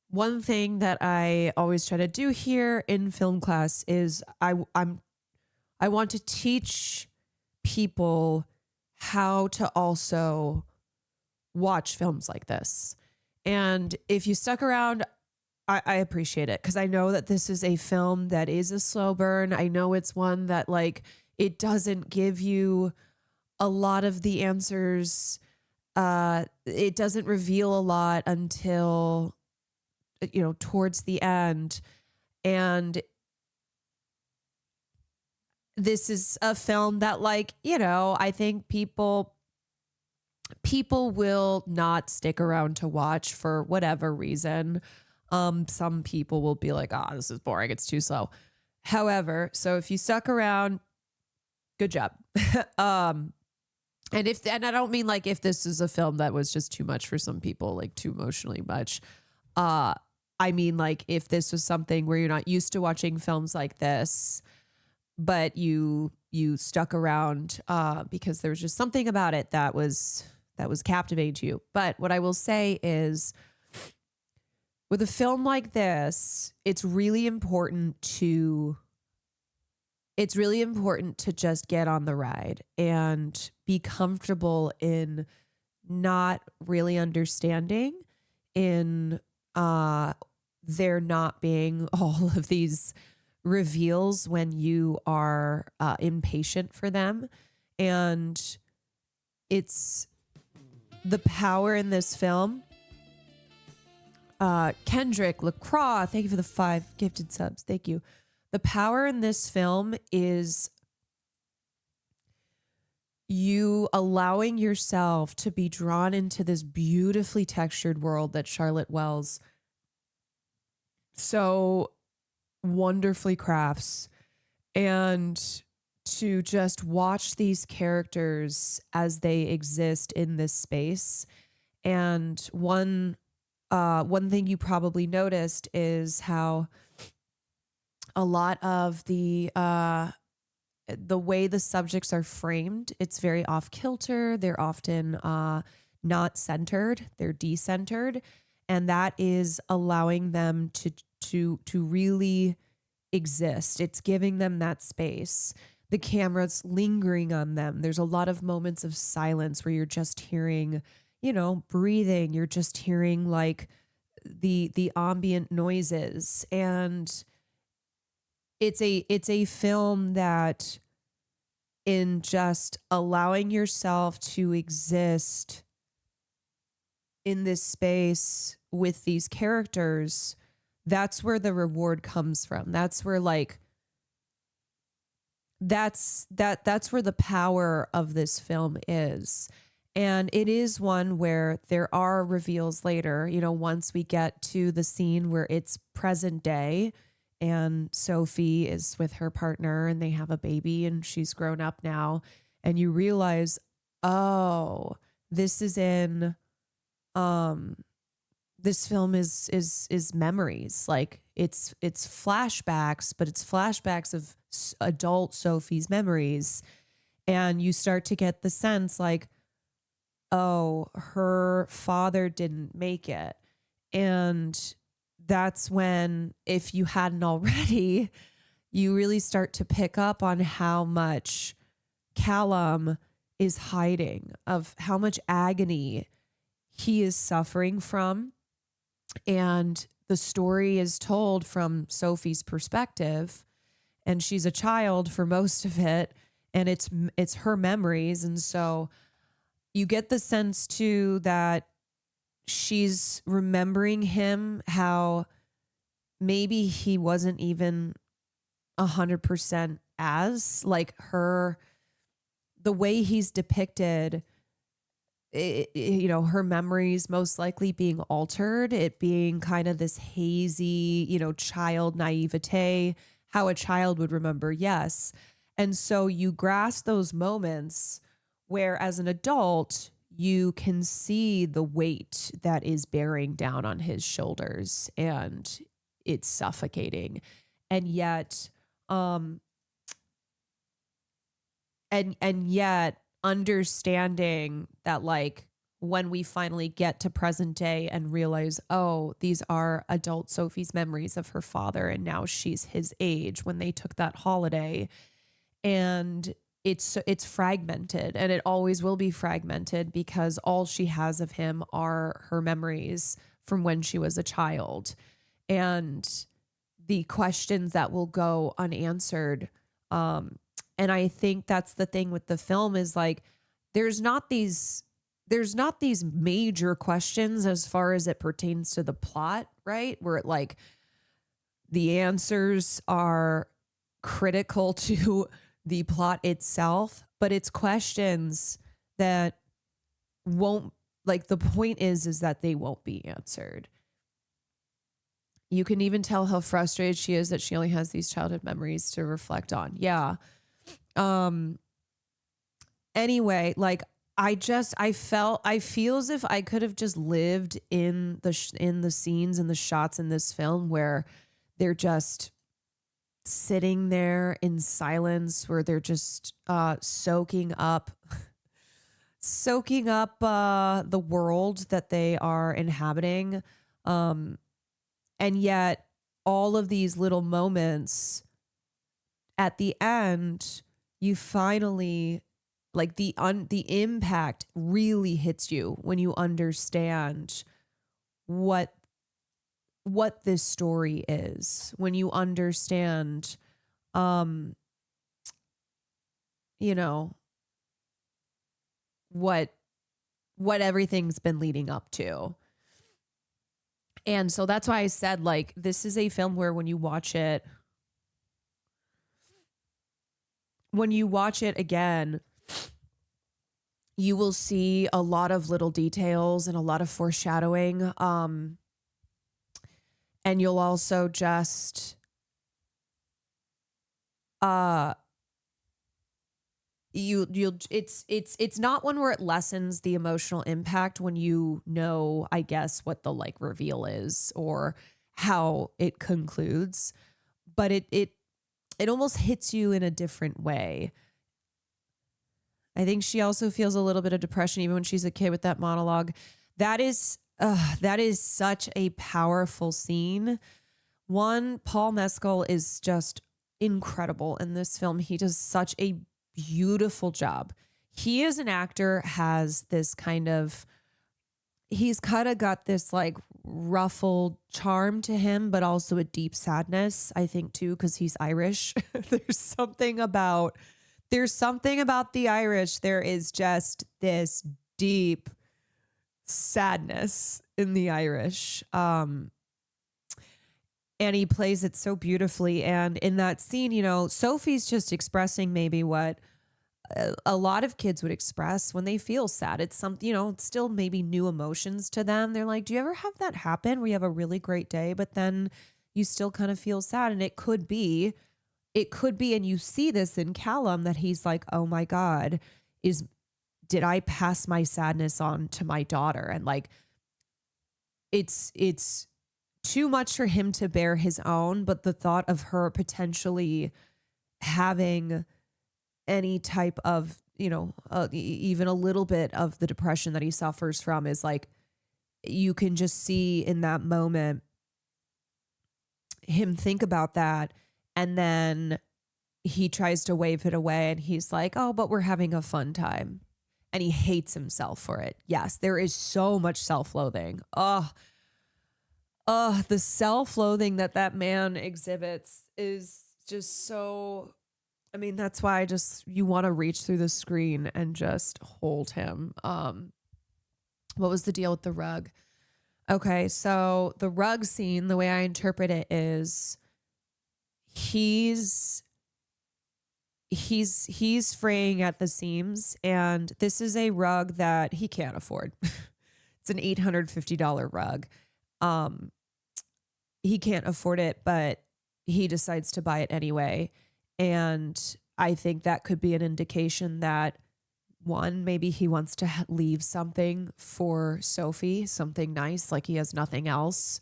one thing that I always try to do here in film class is I want to teach people how to also watch films like this. And if you stuck around, I appreciate it, because I know that this is a film that is a slow burn. I know it's one that, like, it doesn't give you a lot of the answers. It doesn't reveal a lot until, you know, towards the end. And this is a film that, like, you know, I think people will not stick around to watch for whatever reason. Some people will be like, "Ah, this is boring. It's too slow." However, so if you stuck around, good job. And I don't mean like if this is a film that was just too much for some people, like too emotionally much. I mean, like, if this was something where you're not used to watching films like this, but you stuck around because there was just something about it that was captivating to you. But what I will say is, with a film like this, it's really important to just get on the ride and be comfortable in not really understanding, in there not being all of these reveals when you are impatient for them. And it's the power in this film. Kendrick LaCroix, thank you for the 5 gifted subs. Thank you. The power in this film is you allowing yourself to be drawn into this beautifully textured world that Charlotte Wells so wonderfully crafts, and to just watch these characters as they exist in this space. And one thing you probably noticed is how a lot of the way the subjects are framed, it's very off kilter. They're often not centered. They're decentered, and that is allowing them to really exist. It's giving them that space. The camera's lingering on them. There's a lot of moments of silence where you're just hearing, you know, breathing. You're just hearing like the ambient noises. And it's a film that, in just allowing yourself to exist in this space with these characters, that's where the reward comes from. That's where, like, that's where the power of this film is. And it is one where there are reveals later, you know, once we get to the scene where it's present day and Sophie is with her partner and they have a baby and she's grown up now, and you realize, oh, this is in this film is memories. Like, it's flashbacks, but it's flashbacks of adult Sophie's memories. And you start to get the sense like, oh, her father didn't make it. And that's when, if you hadn't already, you really start to pick up on how much Callum is hiding, of how much agony he is suffering from. And the story is told from Sophie's perspective, and she's a child for most of it, and it's her memories. And so you get the sense too that she's remembering him, how maybe he wasn't even 100% as, like, her, the way he's depicted, you know, her memories most likely being altered, it being kind of this hazy, you know, child naivete, how a child would remember. Yes. And so you grasp those moments where, as an adult, you can see the weight that is bearing down on his shoulders, and it's suffocating. And yet, and yet understanding that, like, when we finally get to present day and realize, oh, these are adult Sophie's memories of her father, and now she's his age when they took that holiday. And it's fragmented, and it always will be fragmented because all she has of him are her memories from when she was a child. And the questions that will go unanswered. And I think that's the thing with the film is like, there's not these major questions as far as it pertains to the plot, right? Where it like the answers are critical to the plot itself, but it's questions that won't, like, the point is that they won't be answered. You can even tell how frustrated she is that she only has these childhood memories to reflect on. Yeah. Anyway, like I feel as if I could have just lived in the scenes and the shots in this film where they're just sitting there in silence, where they're just soaking up the world that they are inhabiting. And yet all of these little moments at the end, you finally, like the impact really hits you when you understand what this story is, when you understand, you know, what everything's been leading up to. And so that's why I said, like, this is a film where when you watch it again, you will see a lot of little details and a lot of foreshadowing. And you'll also just, it's not one where it lessens the emotional impact when you know, I guess, what the like reveal is or how it concludes, but it almost hits you in a different way. I think she also feels a little bit of depression even when she's a kid with that monologue. That is such a powerful scene. One, Paul Mescal is just incredible in this film. He does such a beautiful job. He as an actor has this he's kind of got this like ruffled charm to him, but also a deep sadness, I think too, because he's Irish. There's something about the Irish. There is just this deep sadness in the Irish. And he plays it so beautifully. And in that scene, you know, Sophie's just expressing maybe what a lot of kids would express when they feel sad. It's something, you know, it's still maybe new emotions to them. They're like, do you ever have that happen where you have a really great day, but then you still kind of feel sad? And it could be, and you see this in Callum, that he's like, oh my God, did I pass my sadness on to my daughter? And like, it's too much for him to bear his own, but the thought of her potentially having any type of, you know, even a little bit of the depression that he suffers from is like, you can just see in that moment him think about that. And then he tries to wave it away and he's like, oh, but we're having a fun time. And he hates himself for it. Yes, there is so much self-loathing. The self-loathing that man exhibits is just so, I mean, that's why you want to reach through the screen and just hold him. What was the deal with the rug? Okay, so the rug scene, the way I interpret it is he's fraying at the seams, and this is a rug that he can't afford. It's an $850 rug. He can't afford it, but he decides to buy it anyway. And I think that could be an indication that, one, maybe he wants to leave something for Sophie, something nice, like he has nothing else.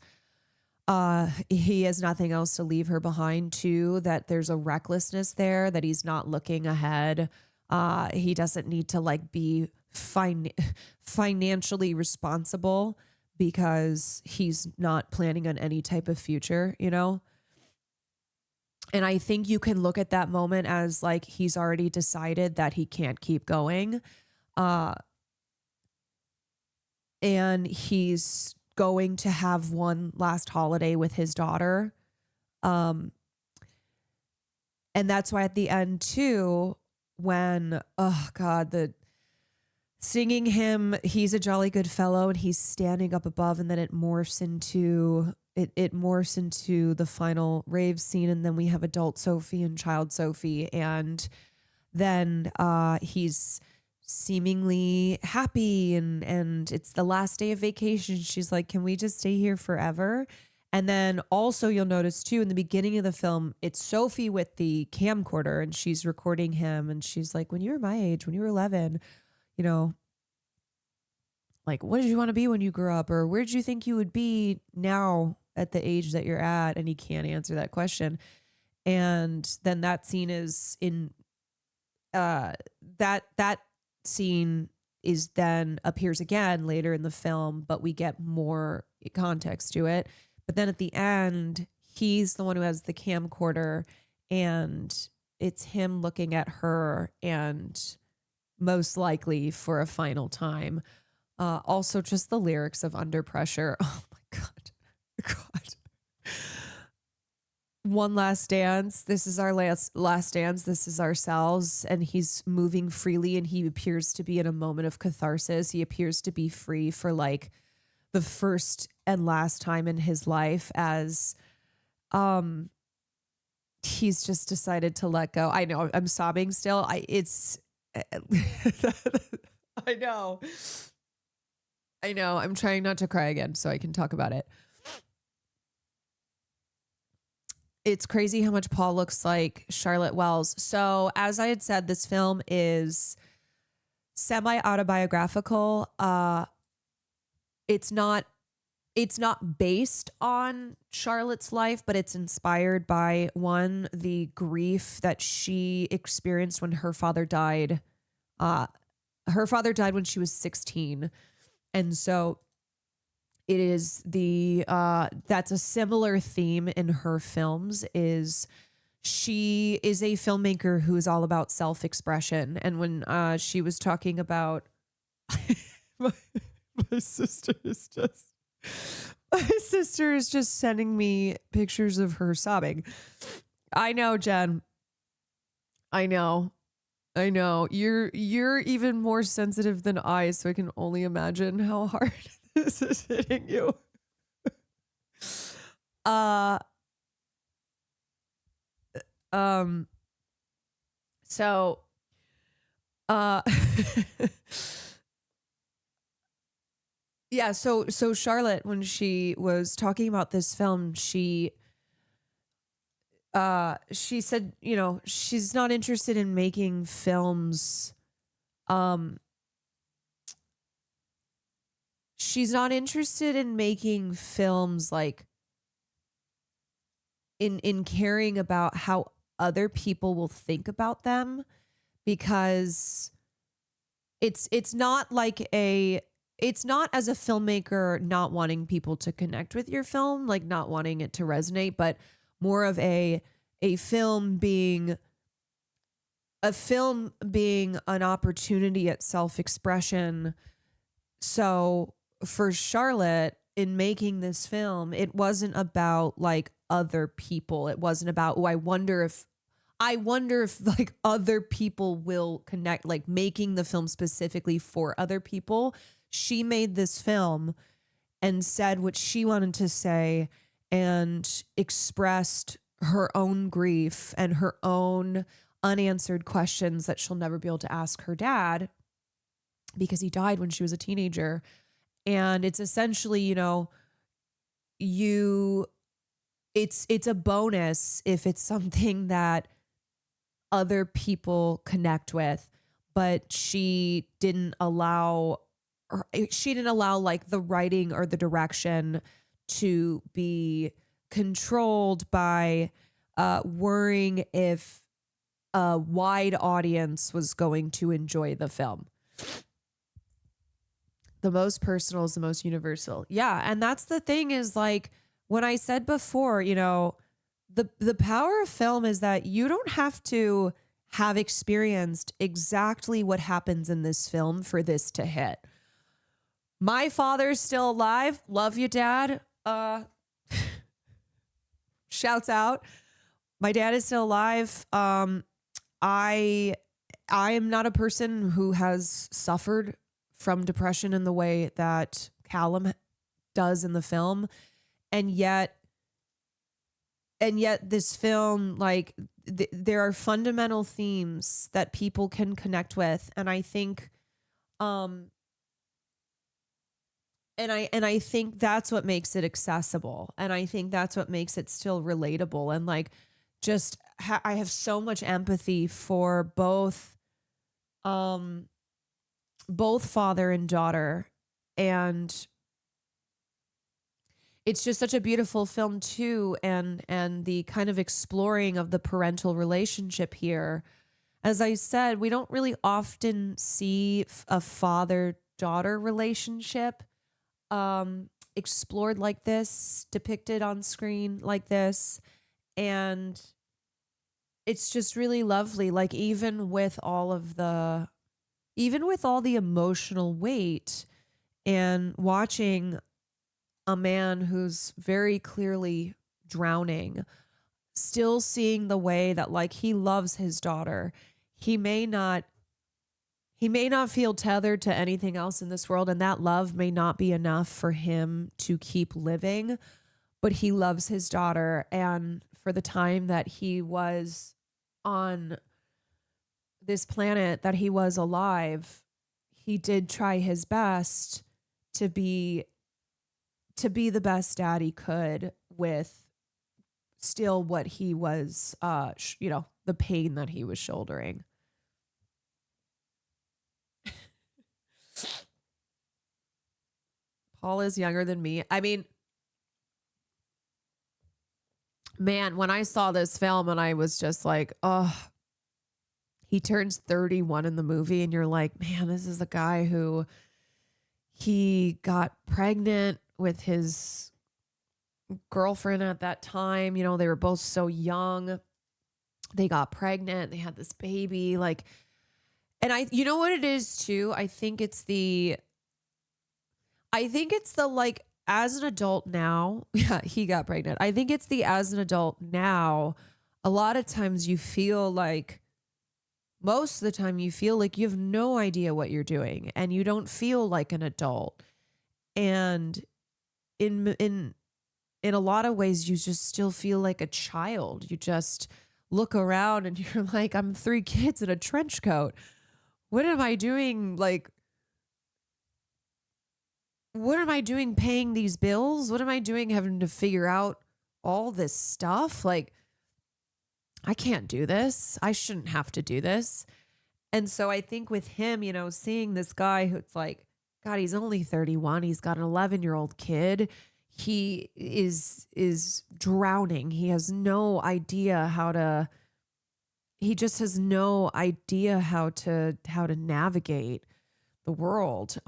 He has nothing else to leave her behind. Two, that there's a recklessness there, that he's not looking ahead. He doesn't need to like be financially responsible because he's not planning on any type of future, you know? And I think you can look at that moment as like he's already decided that he can't keep going. And he's going to have one last holiday with his daughter. And that's why at the end too, when, oh God, the singing him, he's a jolly good fellow and he's standing up above, and then it morphs into the final rave scene. And then we have adult Sophie and child Sophie. And then he's seemingly happy and it's the last day of vacation. She's like, can we just stay here forever? And then also you'll notice too, in the beginning of the film, it's Sophie with the camcorder and she's recording him. And she's like, when you were my age, when you were 11, you know, like, what did you want to be when you grew up? Or where did you think you would be now at the age that you're at? And he can't answer that question. And then that scene is in that scene is then appears again later in the film, but we get more context to it. But then at the end, he's the one who has the camcorder and it's him looking at her and most likely for a final time. Also just the lyrics of Under Pressure. Oh my God. One last dance. This is our last dance. This is ourselves. And he's moving freely and he appears to be in a moment of catharsis. He appears to be free for like the first and last time in his life as he's just decided to let go. I know I'm sobbing still. I know. I'm trying not to cry again so I can talk about it. It's crazy how much Paul looks like Charlotte Wells. So as I had said, this film is semi-autobiographical. It's not based on Charlotte's life, but it's inspired by the grief that she experienced when her father died. Her father died when she was 16. And so it is that's a similar theme in her films. Is she is a filmmaker who is all about self-expression. And when she was talking about my sister is just sending me pictures of her sobbing. I know, Jen. I know. You're even more sensitive than I, so I can only imagine how hard this is hitting you. So yeah, so Charlotte, when she was talking about this film, she said, you know, she's not interested in making films. She's not interested in making films like in caring about how other people will think about them, because it's not as a filmmaker not wanting people to connect with your film, like not wanting it to resonate, but more of a film being an opportunity at self-expression. So for Charlotte, in making this film, it wasn't about like other people. It wasn't about, I wonder if like other people will connect, like making the film specifically for other people. She made this film and said what she wanted to say and expressed her own grief and her own unanswered questions that she'll never be able to ask her dad because he died when she was a teenager. And it's essentially, you know, it's a bonus if it's something that other people connect with, but she didn't allow like the writing or the direction to be controlled by worrying if a wide audience was going to enjoy the film. The most personal is the most universal. Yeah. And that's the thing is like when I said before, you know, the power of film is that you don't have to have experienced exactly what happens in this film for this to hit. My father's still alive. Love you, Dad. Shouts out. My dad is still alive. I am not a person who has suffered from depression in the way that Callum does in the film. And yet this film, like there are fundamental themes that people can connect with. And I think, and I think that's what makes it accessible. And I think that's what makes it still relatable. And like, just, I have so much empathy for both father and daughter. And it's just such a beautiful film too. And the kind of exploring of the parental relationship here. As I said, we don't really often see a father-daughter relationship explored like this, depicted on screen like this. And it's just really lovely. Like even with all the emotional weight and watching a man who's very clearly drowning, still seeing the way that like he loves his daughter. He may not feel tethered to anything else in this world, and that love may not be enough for him to keep living, but he loves his daughter. And for the time that he was on this planet, that he was alive, he did try his best to be the best dad he could with still what he was, the pain that he was shouldering. Paul is younger than me. I mean, man, when I saw this film and I was just like, oh, he turns 31 in the movie and you're like, man, this is a guy who he got pregnant with his girlfriend at that time. You know, they were both so young. They got pregnant. They had this baby. Like, and you know what it is too? I think it's the like, as an adult now, yeah, he got pregnant. I think it's the, as an adult now, a lot of times you feel like, most of the time you feel like you have no idea what you're doing and you don't feel like an adult. And in a lot of ways, you just still feel like a child. You just look around and you're like, I'm 3 kids in a trench coat. What am I doing? Like, what am I doing paying these bills? What am I doing having to figure out all this stuff? Like, I can't do this. I shouldn't have to do this. And so I think with him, you know, seeing this guy who's like, God, he's only 31. He's got an 11-year-old kid. He is drowning. He has no idea he just has no idea how to navigate the world.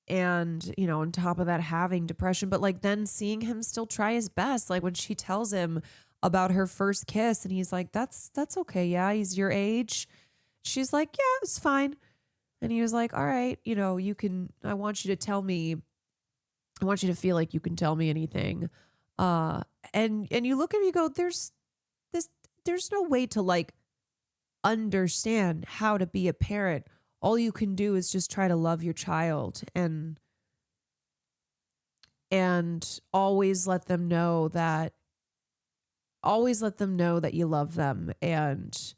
And, you know, on top of that, having depression, but like then seeing him still try his best. Like when she tells him about her first kiss and he's like, that's okay. Yeah. He's your age. She's like, yeah, it's fine. And he was like, all right, you know, I want you to feel like you can tell me anything. And you look at me, you go, there's no way to like understand how to be a parent. All you can do is just try to love your child and always let them know that you love them and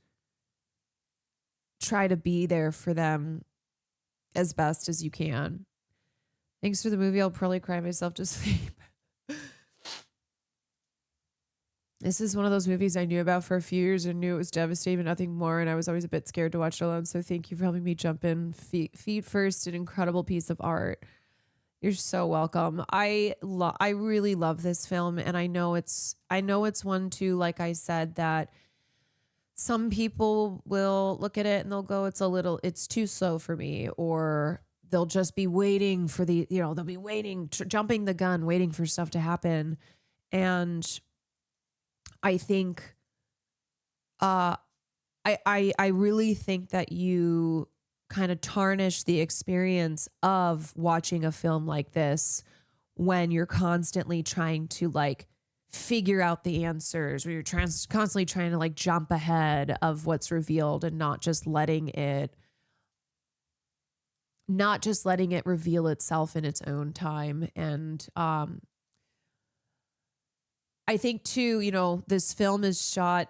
try to be there for them as best as you can. Thanks for the movie. I'll probably cry myself to sleep. This is one of those movies I knew about for a few years and knew it was devastating, but nothing more. And I was always a bit scared to watch it alone. So thank you for helping me jump in feet first. An incredible piece of art. You're so welcome. I really love this film. And I know it's one too, like I said, that some people will look at it and they'll go, it's too slow for me, or they'll just be waiting for they'll be waiting, jumping the gun, waiting for stuff to happen. And I think, I really think that you kind of tarnish the experience of watching a film like this when you're constantly trying to like figure out the answers, where you're constantly trying to like jump ahead of what's revealed and not just letting it reveal itself in its own time. And I think too, this film is shot,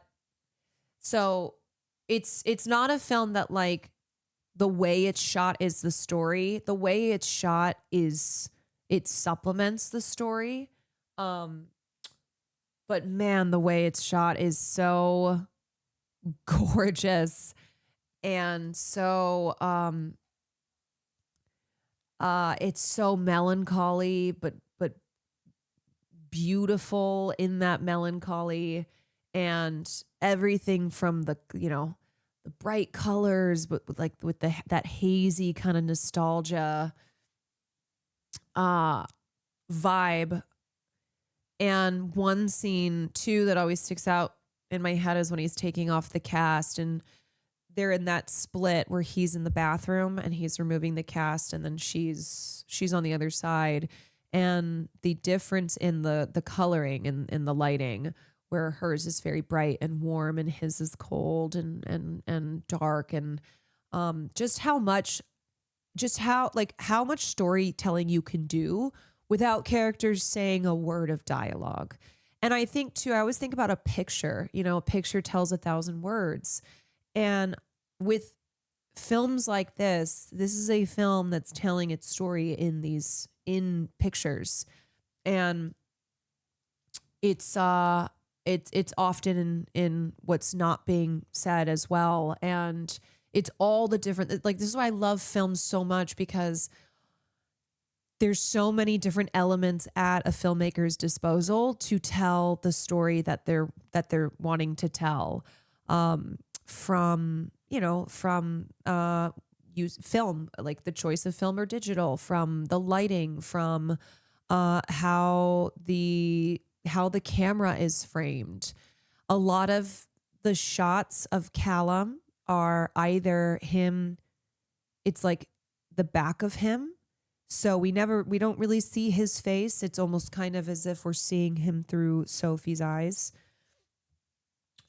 so it's not a film that like the way it's shot is the story. The way it's shot is it supplements the story. But man, the way it's shot is so gorgeous and so it's so melancholy, but beautiful in that melancholy, and everything from the bright colors, but with that hazy kind of nostalgia vibe. And one scene too that always sticks out in my head is when he's taking off the cast and they're in that split where he's in the bathroom and he's removing the cast, and then she's on the other side, and the difference in the coloring and in the lighting, where hers is very bright and warm and his is cold and dark, and just how much storytelling you can do without characters saying a word of dialogue. And I think too, I always think about a picture, a picture tells 1,000 words. And with films like this is a film that's telling its story in pictures. And it's often in what's not being said as well. And it's all the different, like, this is why I love films so much, because there's so many different elements at a filmmaker's disposal to tell the story that they're wanting to tell. From use film, like the choice of film or digital, from the lighting, from how the camera is framed. A lot of the shots of Callum are either him, it's like the back of him. So we don't really see his face. It's almost kind of as if we're seeing him through Sophie's eyes.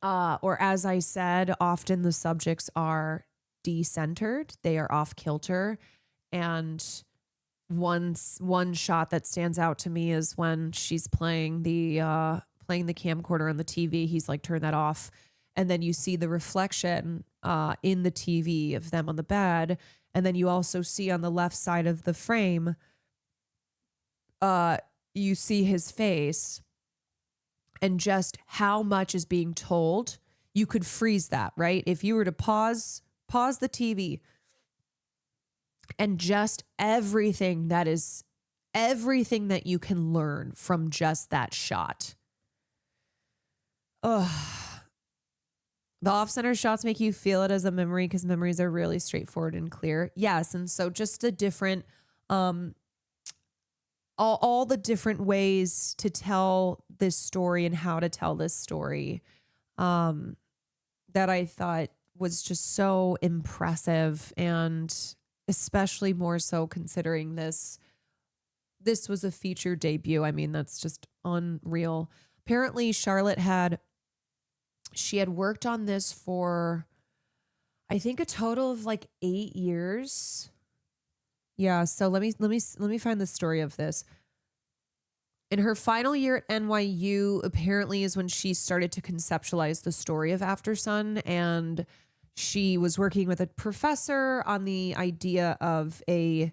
Or as I said, often the subjects are decentered. They are off kilter. And one shot that stands out to me is when she's playing the camcorder on the TV. He's like, turn that off. And then you see the reflection in the TV of them on the bed. And then you also see on the left side of the frame, you see his face, and just how much is being told. You could freeze that, right? If you were to pause the TV, and just everything that you can learn from just that shot. The off-center shots make you feel it as a memory, because memories are really straightforward and clear. Yes, and so just the different, all the different ways to tell this story and how to tell this story, that I thought was just so impressive, and especially more so considering this was a feature debut. I mean, that's just unreal. Apparently, Charlotte had worked on this for, I think, a total of like 8 years. Yeah. So let me find the story of this. In her final year at NYU, apparently is when she started to conceptualize the story of AFTERSUN, and she was working with a professor on the idea of a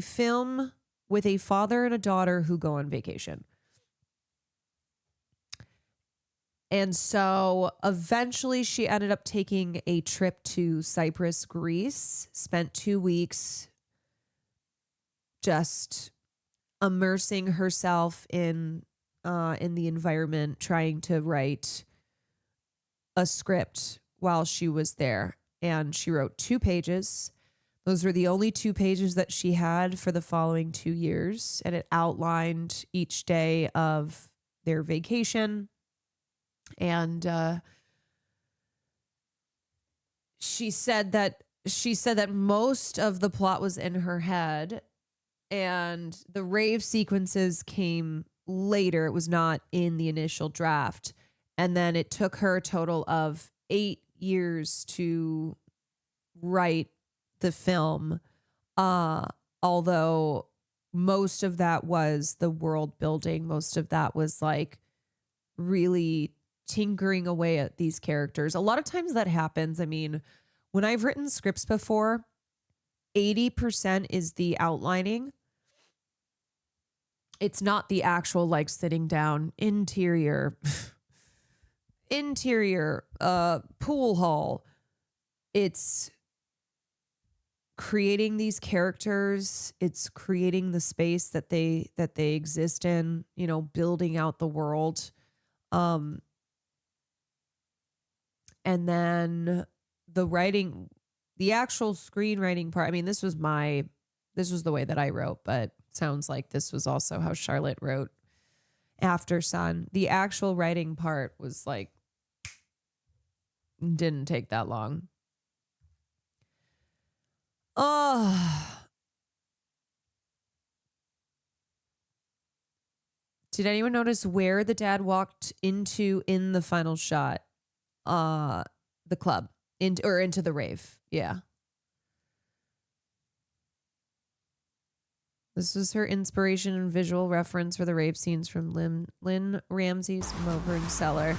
film with a father and a daughter who go on vacation. And so eventually she ended up taking a trip to Cyprus, Greece, spent 2 weeks just immersing herself in the environment, trying to write a script while she was there. And she wrote 2 pages. Those were the only 2 pages that she had for the following 2 years, and it outlined each day of their vacation. And she said that most of the plot was in her head, and the rave sequences came later. It was not in the initial draft. And then it took her a total of 8 years to write the film. Although most of that was the world building. Most of that was like really tinkering away at these characters. A lot of times that happens. I mean, when I've written scripts before, 80% is the outlining. It's not the actual like sitting down interior pool hall. It's creating these characters. It's creating the space that they exist in, you know, building out the world. And then the writing, the actual screenwriting part. I mean, this was the way that I wrote, but sounds like this was also how Charlotte wrote AFTERSUN. The actual writing part was like, didn't take that long. Oh. Did anyone notice where the dad walked into in the final shot? The club into the rave. Yeah. This was her inspiration and visual reference for the rave scenes from Lynn Ramsey's Moburn Cellar.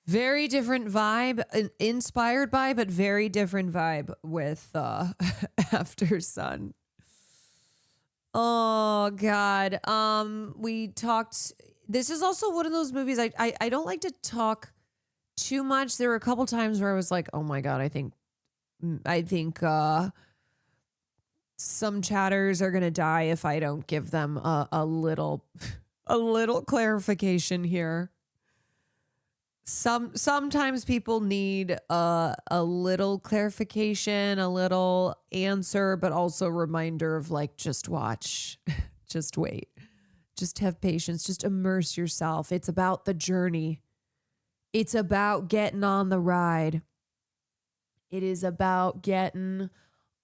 Very different vibe, inspired by, but very different vibe with AFTERSUN. Oh God. We talked. This is also one of those movies I don't like to talk too much. There were a couple times where I was like, oh my God, I think some chatters are gonna die if I don't give them a little clarification here. Sometimes people need a little clarification, a little answer, but also a reminder of like, just watch, just wait, just have patience, just immerse yourself. It's about the journey. It's about getting on the ride. It is about getting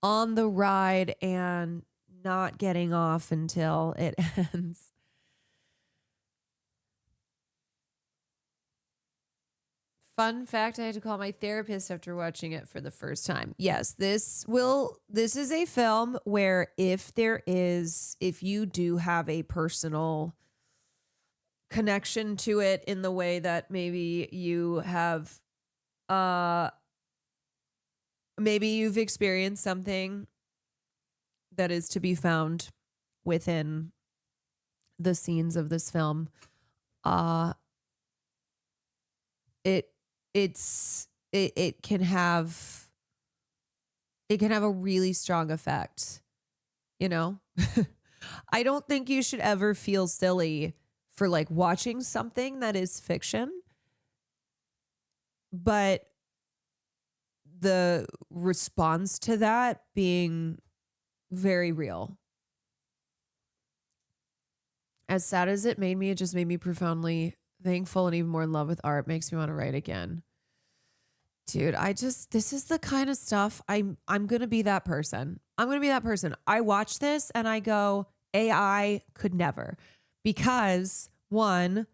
on the ride and not getting off until it ends. Fun fact, I had to call my therapist after watching it for the first time. Yes, this is a film where if you do have a personal connection to it in the way that maybe you have, maybe you've experienced something that is to be found within the scenes of this film, it can have a really strong effect, you know? I don't think you should ever feel silly for like watching something that is fiction, but the response to that being very real. As sad as it made me, it just made me profoundly thankful and even more in love with art. Makes me want to write again. Dude, this is the kind of stuff I'm going to be that person. I'm going to be that person. I watch this and I go, AI could never, because one,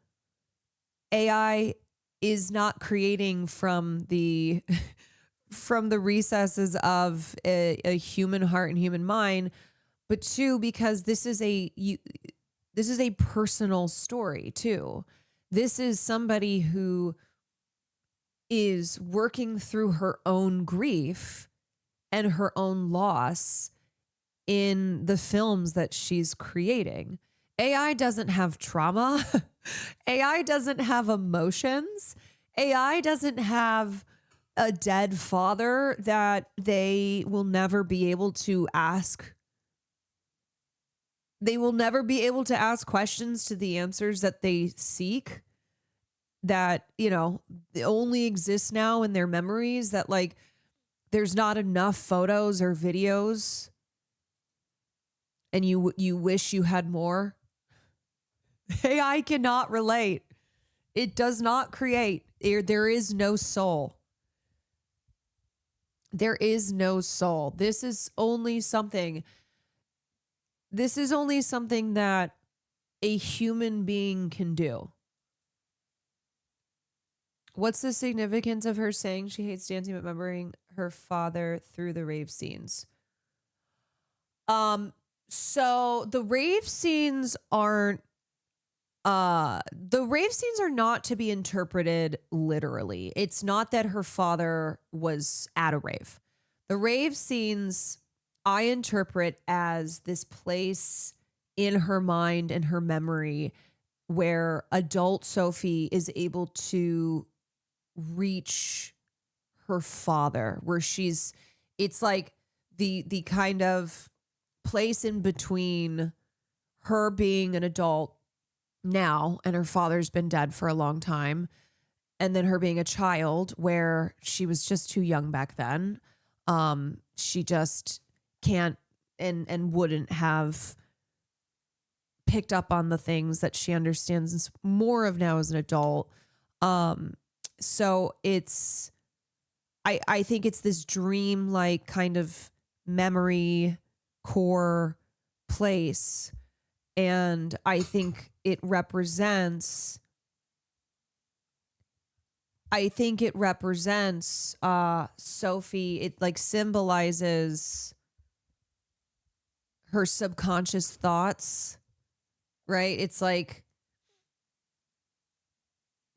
AI is not creating from the recesses of a human heart and human mind, but two, because this is a personal story too. This is somebody who is working through her own grief and her own loss in the films that she's creating. AI doesn't have trauma. AI doesn't have emotions. AI doesn't have a dead father that they will never be able to ask. They will never be able to ask questions to the answers that they seek, that, you know, only exist now in their memories, that like there's not enough photos or videos and you wish you had more. AI cannot relate. It does not create. There is no soul. There is no soul. This is only something that a human being can do. What's the significance of her saying she hates dancing but remembering her father through the rave scenes? So the rave scenes are not to be interpreted literally. It's not that her father was at a rave. The rave scenes I interpret as this place in her mind and her memory where adult Sophie is able to reach her father, where it's like the kind of place in between her being an adult now and her father's been dead for a long time, and then her being a child where she was just too young back then. She just can't and wouldn't have picked up on the things that she understands more of now as an adult. So I think it's this dream-like kind of memory core place. And I think it represents Sophie. It like symbolizes her subconscious thoughts, right? It's like,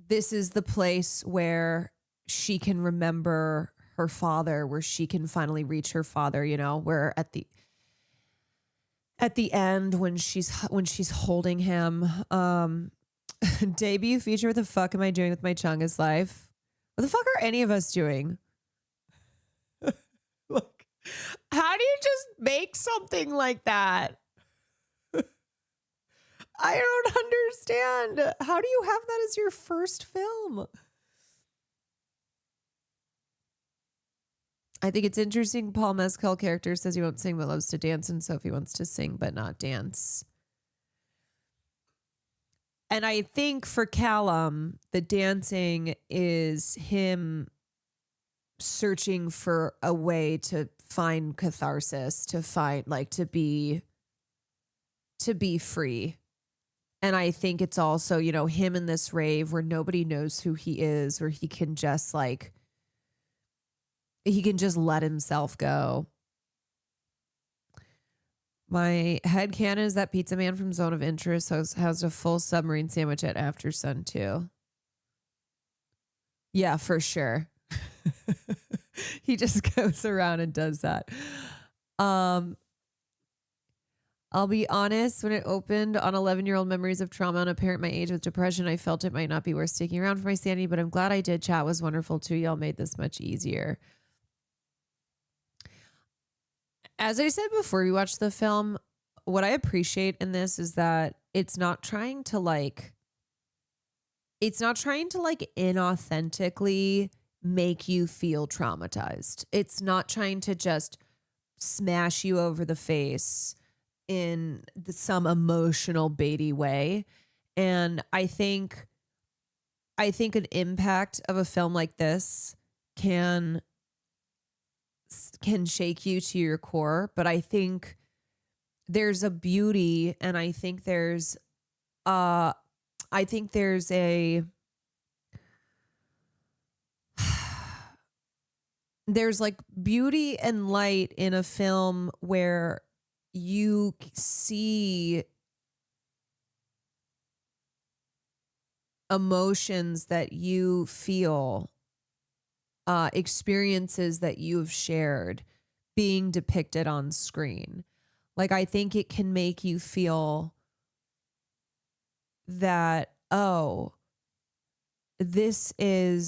this is the place where she can remember her father, where she can finally reach her father, you know, where at the end when she's holding him, debut feature, what the fuck am I doing with my Chungus life? What the fuck are any of us doing? Look, how do you just make something like that? I don't understand. How do you have that as your first film? I think it's interesting. Paul Mescal character says he won't sing but loves to dance, and Sophie wants to sing but not dance. And I think for Callum, the dancing is him searching for a way to find catharsis, to find to be free. And I think it's also, you know, him in this rave where nobody knows who he is, where he can just let himself go. My headcanon is that Pizza Man from Zone of Interest has a full submarine sandwich at AFTERSUN too. Yeah, for sure. He just goes around and does that. I'll be honest, when it opened on 11-year-old memories of trauma and a parent my age with depression, I felt it might not be worth sticking around for my sanity, but I'm glad I did. Chat was wonderful too. Y'all made this much easier. As I said before we watched the film, what I appreciate in this is that it's not trying to inauthentically make you feel traumatized. It's not trying to just smash you over the face in some emotional baity way. And I think an impact of a film like this can shake you to your core, but I think there's a beauty, and I think there's a there's like beauty and light in a film where you see emotions that you feel, experiences that you've shared being depicted on screen. Like, I think it can make you feel that, oh, these are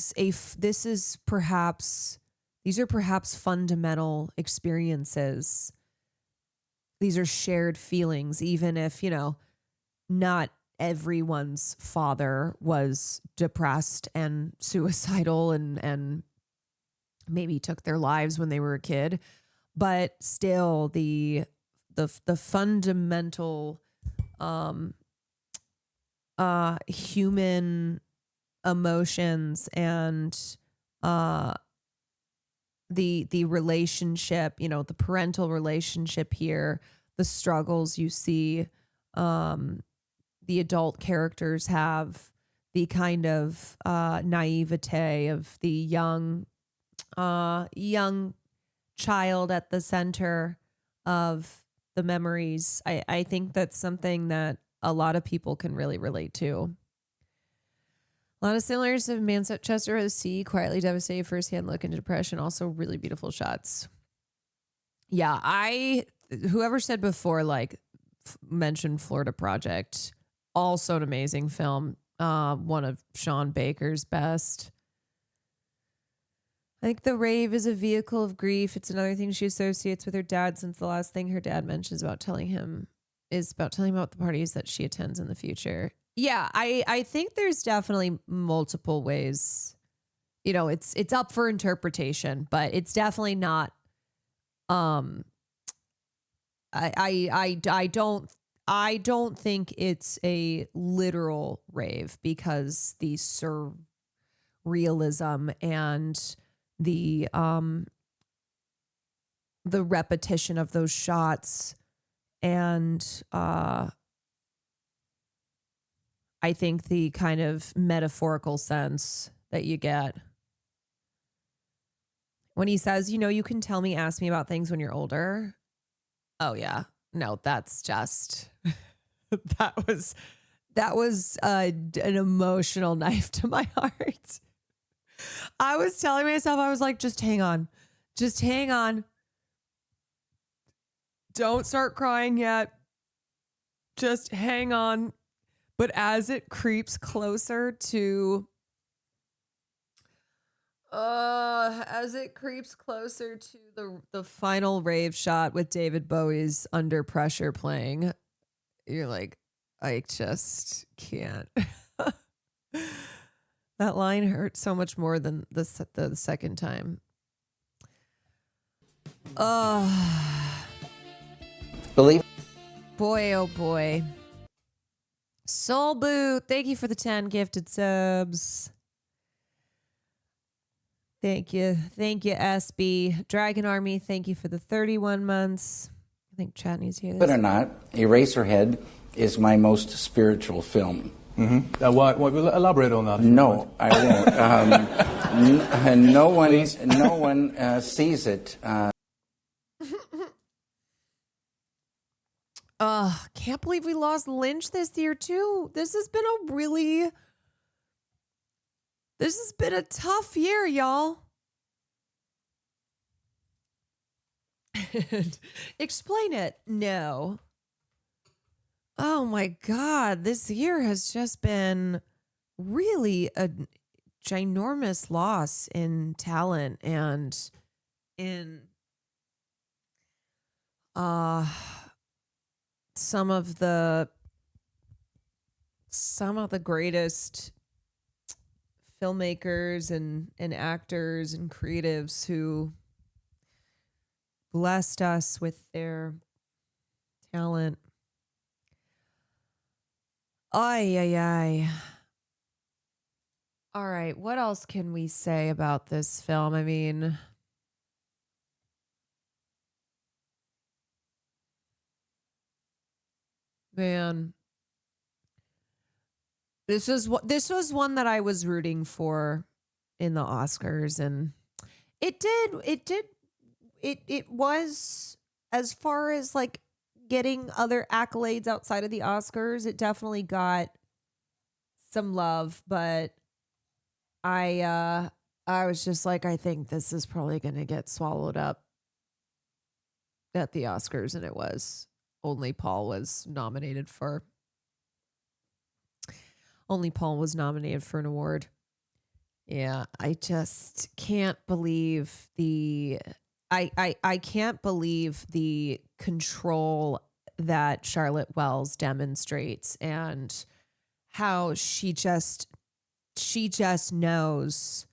perhaps fundamental experiences. These are shared feelings, even if, not everyone's father was depressed and suicidal and maybe took their lives when they were a kid, but still the fundamental human emotions and the relationship, the parental relationship here, the struggles you see the adult characters have, the kind of naivete of the young child at the center of the memories. I think that's something that a lot of people can really relate to. A lot of similarities of Manchester by the Sea, quietly devastated, firsthand look into depression, also really beautiful shots. Yeah, whoever said before, mentioned Florida Project, also an amazing film. One of Sean Baker's best. I think the rave is a vehicle of grief. It's another thing she associates with her dad, since the last thing her dad mentions about telling him about the parties that she attends in the future. Yeah, I think there's definitely multiple ways. It's up for interpretation, but it's definitely not. I don't think it's a literal rave, because the surrealism and the repetition of those shots, and I think the kind of metaphorical sense that you get when he says, you can ask me about things when you're older. Oh yeah. No, that's just, that was an emotional knife to my heart. I was telling myself, I was like, just hang on. Don't start crying yet. Just hang on. But as it creeps closer to the final rave shot with David Bowie's Under Pressure playing, you're like, I just can't. That line hurt so much more than the second time. Believe. Boy, oh boy. Soul Boot, thank you for the 10 gifted subs. Thank you, SB. Dragon Army, thank you for the 31 months. I think Chatney's here. But or not, Eraserhead is my most spiritual film. Mm-hmm. Elaborate on that. No, I won't. No one sees it. Can't believe we lost Lynch this year too. This has been a tough year, y'all. Explain it. No. Oh my God. This year has just been really a ginormous loss in talent and in some of the greatest filmmakers and actors and creatives who blessed us with their talent. Ay. All right, what else can we say about this film? I mean, man, this was one that I was rooting for in the Oscars, and it was, as far as like getting other accolades outside of the Oscars, it definitely got some love, but I was just like, I think this is probably going to get swallowed up at the Oscars, and it was. Only Paul was nominated for an award. Yeah, I just can't believe I can't believe the control that Charlotte Wells demonstrates, and how she just knows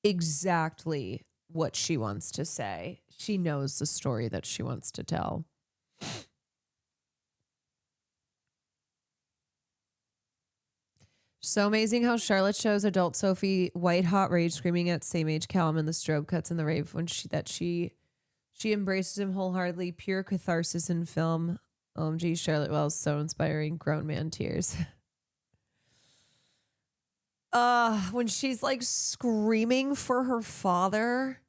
exactly what she wants to say. She knows the story that she wants to tell. So amazing how Charlotte shows adult Sophie white hot rage screaming at same age Callum in the strobe cuts in the rave when she embraces him wholeheartedly. Pure catharsis in film. OMG, Charlotte Wells, so inspiring. Grown man tears. When she's like screaming for her father.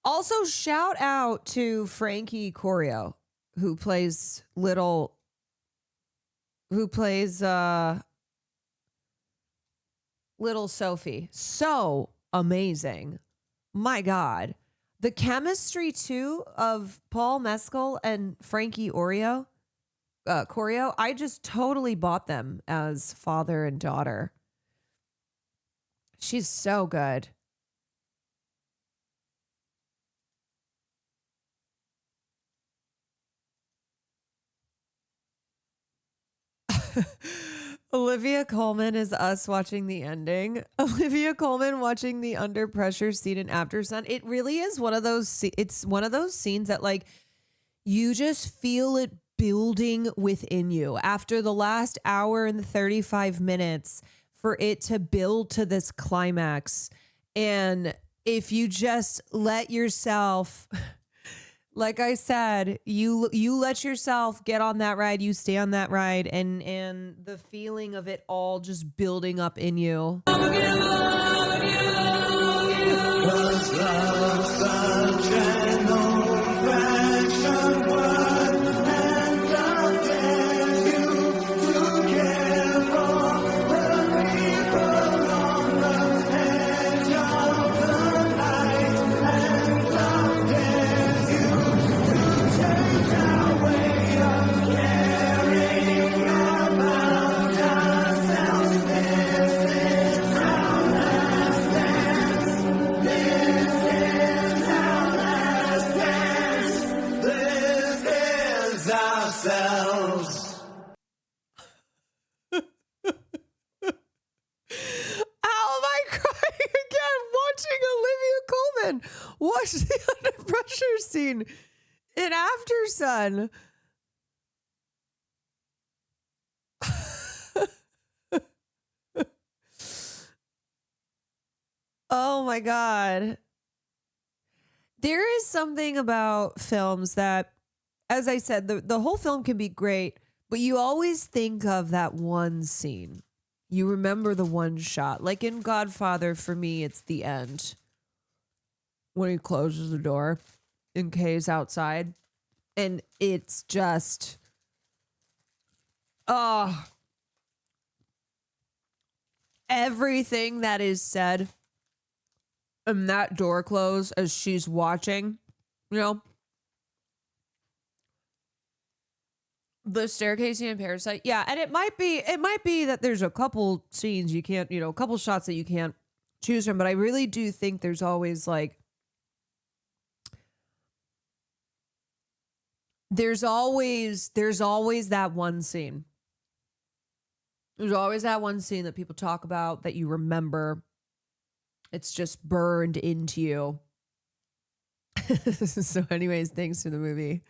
Also, shout out to Frankie Corio, who plays little Sophie. So amazing. My God. The chemistry too of Paul Mescal and Frankie Corio, I just totally bought them as father and daughter. She's so good. Olivia Colman is us watching the ending. Olivia Colman watching the under pressure scene in AFTERSUN. It really is one of those. It's one of those scenes that like you just feel it building within you after the last hour and 35 minutes for it to build to this climax. And if you just let yourself, like I said, you let yourself get on that ride, you stay on that ride, and the feeling of it all just building up in you. Watch the under pressure scene in AFTERSUN. Oh my God. There is something about films that, as I said, the whole film can be great, but you always think of that one scene. You remember the one shot. Like in Godfather, for me, it's the end. When he closes the door and Kay's outside. And it's just, everything that is said and that door close as she's watching, you know, the staircase scene in Parasite. Yeah. And it might be that there's a couple scenes you can't, a couple shots that you can't choose from. But I really do think there's always like, There's always that one scene. There's always that one scene that people talk about that you remember. It's just burned into you. So anyways, thanks to the movie.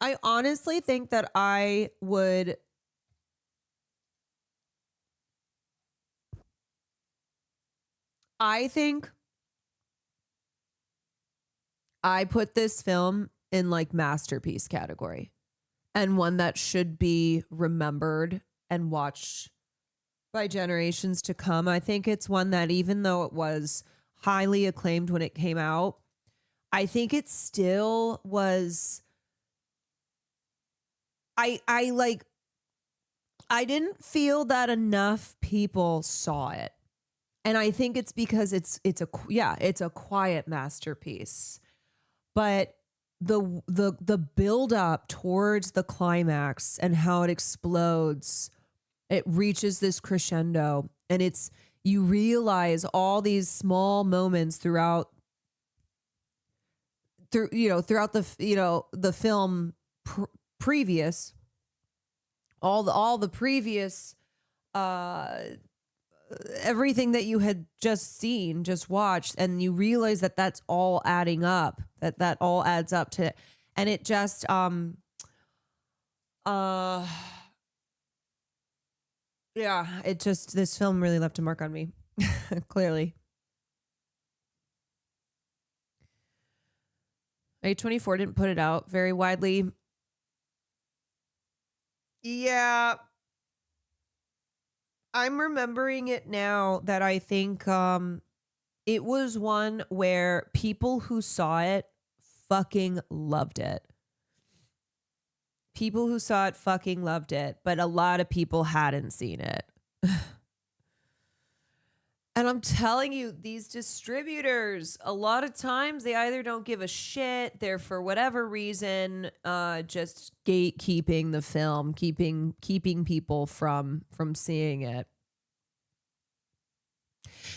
I honestly think that I would I put this film in like masterpiece category and one that should be remembered and watched by generations to come. I think it's one that, even though it was highly acclaimed when it came out, I think it still was. I didn't feel that enough people saw it. And I think it's because it's a quiet masterpiece. But the build up towards the climax and how it explodes, it reaches this crescendo, and you realize all these small moments throughout the film previous, all the previous everything that you had just watched, and you realize that that's all adding up, that all adds up to, and it just this film really left a mark on me. Clearly. A24 didn't put it out very widely. Yeah. I'm remembering it now that I think it was one where people who saw it fucking loved it. People who saw it fucking loved it, but a lot of people hadn't seen it. And I'm telling you, these distributors, a lot of times they either don't give a shit, they're for whatever reason just gatekeeping the film, keeping people from seeing it.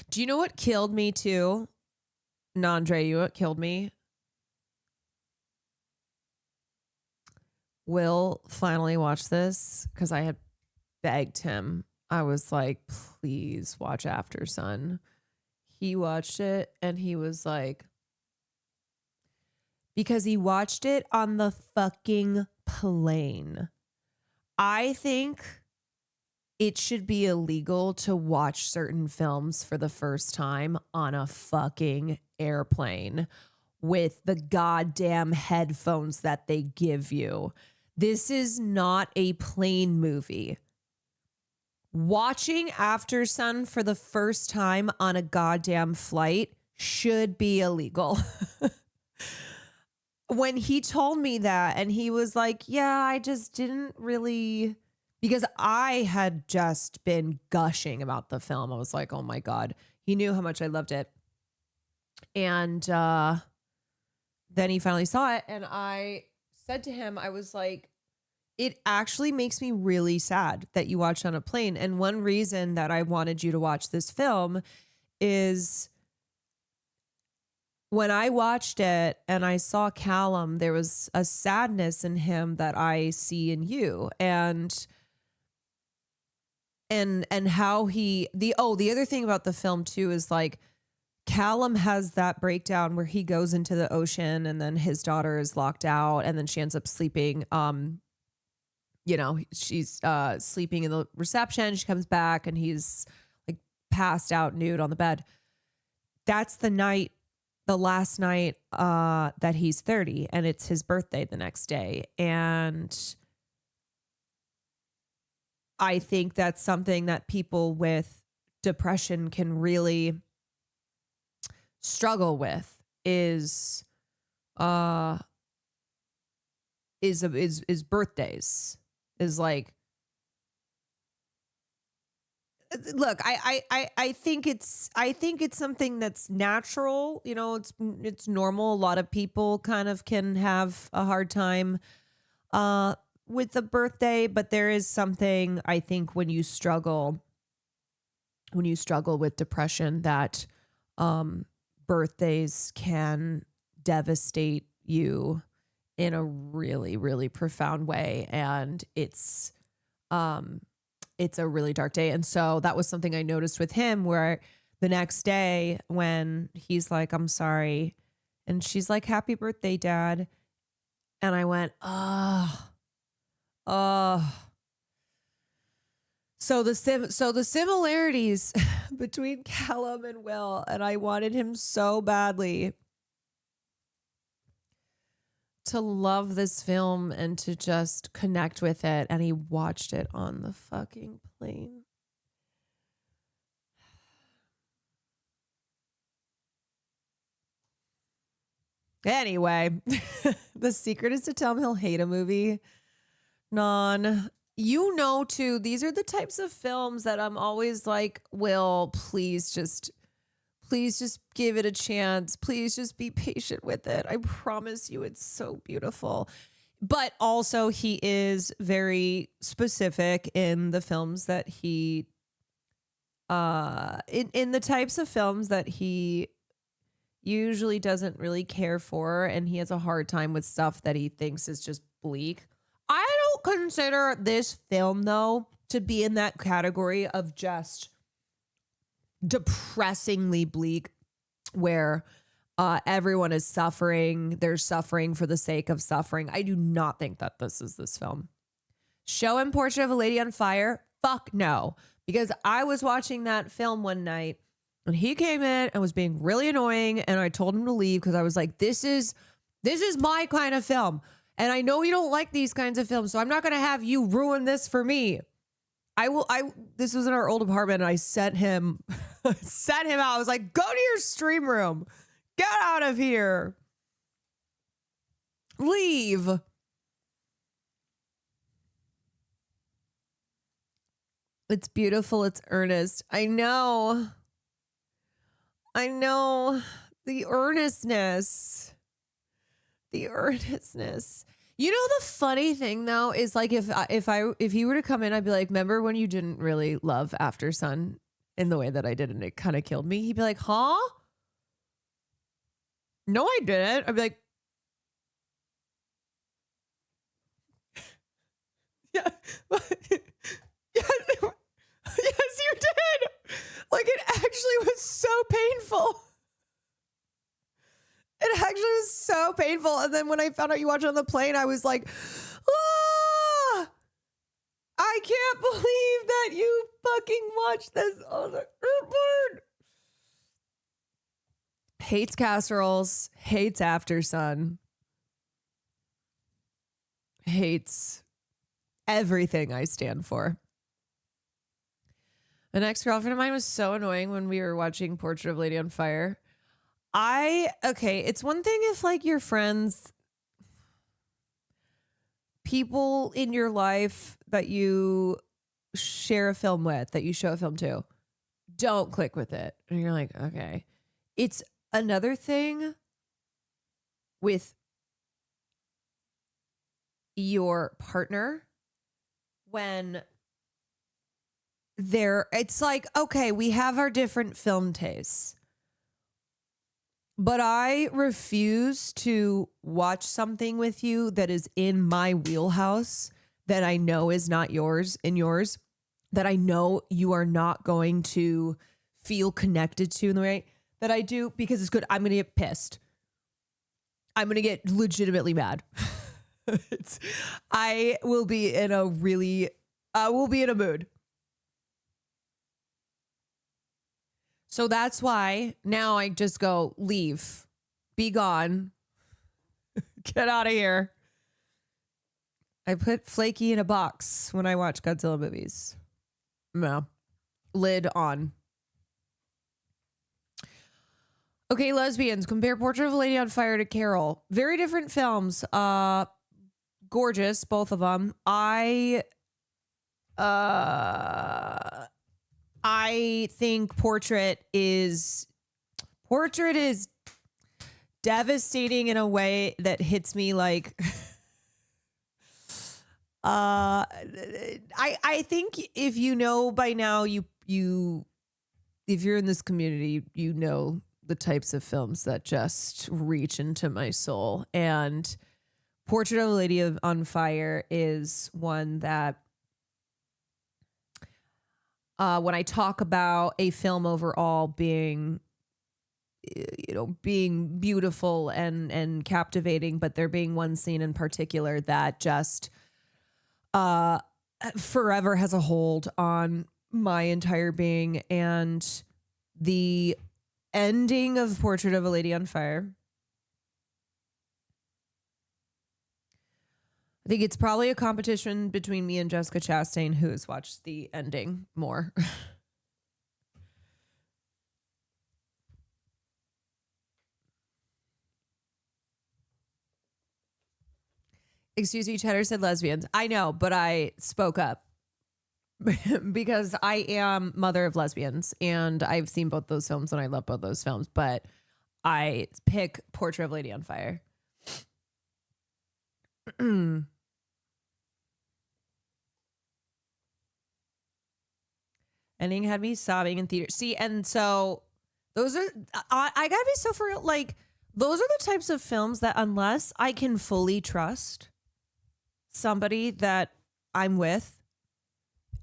Do you know what killed me too? Nandre, you know what killed me? Will finally watch this because I had begged him. I was like, please watch AFTERSUN. He watched it and he was like, because he watched it on the fucking plane. I think it should be illegal to watch certain films for the first time on a fucking airplane with the goddamn headphones that they give you. This is not a plane movie. Watching AFTERSUN for the first time on a goddamn flight should be illegal. When he told me that and he was like, yeah, I just didn't really, because I had just been gushing about the film. I was like, oh my God. He knew how much I loved it. And then he finally saw it. And I said to him, I was like, it actually makes me really sad that you watched on a plane. And one reason that I wanted you to watch this film is when I watched it and I saw Callum, there was a sadness in him that I see in you. And how the other thing about the film too is like Callum has that breakdown where he goes into the ocean and then his daughter is locked out and then she ends up sleeping. She's sleeping in the reception. She comes back and he's like passed out nude on the bed. That's the last night that he's 30 and it's his birthday the next day. And I think that's something that people with depression can really struggle with is birthdays. Is like, look, I think it's something that's natural. You know, it's normal. A lot of people kind of can have a hard time with a birthday, but there is something I think when you struggle with depression that birthdays can devastate you in a really, really profound way. And it's a really dark day. And so that was something I noticed with him where the next day when he's like, I'm sorry. And she's like, happy birthday, Dad. And I went, oh. So the similarities between Callum and Will, and I wanted him so badly to love this film and to just connect with it. And he watched it on the fucking plane. Anyway, the secret is to tell him he'll hate a movie. You know, too, these are the types of films that I'm always like, Will, please just give it a chance. Please just be patient with it. I promise you it's so beautiful. But also he is very specific in the films that he, in the types of films that he usually doesn't really care for, and he has a hard time with stuff that he thinks is just bleak. I don't consider this film, though, to be in that category of just depressingly bleak, where everyone is suffering. They're suffering for the sake of suffering. I do not think that this is this film. Show him Portrait of a Lady on Fire? Fuck no. Because I was watching that film one night, and he came in and was being really annoying, and I told him to leave because I was like, this is my kind of film. And I know you don't like these kinds of films, so I'm not going to have you ruin this for me. This was in our old apartment, and I sent him out. I was like, go to your stream room. Get out of here. Leave. It's beautiful. It's earnest. I know. The earnestness. You know, the funny thing though is like if he were to come in, I'd be like, remember when you didn't really love AFTERSUN in the way that I did, and it kind of killed me? He'd be like, huh? No, I didn't. I'd be like, yeah, yes, you did. Like, it actually was so painful. It actually was so painful. And then when I found out you watched it on the plane, I was like, ah, I can't believe that you fucking watched this on the airport. Hates casseroles, hates AFTERSUN, hates everything I stand for. An ex-girlfriend of mine was so annoying when we were watching Portrait of a Lady on Fire. It's one thing if like your friends, people in your life that you share a film with, that you show a film to, don't click with it. And you're like, okay. It's another thing with your partner when it's like, okay, we have our different film tastes. But I refuse to watch something with you that is in my wheelhouse that I know is not yours, that I know you are not going to feel connected to in the way that I do, because it's good. I'm going to get pissed. I'm going to get legitimately mad. I will be in a mood. So that's why now I just go, leave, be gone, get out of here. I put Flaky in a box when I watch Godzilla movies. No. Lid on. Okay, lesbians. Compare Portrait of a Lady on Fire to Carol. Very different films. Gorgeous, both of them. I think Portrait is devastating in a way that hits me like I think if you know by now, if you're in this community, you know the types of films that just reach into my soul. And Portrait of a Lady on Fire is one that when I talk about a film overall being beautiful and captivating, but there being one scene in particular that just forever has a hold on my entire being. And the ending of Portrait of a Lady on Fire I think it's probably a competition between me and Jessica Chastain, who has watched the ending more. Excuse me, Cheddar said lesbians. I know, but I spoke up because I am mother of lesbians and I've seen both those films and I love both those films, but I pick Portrait of a Lady on Fire. Ending had me sobbing in theater. See, and so those are, I gotta be so for real. Like, those are the types of films that unless I can fully trust somebody that I'm with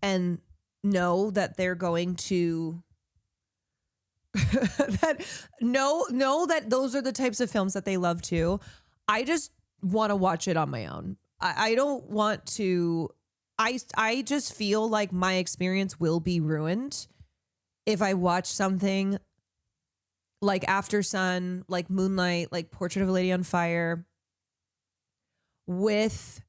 and know that they're going to that know that those are the types of films that they love too, I just want to watch it on my own. I don't want to. I just feel like my experience will be ruined if I watch something like AFTERSUN, like Moonlight, like Portrait of a Lady on Fire with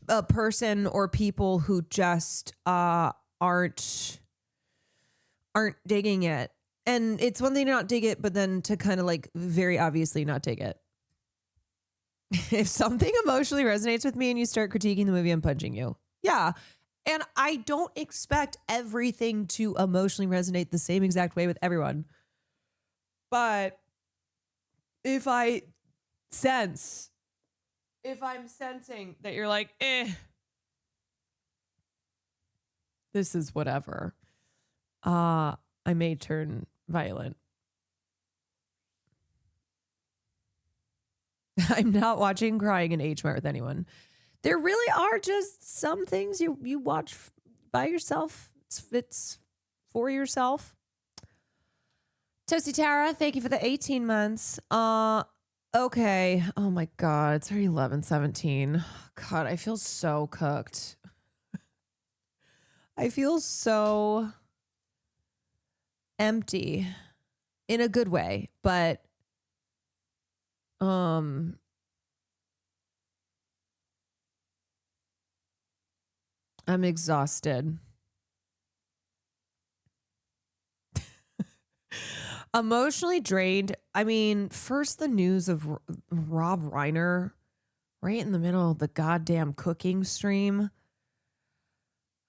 a person or people who just aren't digging it. And it's one thing to not dig it, but then to kind of like very obviously not dig it. If something emotionally resonates with me and you start critiquing the movie, I'm punching you. Yeah. And I don't expect everything to emotionally resonate the same exact way with everyone. But if I'm sensing that you're like, this is whatever, I may turn violent. I'm not watching Crying in H Mart with anyone. There really are just some things you watch by yourself. It's for yourself. Toasty Tara, thank you for the 18 months. Okay. Oh my God. It's already 11:17. God, I feel so cooked. I feel so empty in a good way, but I'm exhausted. Emotionally drained. I mean, first the news of Rob Reiner right in the middle of the goddamn cooking stream.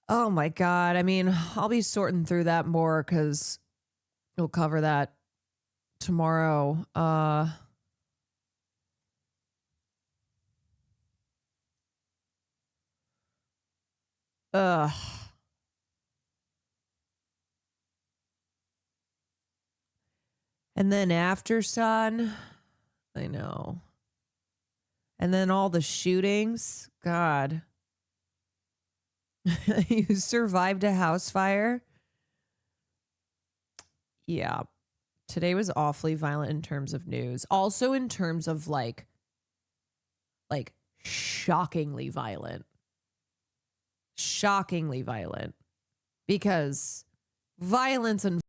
Oh my God. I mean, I'll be sorting through that more because we'll cover that tomorrow. Ugh. And then AFTERSUN, I know. And then all the shootings. God. You survived a house fire? Yeah. Today was awfully violent in terms of news. Also in terms of like shockingly violent. Shockingly violent. Because violence and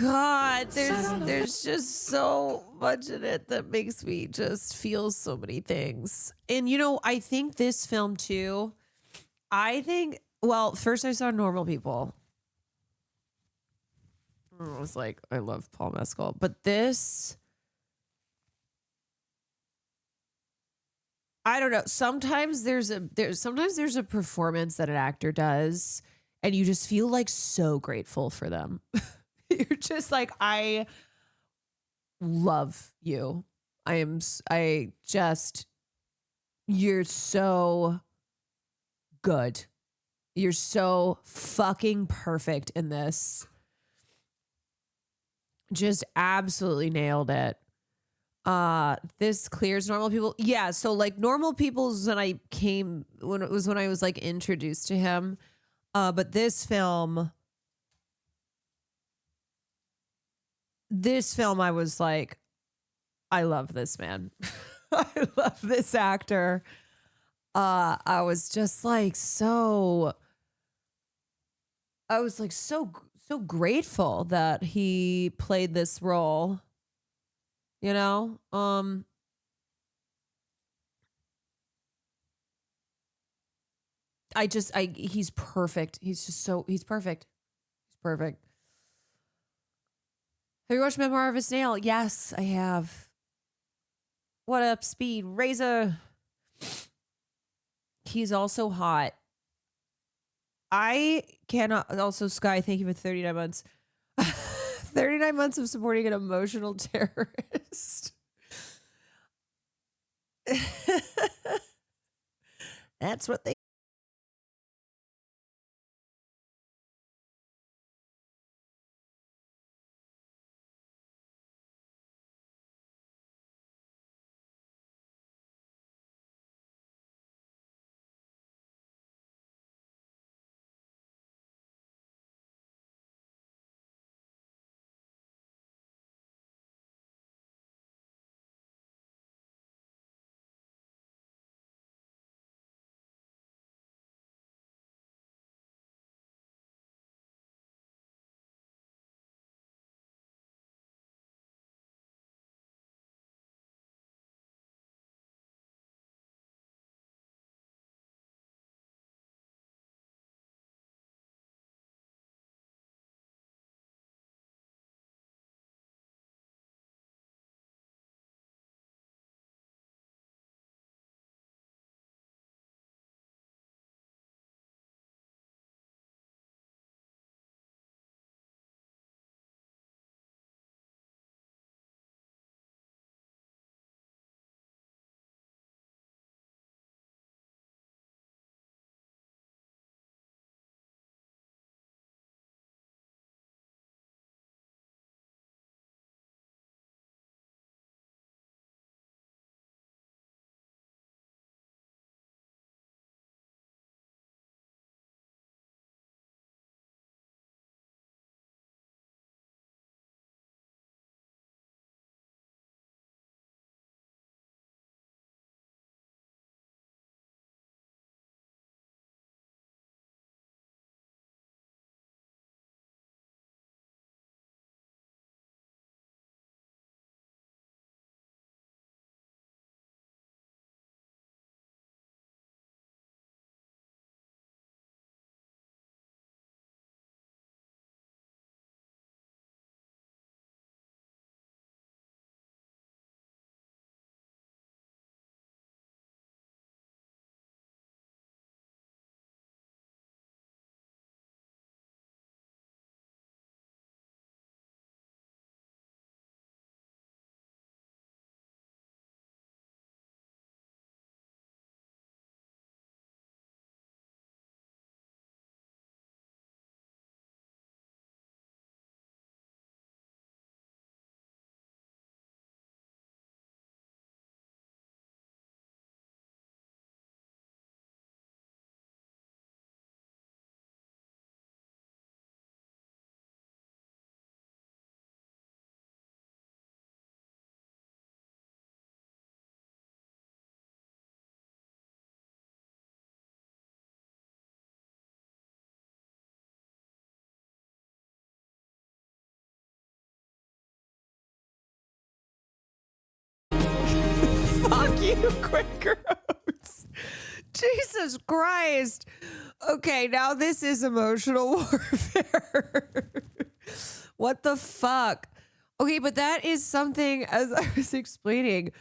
God, there's just so much in it that makes me just feel so many things. And I think this film too. Well, first I saw Normal People. I was like, I love Paul Mescal, but this, I don't know. Sometimes there's a performance that an actor does, and you just feel like so grateful for them. You're just like, I love you. You're so good. You're so fucking perfect in this. Just absolutely nailed it. This clears Normal People. Yeah, so like Normal People's when I was like introduced to him. But this film I was like, I love this man. I love this actor. I was just like so grateful that he played this role. He's perfect. He's perfect. He's perfect. Have you watched Memoir of a Snail? Yes, I have. What up, Speed? Razor. He's also hot. I cannot. Also, Sky, thank you for 39 months. 39 months of supporting an emotional terrorist. That's what they Quaker Oats. Jesus Christ. Okay, now this is emotional warfare. What the fuck? Okay, but that is something, as I was explaining,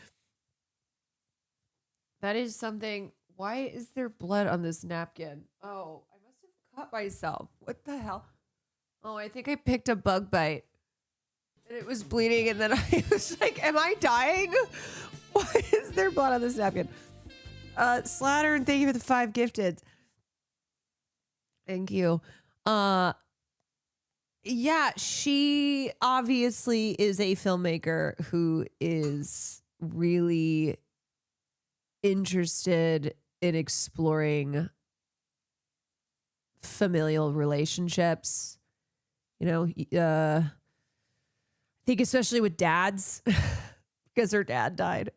that is something. Why is there blood on this napkin? Oh, I must have cut myself. What the hell? Oh, I think I picked a bug bite. And it was bleeding, and then I was like, am I dying? Why is there blood on this napkin? Slattern, thank you for the 5 gifted. Thank you. Yeah, she obviously is a filmmaker who is really interested in exploring familial relationships. You know, I think especially with dads, because her dad died.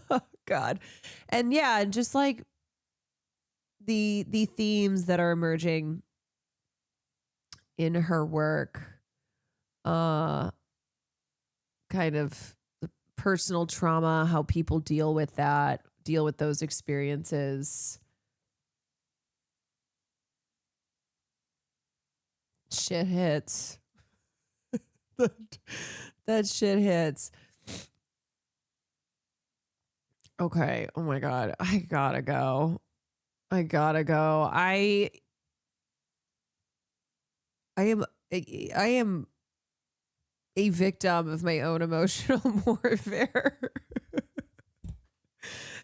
Oh, God. And yeah, just like the themes that are emerging in her work, kind of the personal trauma, how people deal with that, deal with those experiences. Shit hits. That shit hits. Okay. Oh my God. I gotta go. I am a victim of my own emotional warfare.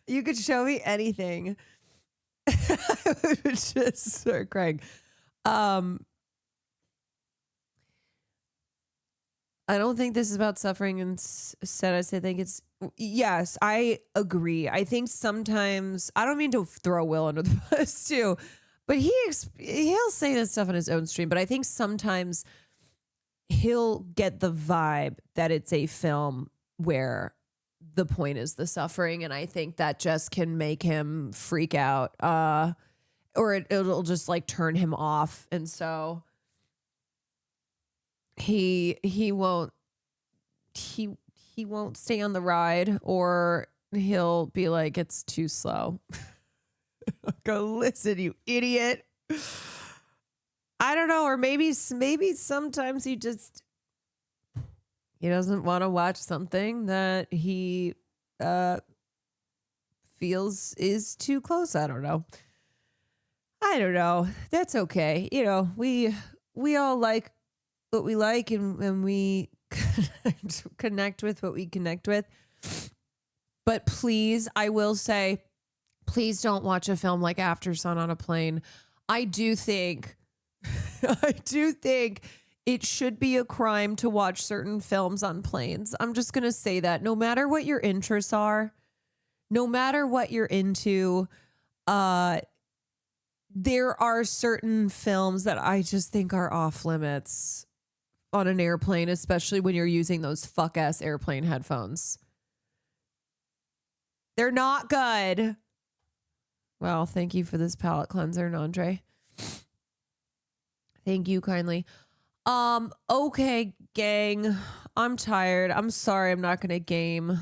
You could show me anything. I would just start crying. I don't think this is about suffering and sadness. I think it's, yes, I agree. I think sometimes, I don't mean to throw Will under the bus too, but he'll say this stuff on his own stream, but I think sometimes he'll get the vibe that it's a film where the point is the suffering, and I think that just can make him freak out, or it'll just like turn him off, and so he won't stay on the ride, or he'll be like, it's too slow. Go, listen, you idiot. I don't know, or maybe sometimes he doesn't want to watch something that he feels is too close. I don't know. That's okay. You know, we all like what we like, and we connect with what we connect with. But please, I will say, please don't watch a film like AFTERSUN on a plane. I do think it should be a crime to watch certain films on planes. I'm just going to say that. No matter what your interests are, no matter what you're into, there are certain films that I just think are off limits on an airplane, especially when you're using those fuck-ass airplane headphones. They're not good. Well, thank you for this palate cleanser, Nandre. Thank you kindly. Okay, gang. I'm tired. I'm sorry I'm not gonna game. I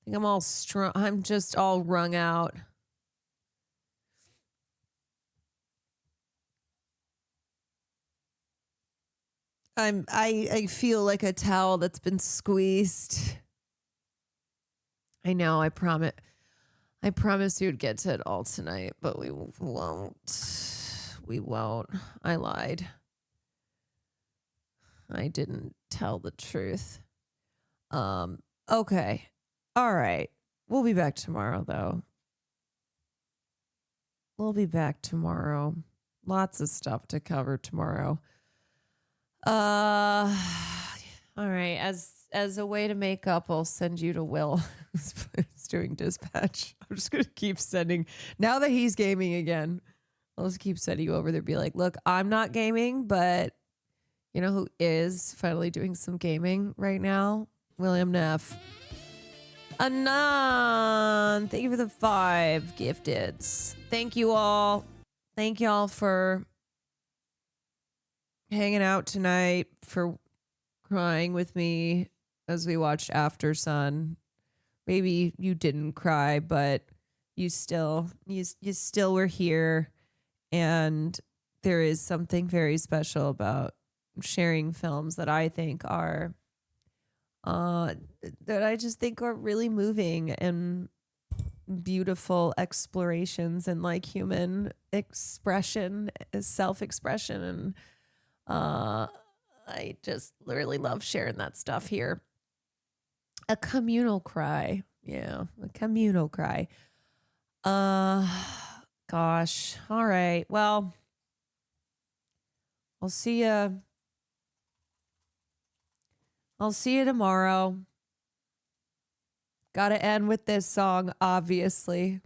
think I'm all strong. I'm just all wrung out. I feel like a towel that's been squeezed. I know, I promise you'd get to it all tonight, but we won't. We won't. I lied. I didn't tell the truth. Okay. All right. We'll be back tomorrow, though. We'll be back tomorrow. Lots of stuff to cover tomorrow. All right. As a way to make up, I'll send you to Will, who's doing dispatch. I'm just gonna keep sending. Now that he's gaming again, I'll just keep sending you over there. Be like, look, I'm not gaming, but you know who is finally doing some gaming right now? William Neff. Anon, thank you for the 5 gifteds. Thank you all. Thank y'all for hanging out tonight, for crying with me as we watched AFTERSUN. maybe you didn't cry, but you still were here. And there is something very special about sharing films that I think are that I just think are really moving and beautiful explorations and like human expression, self-expression. And I just really love sharing that stuff here. A communal cry. Yeah, a communal cry. Gosh. All right. Well, I'll see you. I'll see you tomorrow. Gotta end with this song, obviously.